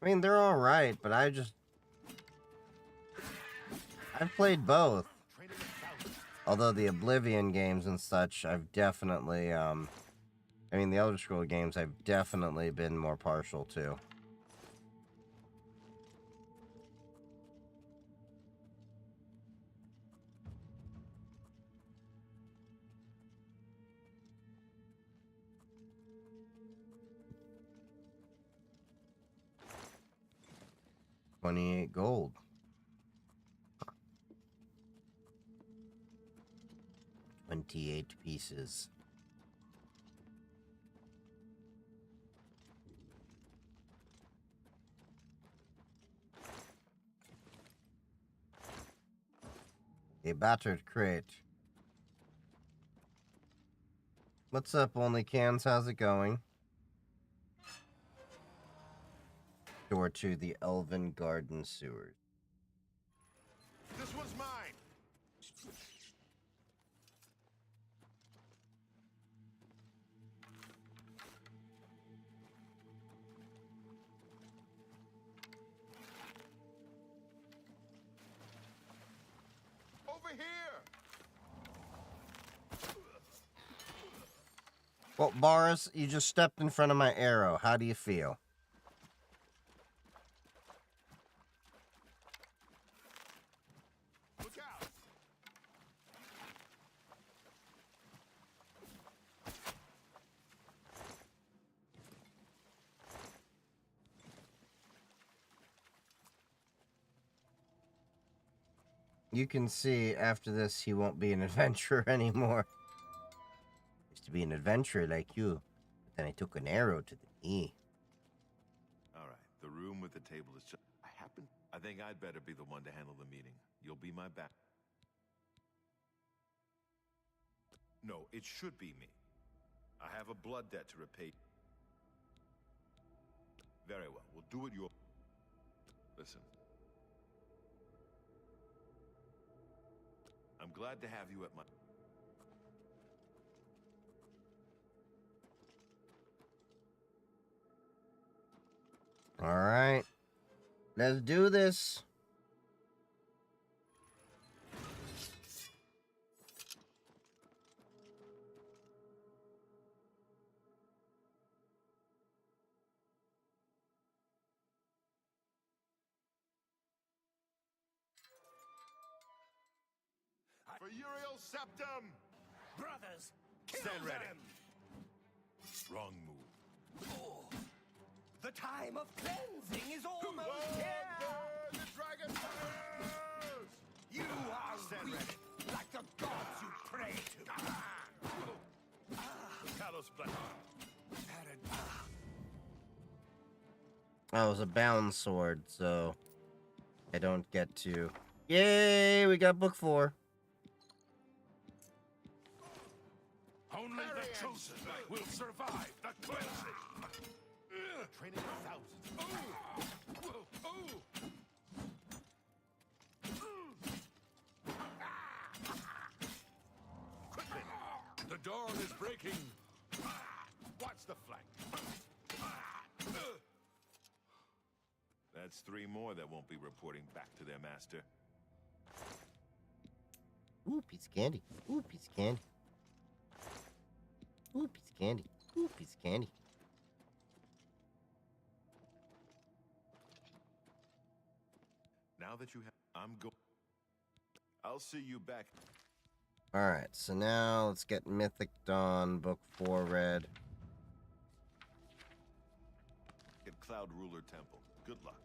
I mean, they're alright, but I've played both. Although the Oblivion games and such, I've definitely, I mean, the Elder Scrolls games, I've definitely been more partial to. $28 gold. 28 pieces. A battered crate. What's up, Only Cans? How's it going? Door to the Elven Garden Sewers. This one's mine! Over here! Well, Boris, you just stepped in front of my arrow. How do you feel? Look out! You can see after this he won't be an adventurer anymore. Used to be an adventurer like you, but then I took an arrow to the knee. All right, the room with the table is just... I think I'd better be the one to handle the meeting. You'll be my back. No, it should be me. I have a blood debt to repay. Very well. We'll do it your... Listen. I'm glad to have you at my... All right. Let's do this. For Uriel Septum! Brothers, Stand ready. Wrong move. Oh, the time of cleansing is almost here. The dragon fires! You are Stand weak, ready. like the gods you pray to. Talos Blessing. Oh, it was a bound sword, so I don't get to. Yay! We got book 4. Only the chosen will survive the cleansing. Training thousands. Quickly! The dawn is breaking. Watch the flank. That's 3 more that won't be reporting back to their master. Ooh, piece of candy. Ooh, piece of candy. Ooh, piece of candy. Ooh, piece of candy. Now that you have... I'm going... I'll see you back. Alright, so now let's get Mythic Dawn, book 4 read. At Cloud Ruler Temple. Good luck.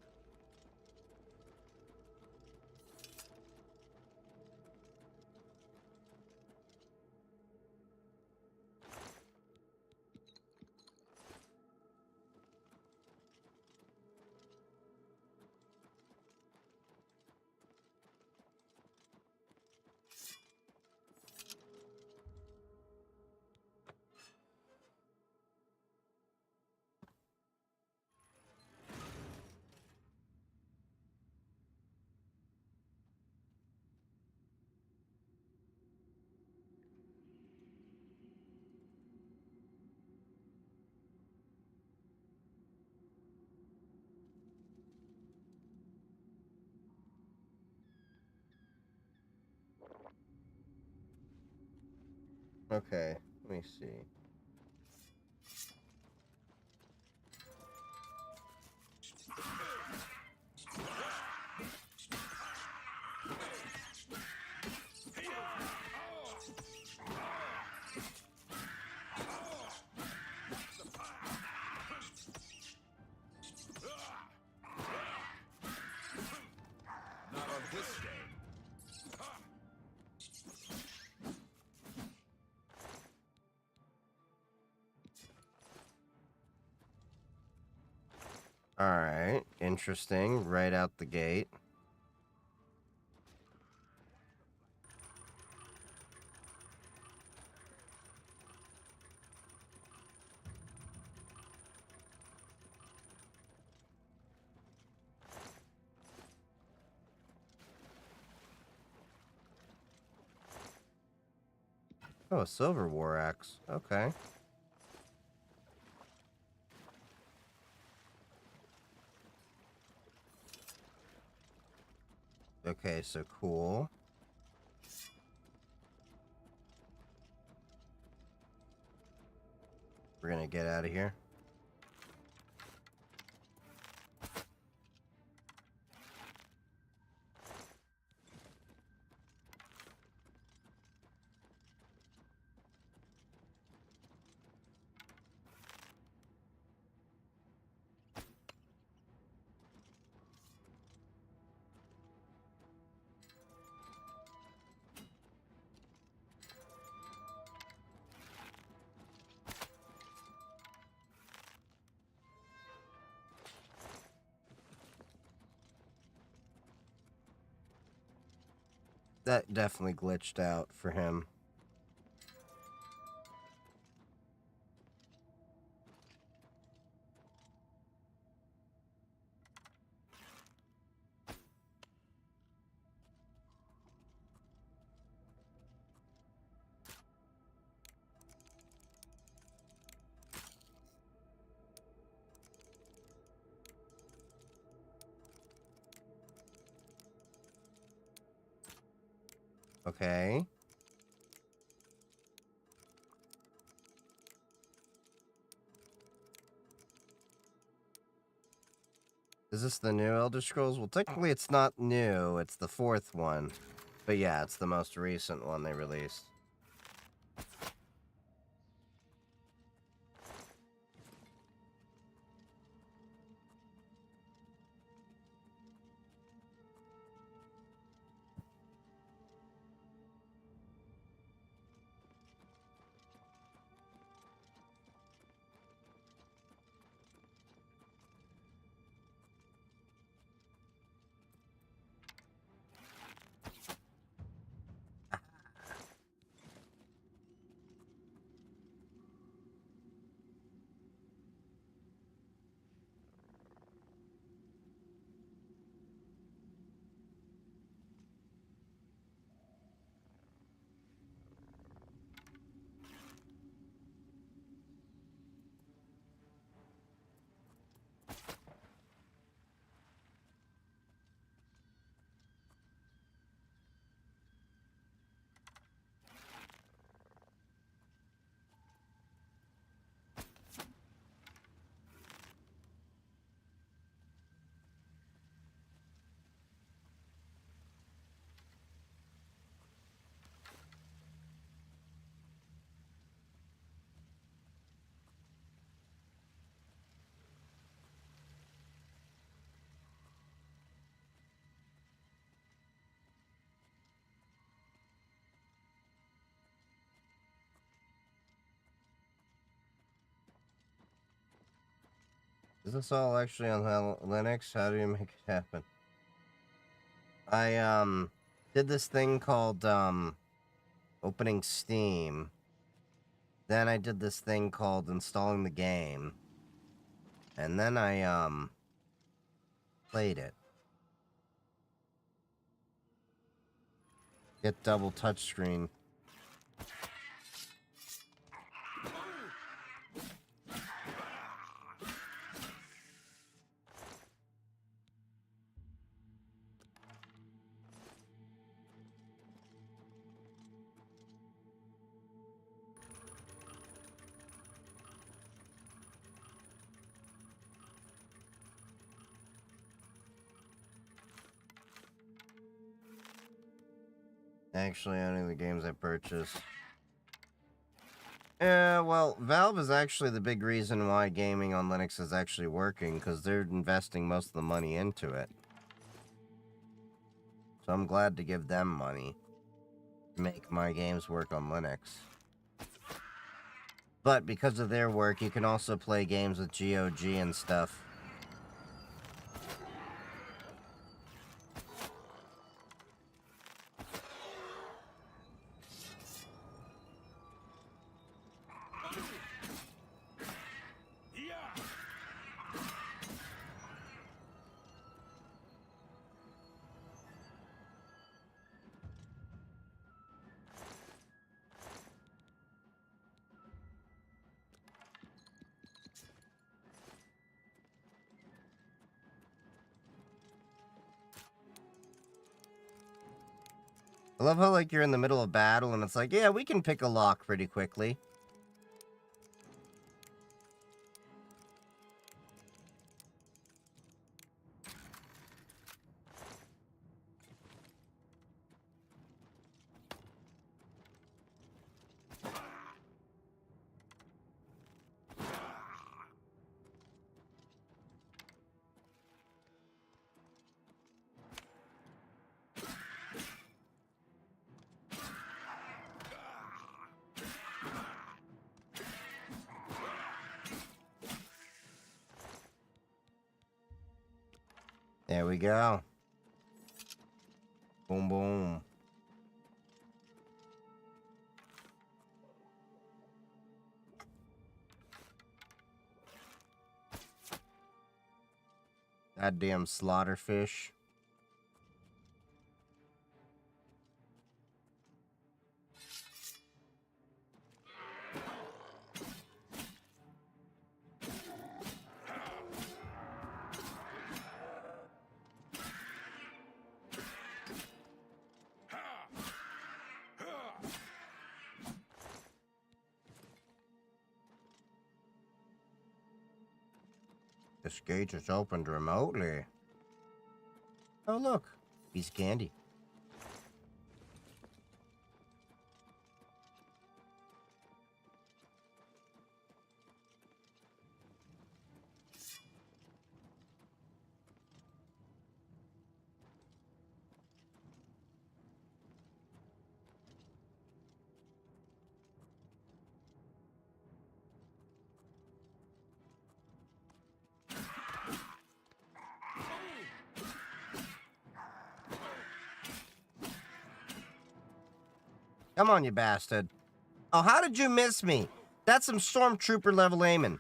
Okay, let me see. Not on this day. Alright, interesting. Right out the gate. Oh, a silver war axe. Okay. Okay, so cool. We're gonna get out of here. That definitely glitched out for him. Okay. Is this the new Elder Scrolls? Well, technically it's not new. It's the 4th one. But yeah, it's the most recent one they released. Is this all actually on Linux? How do you make it happen? I, did this thing called, opening Steam. Then I did this thing called installing the game. And then I, played it. Get double touchscreen. Actually, only the games I purchased. Yeah, well, Valve is actually the big reason why gaming on Linux is actually working, because they're investing most of the money into it. So I'm glad to give them money to make my games work on Linux. But because of their work, you can also play games with GOG and stuff. I love how, like, you're in the middle of battle and it's like, yeah, we can pick a lock pretty quickly. There we go. Boom, boom. Goddamn slaughterfish. This gate is opened remotely. Oh, look. Piece of candy. Come on, you bastard. Oh, how did you miss me? That's some stormtrooper level aiming.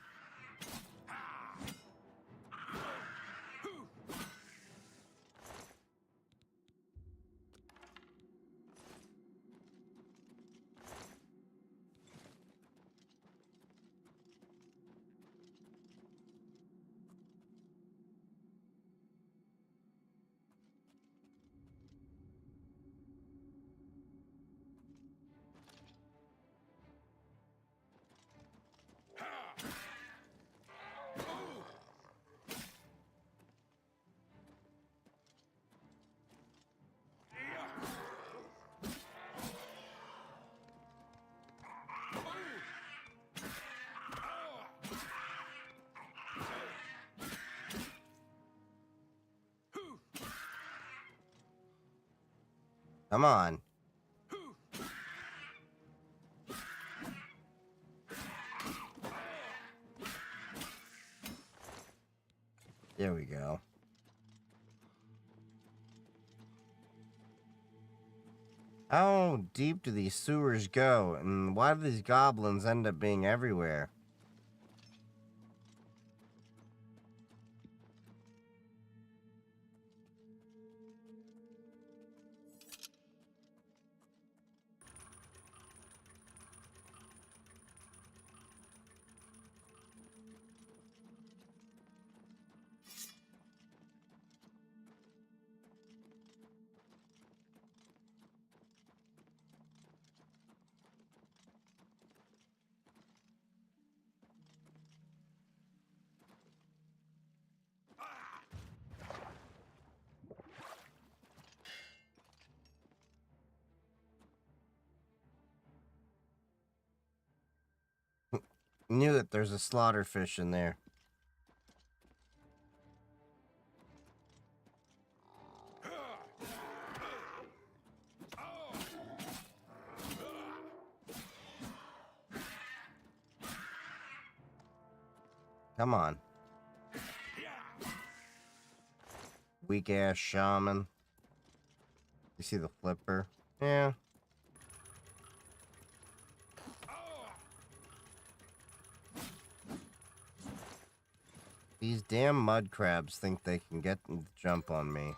Come on. There we go. How deep do these sewers go, and why do these goblins end up being everywhere? Knew that there's a slaughterfish in there. Come on. Weak ass shaman. You see the flipper? Yeah. These damn mud crabs think they can get the jump on me.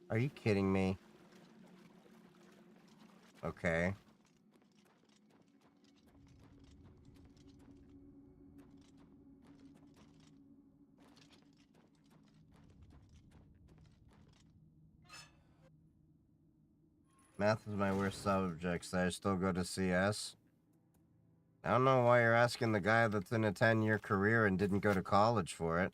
Are you kidding me? Okay. Math is my worst subject, so I still go to CS. I don't know why you're asking the guy that's in a 10-year career and didn't go to college for it.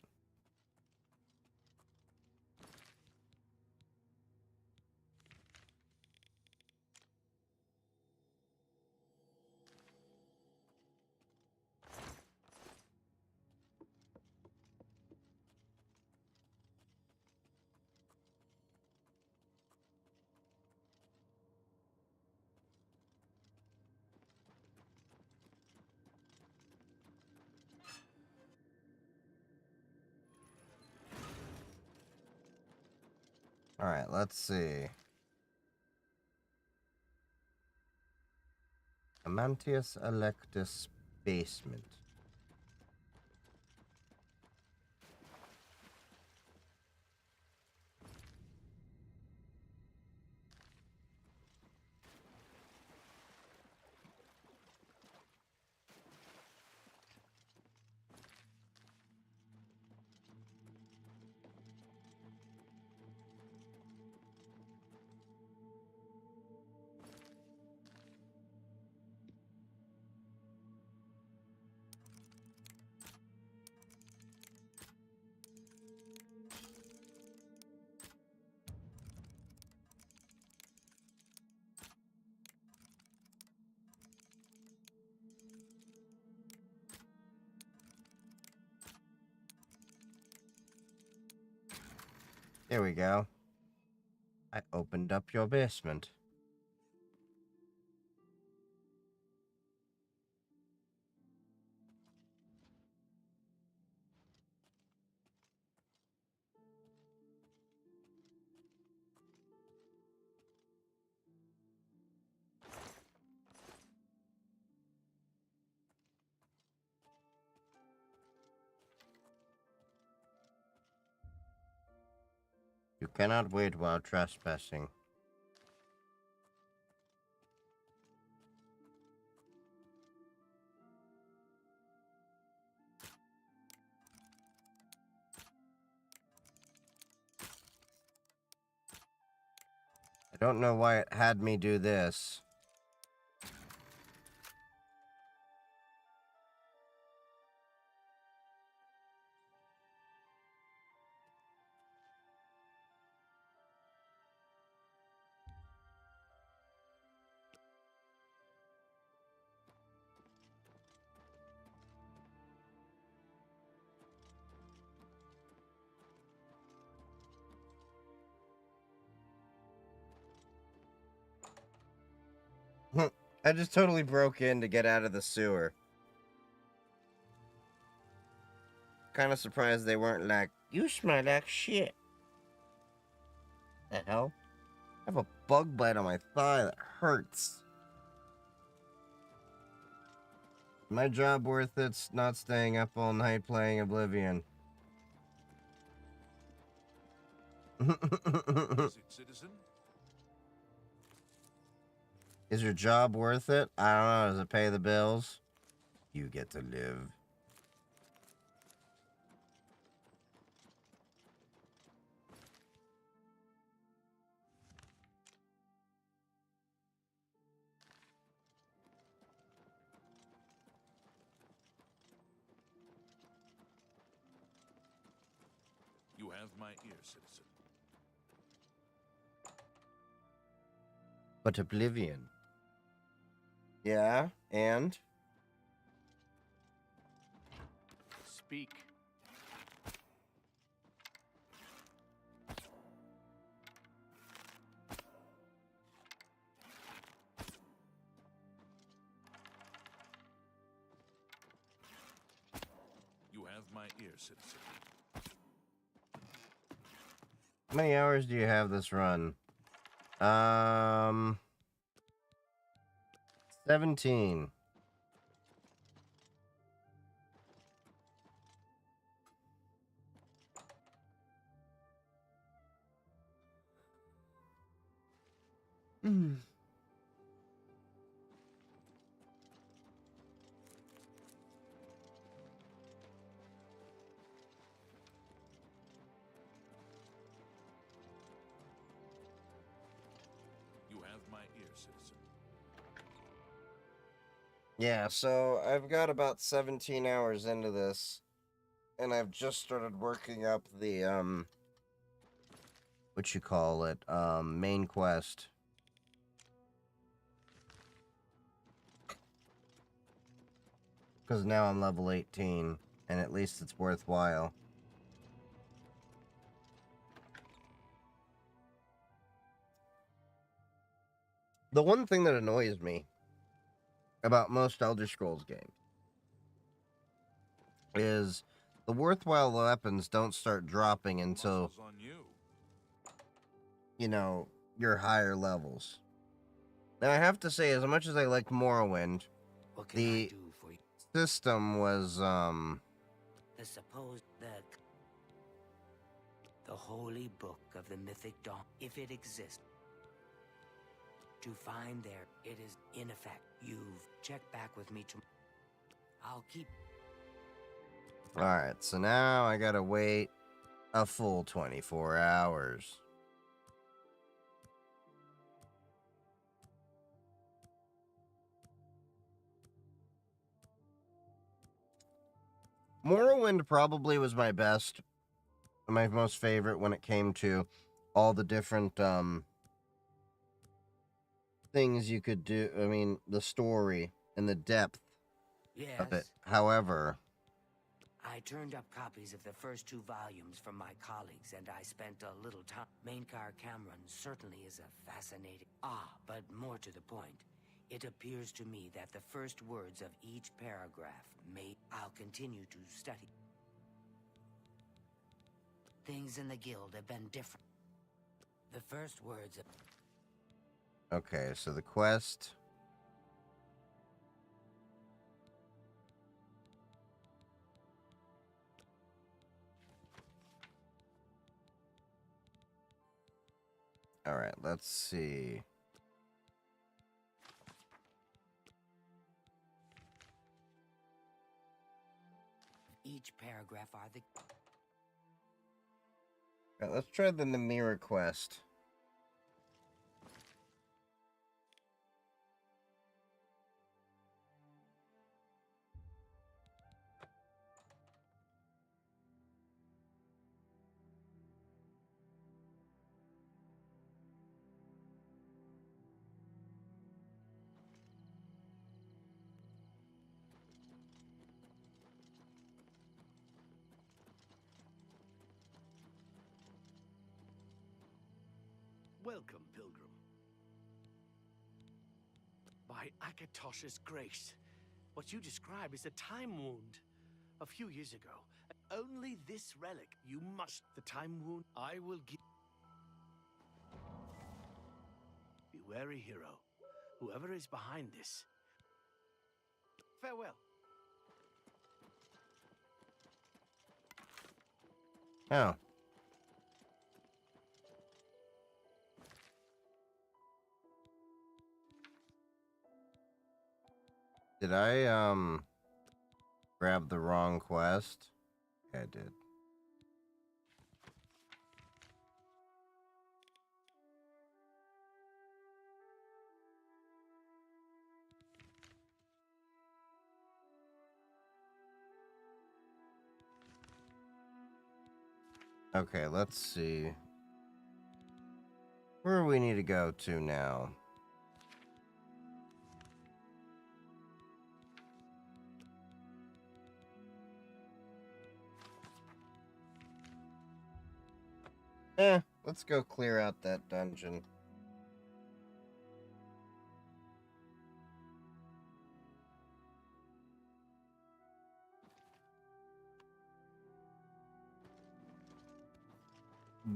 Alright, let's see. Amantius Electus basement. Here we go. I opened up your basement. You cannot wait while trespassing. I don't know why it had me do this. I just totally broke in to get out of the sewer. Kind of surprised they weren't like, you smell like shit. The hell? I have a bug bite on my thigh that hurts. My job worth it's not staying up all night playing Oblivion. Citizen? Is your job worth it? I don't know. Does it pay the bills? You get to live. You have my ear, citizen. But Oblivion. Yeah, and? Speak. You have my ear, citizen. How many hours do you have this run? 17. You have my ear, citizen. Yeah, so I've got about 17 hours into this, and I've just started working up the, what you call it, main quest. Because now I'm level 18, and at least it's worthwhile. The one thing that annoys me about most Elder Scrolls games is the worthwhile weapons don't start dropping until... On you. you know, your higher levels. Now, I have to say, as much as I liked Morrowind, What can I do for you? system was, The supposed the holy book of the mythic dawn, if it exists. To find there, it is in effect. You've checked back with me tomorrow. I'll keep. Alright, so now I gotta wait a full 24 hours. Morrowind probably was my best, my most favorite when it came to all the different things you could do. I mean, the story and the depth of it. Yes. However, I turned up copies of the first 2 volumes from my colleagues, and I spent a little time. Maincar Cameron certainly is a fascinating. But more to the point, it appears to me that the first words of each paragraph may. I'll continue to study. Things in the guild have been different. The first words of. okay, so the quest. All right, let's see. Each paragraph are the. All right, let's try the Namira quest. Welcome, pilgrim. By Akatosh's grace, what you describe is a time wound. A few years ago, only this relic. You must. The time wound. I will give. Be wary, hero. Whoever is behind this. Farewell. Oh. Did I, grab the wrong quest? Yeah, I did. Okay, let's see. Where do we need to go to now? Let's go clear out that dungeon.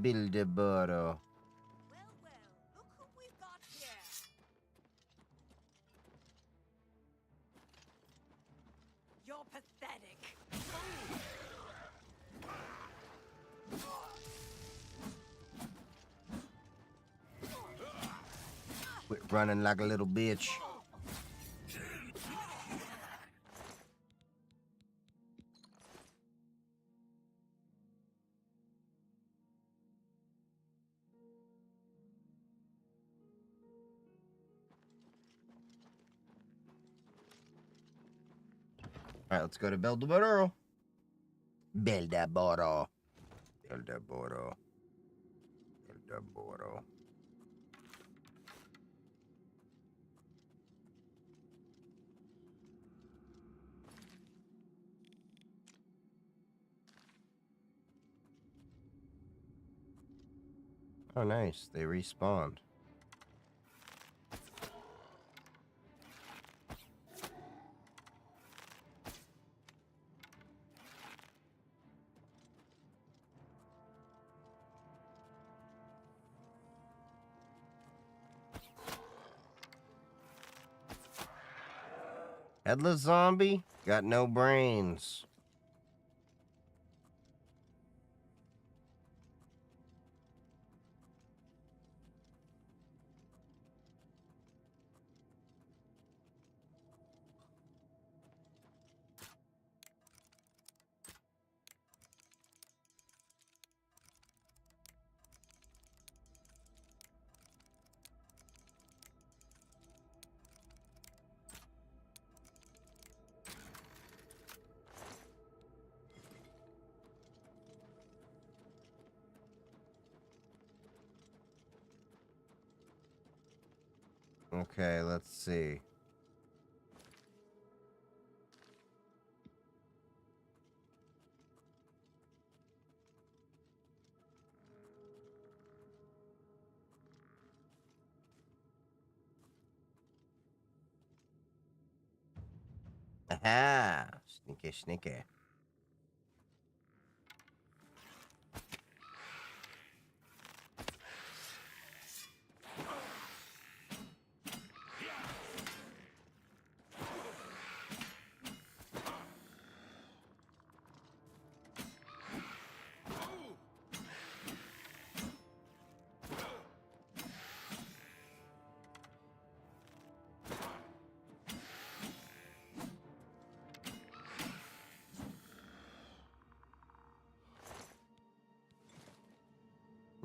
Bildeboro. Look who we've got here. You're pathetic. Quit running like a little bitch. Alright, let's go to Bildeboro. Bildeboro. Bildeboro. Bildeboro. Oh, nice. They respawned. Headless zombie? Got no brains. Okay, let's see. Aha! Sneaky, sneaky.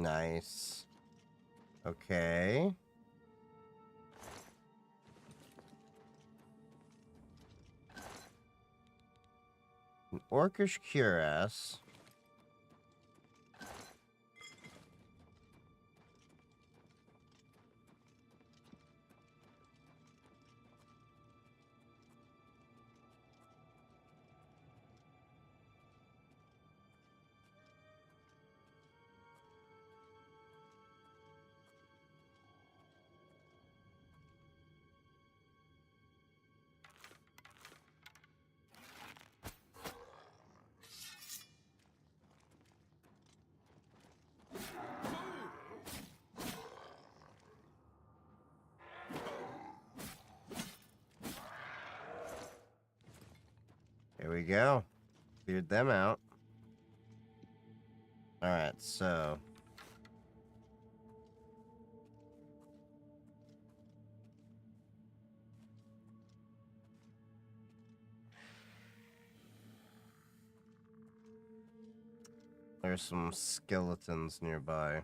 Nice. Okay. An orcish cuirass. Here we go. Cleared them out. Alright, so. There's some skeletons nearby.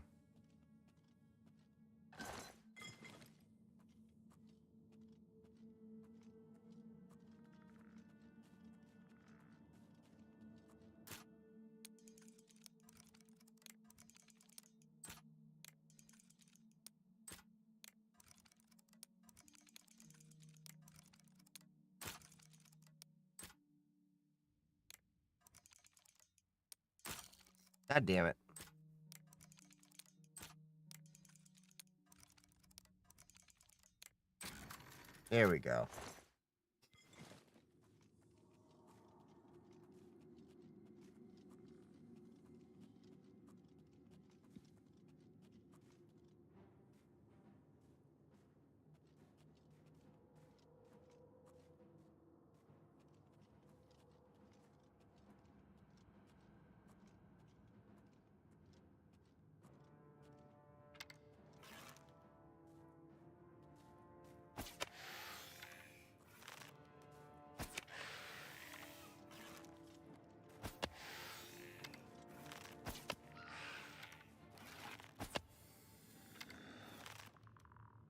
God damn it. There we go.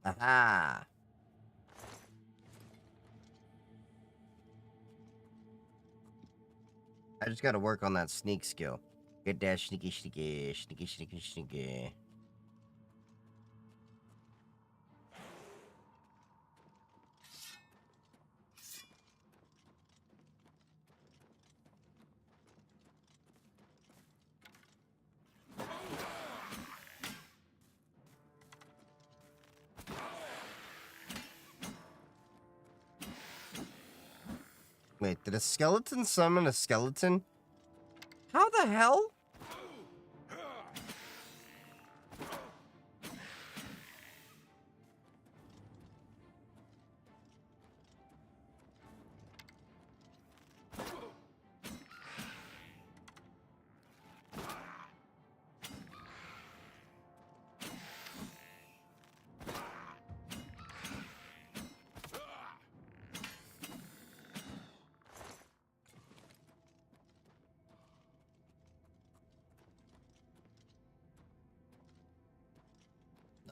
Aha! I just gotta work on that sneak skill. Get that sneaky, sneaky, sneaky, sneaky, sneaky. Wait, did a skeleton summon a skeleton? How the hell?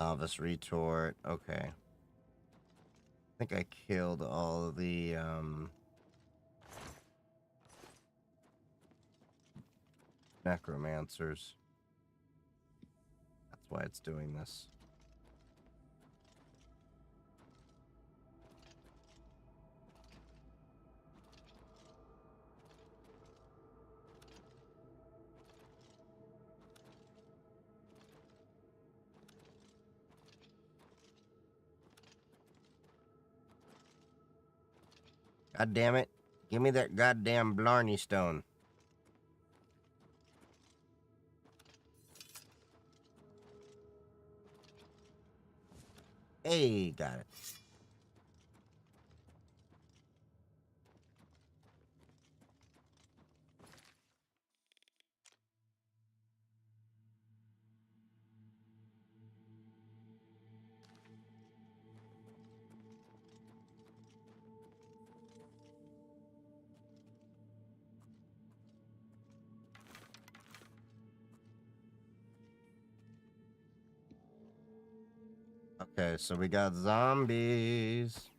Novice retort. Okay. I think I killed all of the, necromancers. That's why it's doing this. God damn it. Give me that goddamn Blarney stone. Hey, got it. Okay, so we got zombies.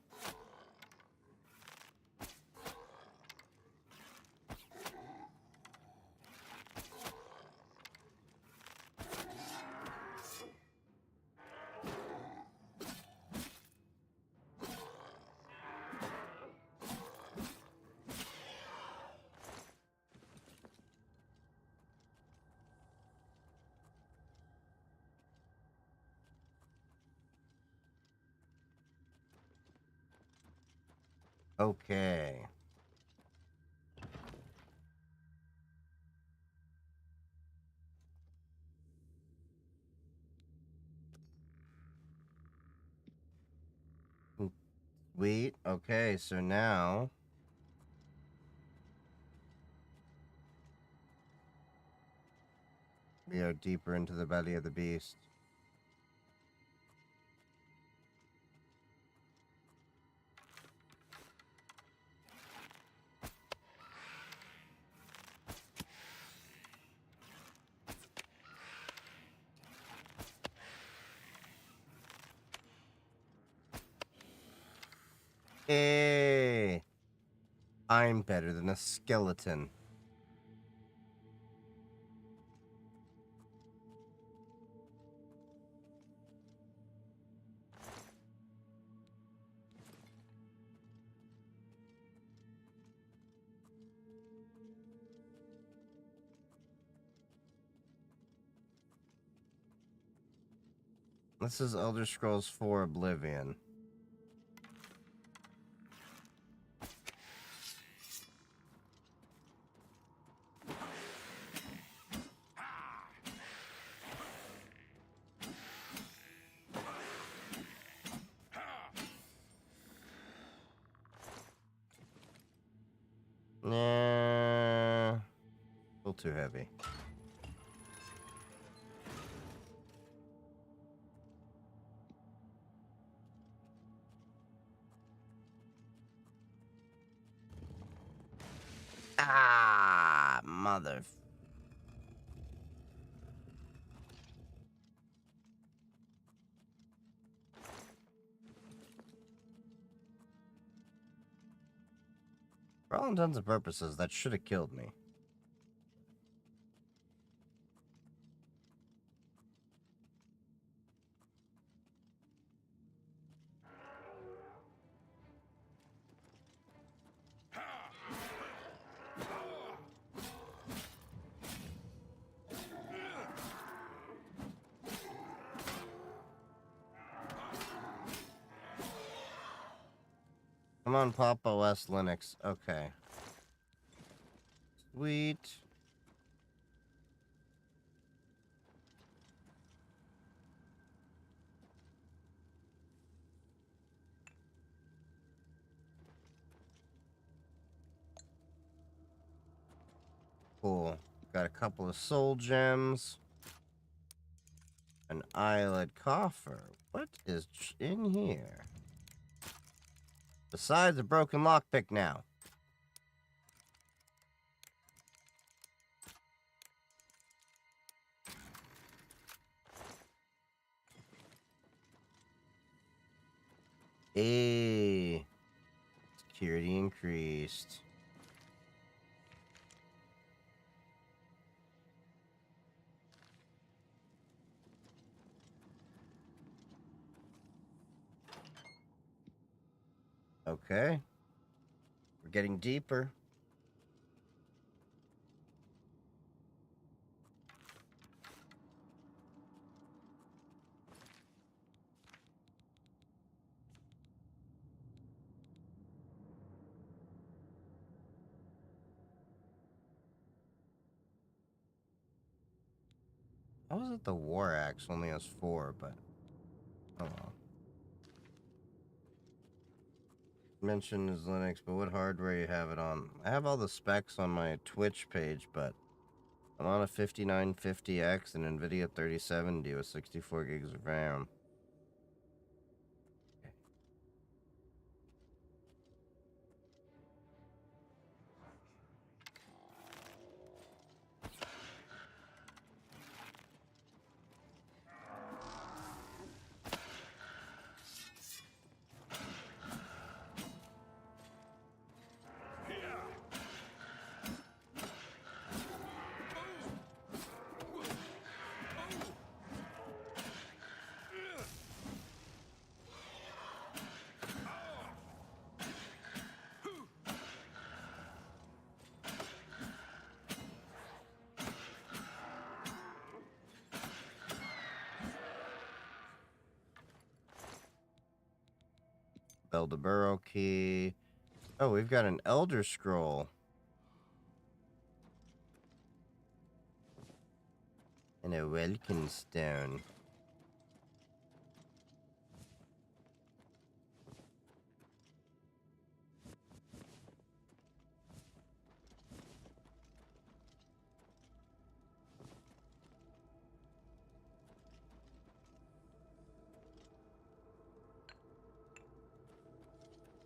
Okay. Sweet. Okay, so now we are deeper into the belly of the beast. Hey, I'm better than a skeleton. This is Elder Scrolls 4 Oblivion. Nah, a little too heavy. Ah, mother. For all intents and purposes, that should have killed me. Come on, Pop OS Linux. Okay. Sweet. Cool. Got a couple of soul gems. An eyelid coffer. What is in here? Besides a broken lockpick now. A security increased. Okay. We're getting deeper. How was it the War Axe only has 4, but oh well. Mention is Linux, but what hardware you have it on? I have all the specs on my Twitch page, but I'm on a 5950X and NVIDIA 3070 with 64 gigs of RAM. Build a burrow key. Oh, we've got an Elder Scroll. And a Welkin Stone.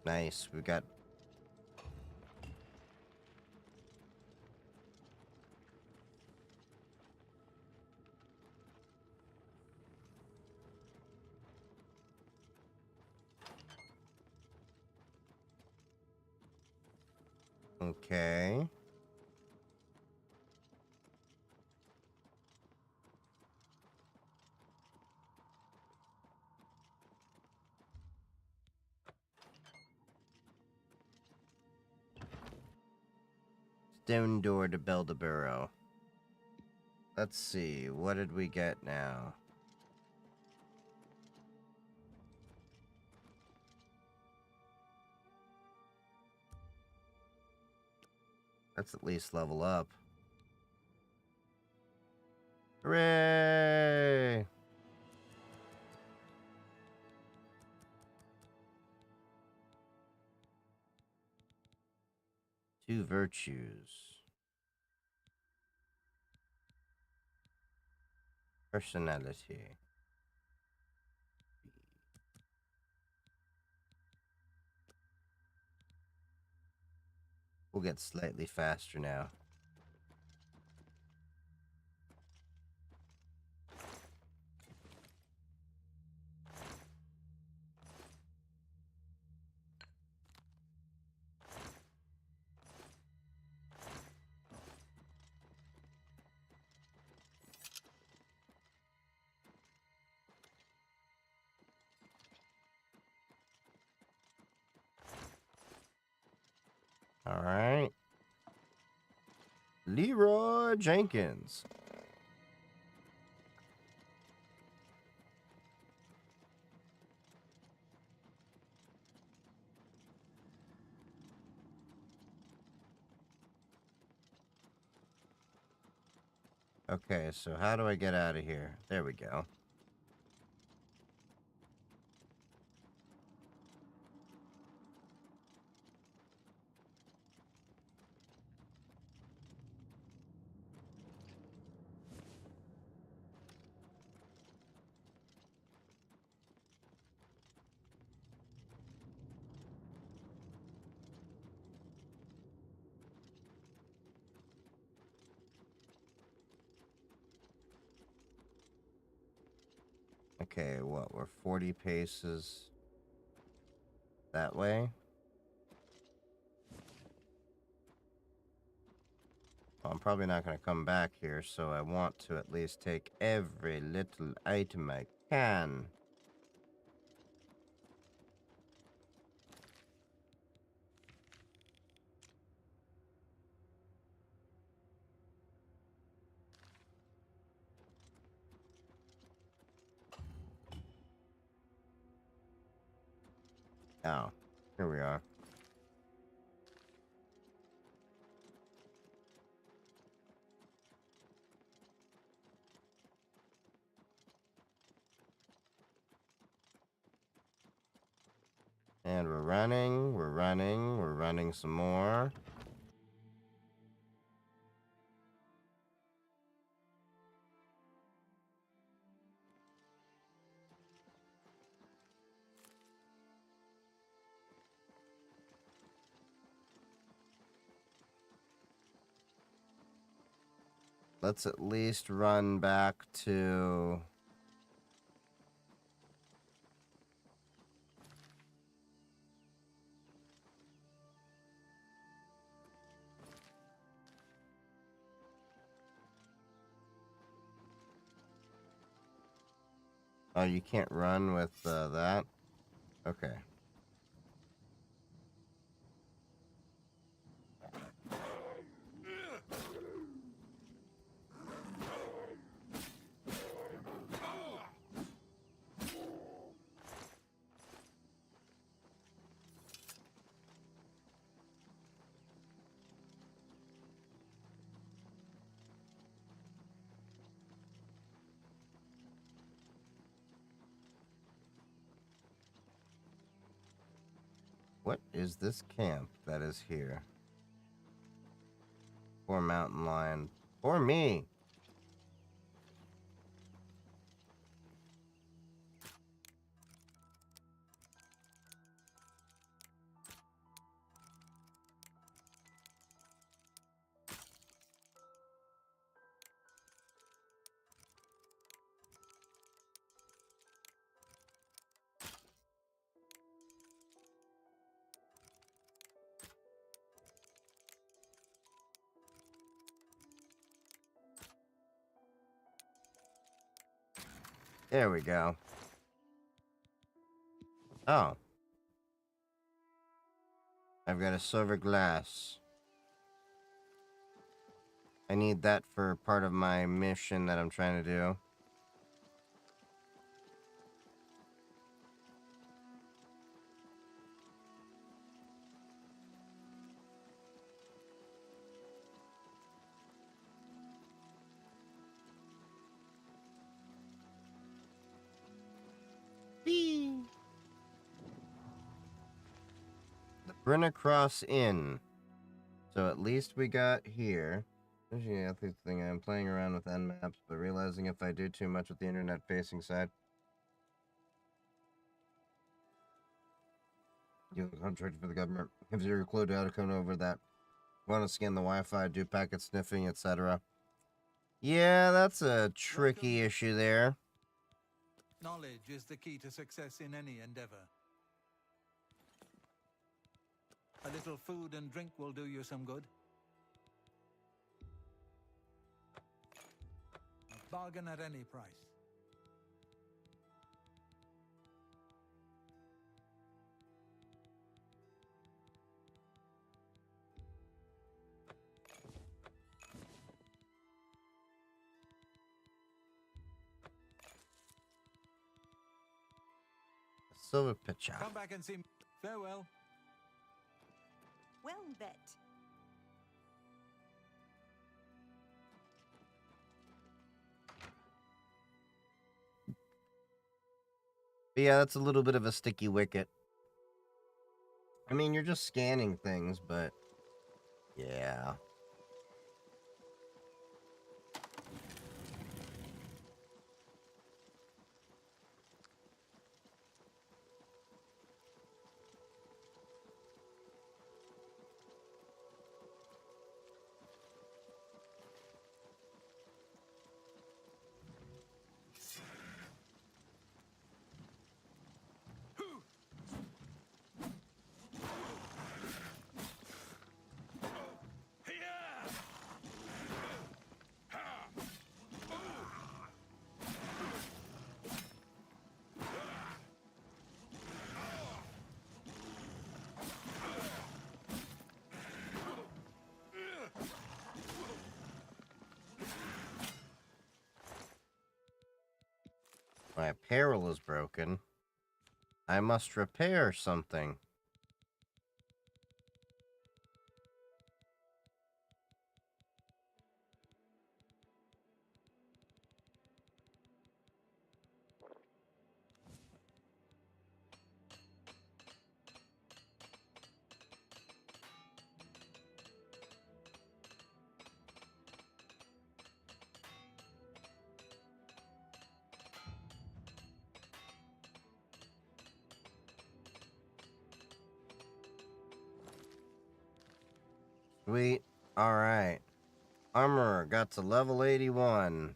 Nice. We've got... Okay. Stone door to build a burrow. Let's see. What did we get now? Let's at least level up. Hooray! Two virtues. Personality. We'll get slightly faster now. All right. Leroy Jenkins. Okay, so how do I get out of here? There we go. Okay, what? We're 40 paces. that way. Well, I'm probably not going to come back here, so I want to at least take every little item I can. Oh, here we are. And we're running some more. Let's at least run back to... Oh, you can't run with that? Okay. What is this camp that is here? Poor mountain lion. Poor me. There we go. Oh. I've got a silver glass. I need that for part of my mission that I'm trying to do. Brennicross Inn. So at least we got here. Actually, I think I'm playing around with Nmaps, but realizing if I do too much with the internet-facing side, you contract for the government. Have zero clue how to come over that. Want to scan the Wi-Fi, do packet sniffing, etc. Yeah, that's a tricky issue there. Knowledge is the key to success in any endeavor. A little food and drink will do you some good. A bargain at any price. Silver pitcher. Come back and see me. Farewell. Well bet. But yeah, that's a little bit of a sticky wicket. I mean, you're just scanning things, but yeah. My apparel is broken. I must repair something. Sweet. Alright. Armor got to level 81.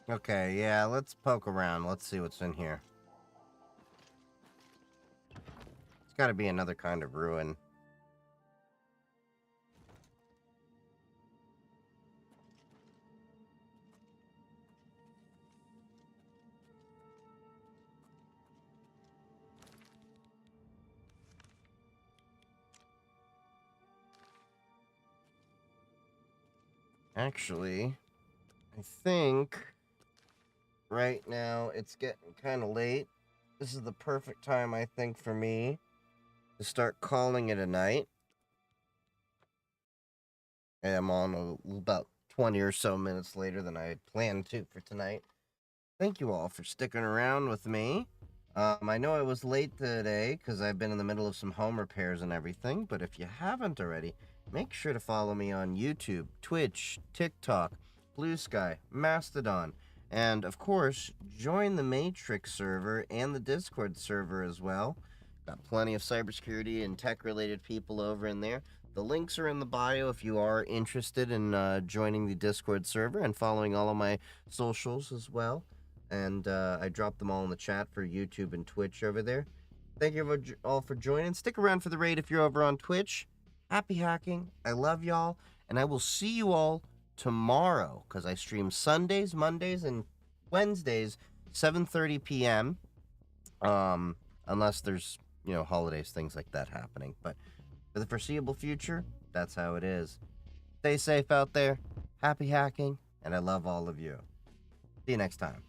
Okay, yeah, let's poke around. Let's see what's in here. It's gotta be another kind of ruin. Actually, I think right now it's getting kind of late. This is the perfect time, I think, for me to start calling it a night. And I'm on about 20 or so minutes later than I had planned to for tonight. Thank you all for sticking around with me. I know I was late today because I've been in the middle of some home repairs and everything, but if you haven't already, make sure to follow me on YouTube, Twitch, TikTok, Blue Sky, Mastodon, and of course, join the Matrix server and the Discord server as well. Got plenty of cybersecurity and tech-related people over in there. The links are in the bio if you are interested in joining the Discord server and following all of my socials as well. And I dropped them all in the chat for YouTube and Twitch over there. Thank you all for joining. Stick around for the raid if you're over on Twitch. Happy hacking. I love y'all. And I will see you all tomorrow because I stream Sundays, Mondays, and Wednesdays, 7:30 p.m. Unless there's, holidays, things like that happening. But for the foreseeable future, that's how it is. Stay safe out there. Happy hacking. And I love all of you. See you next time.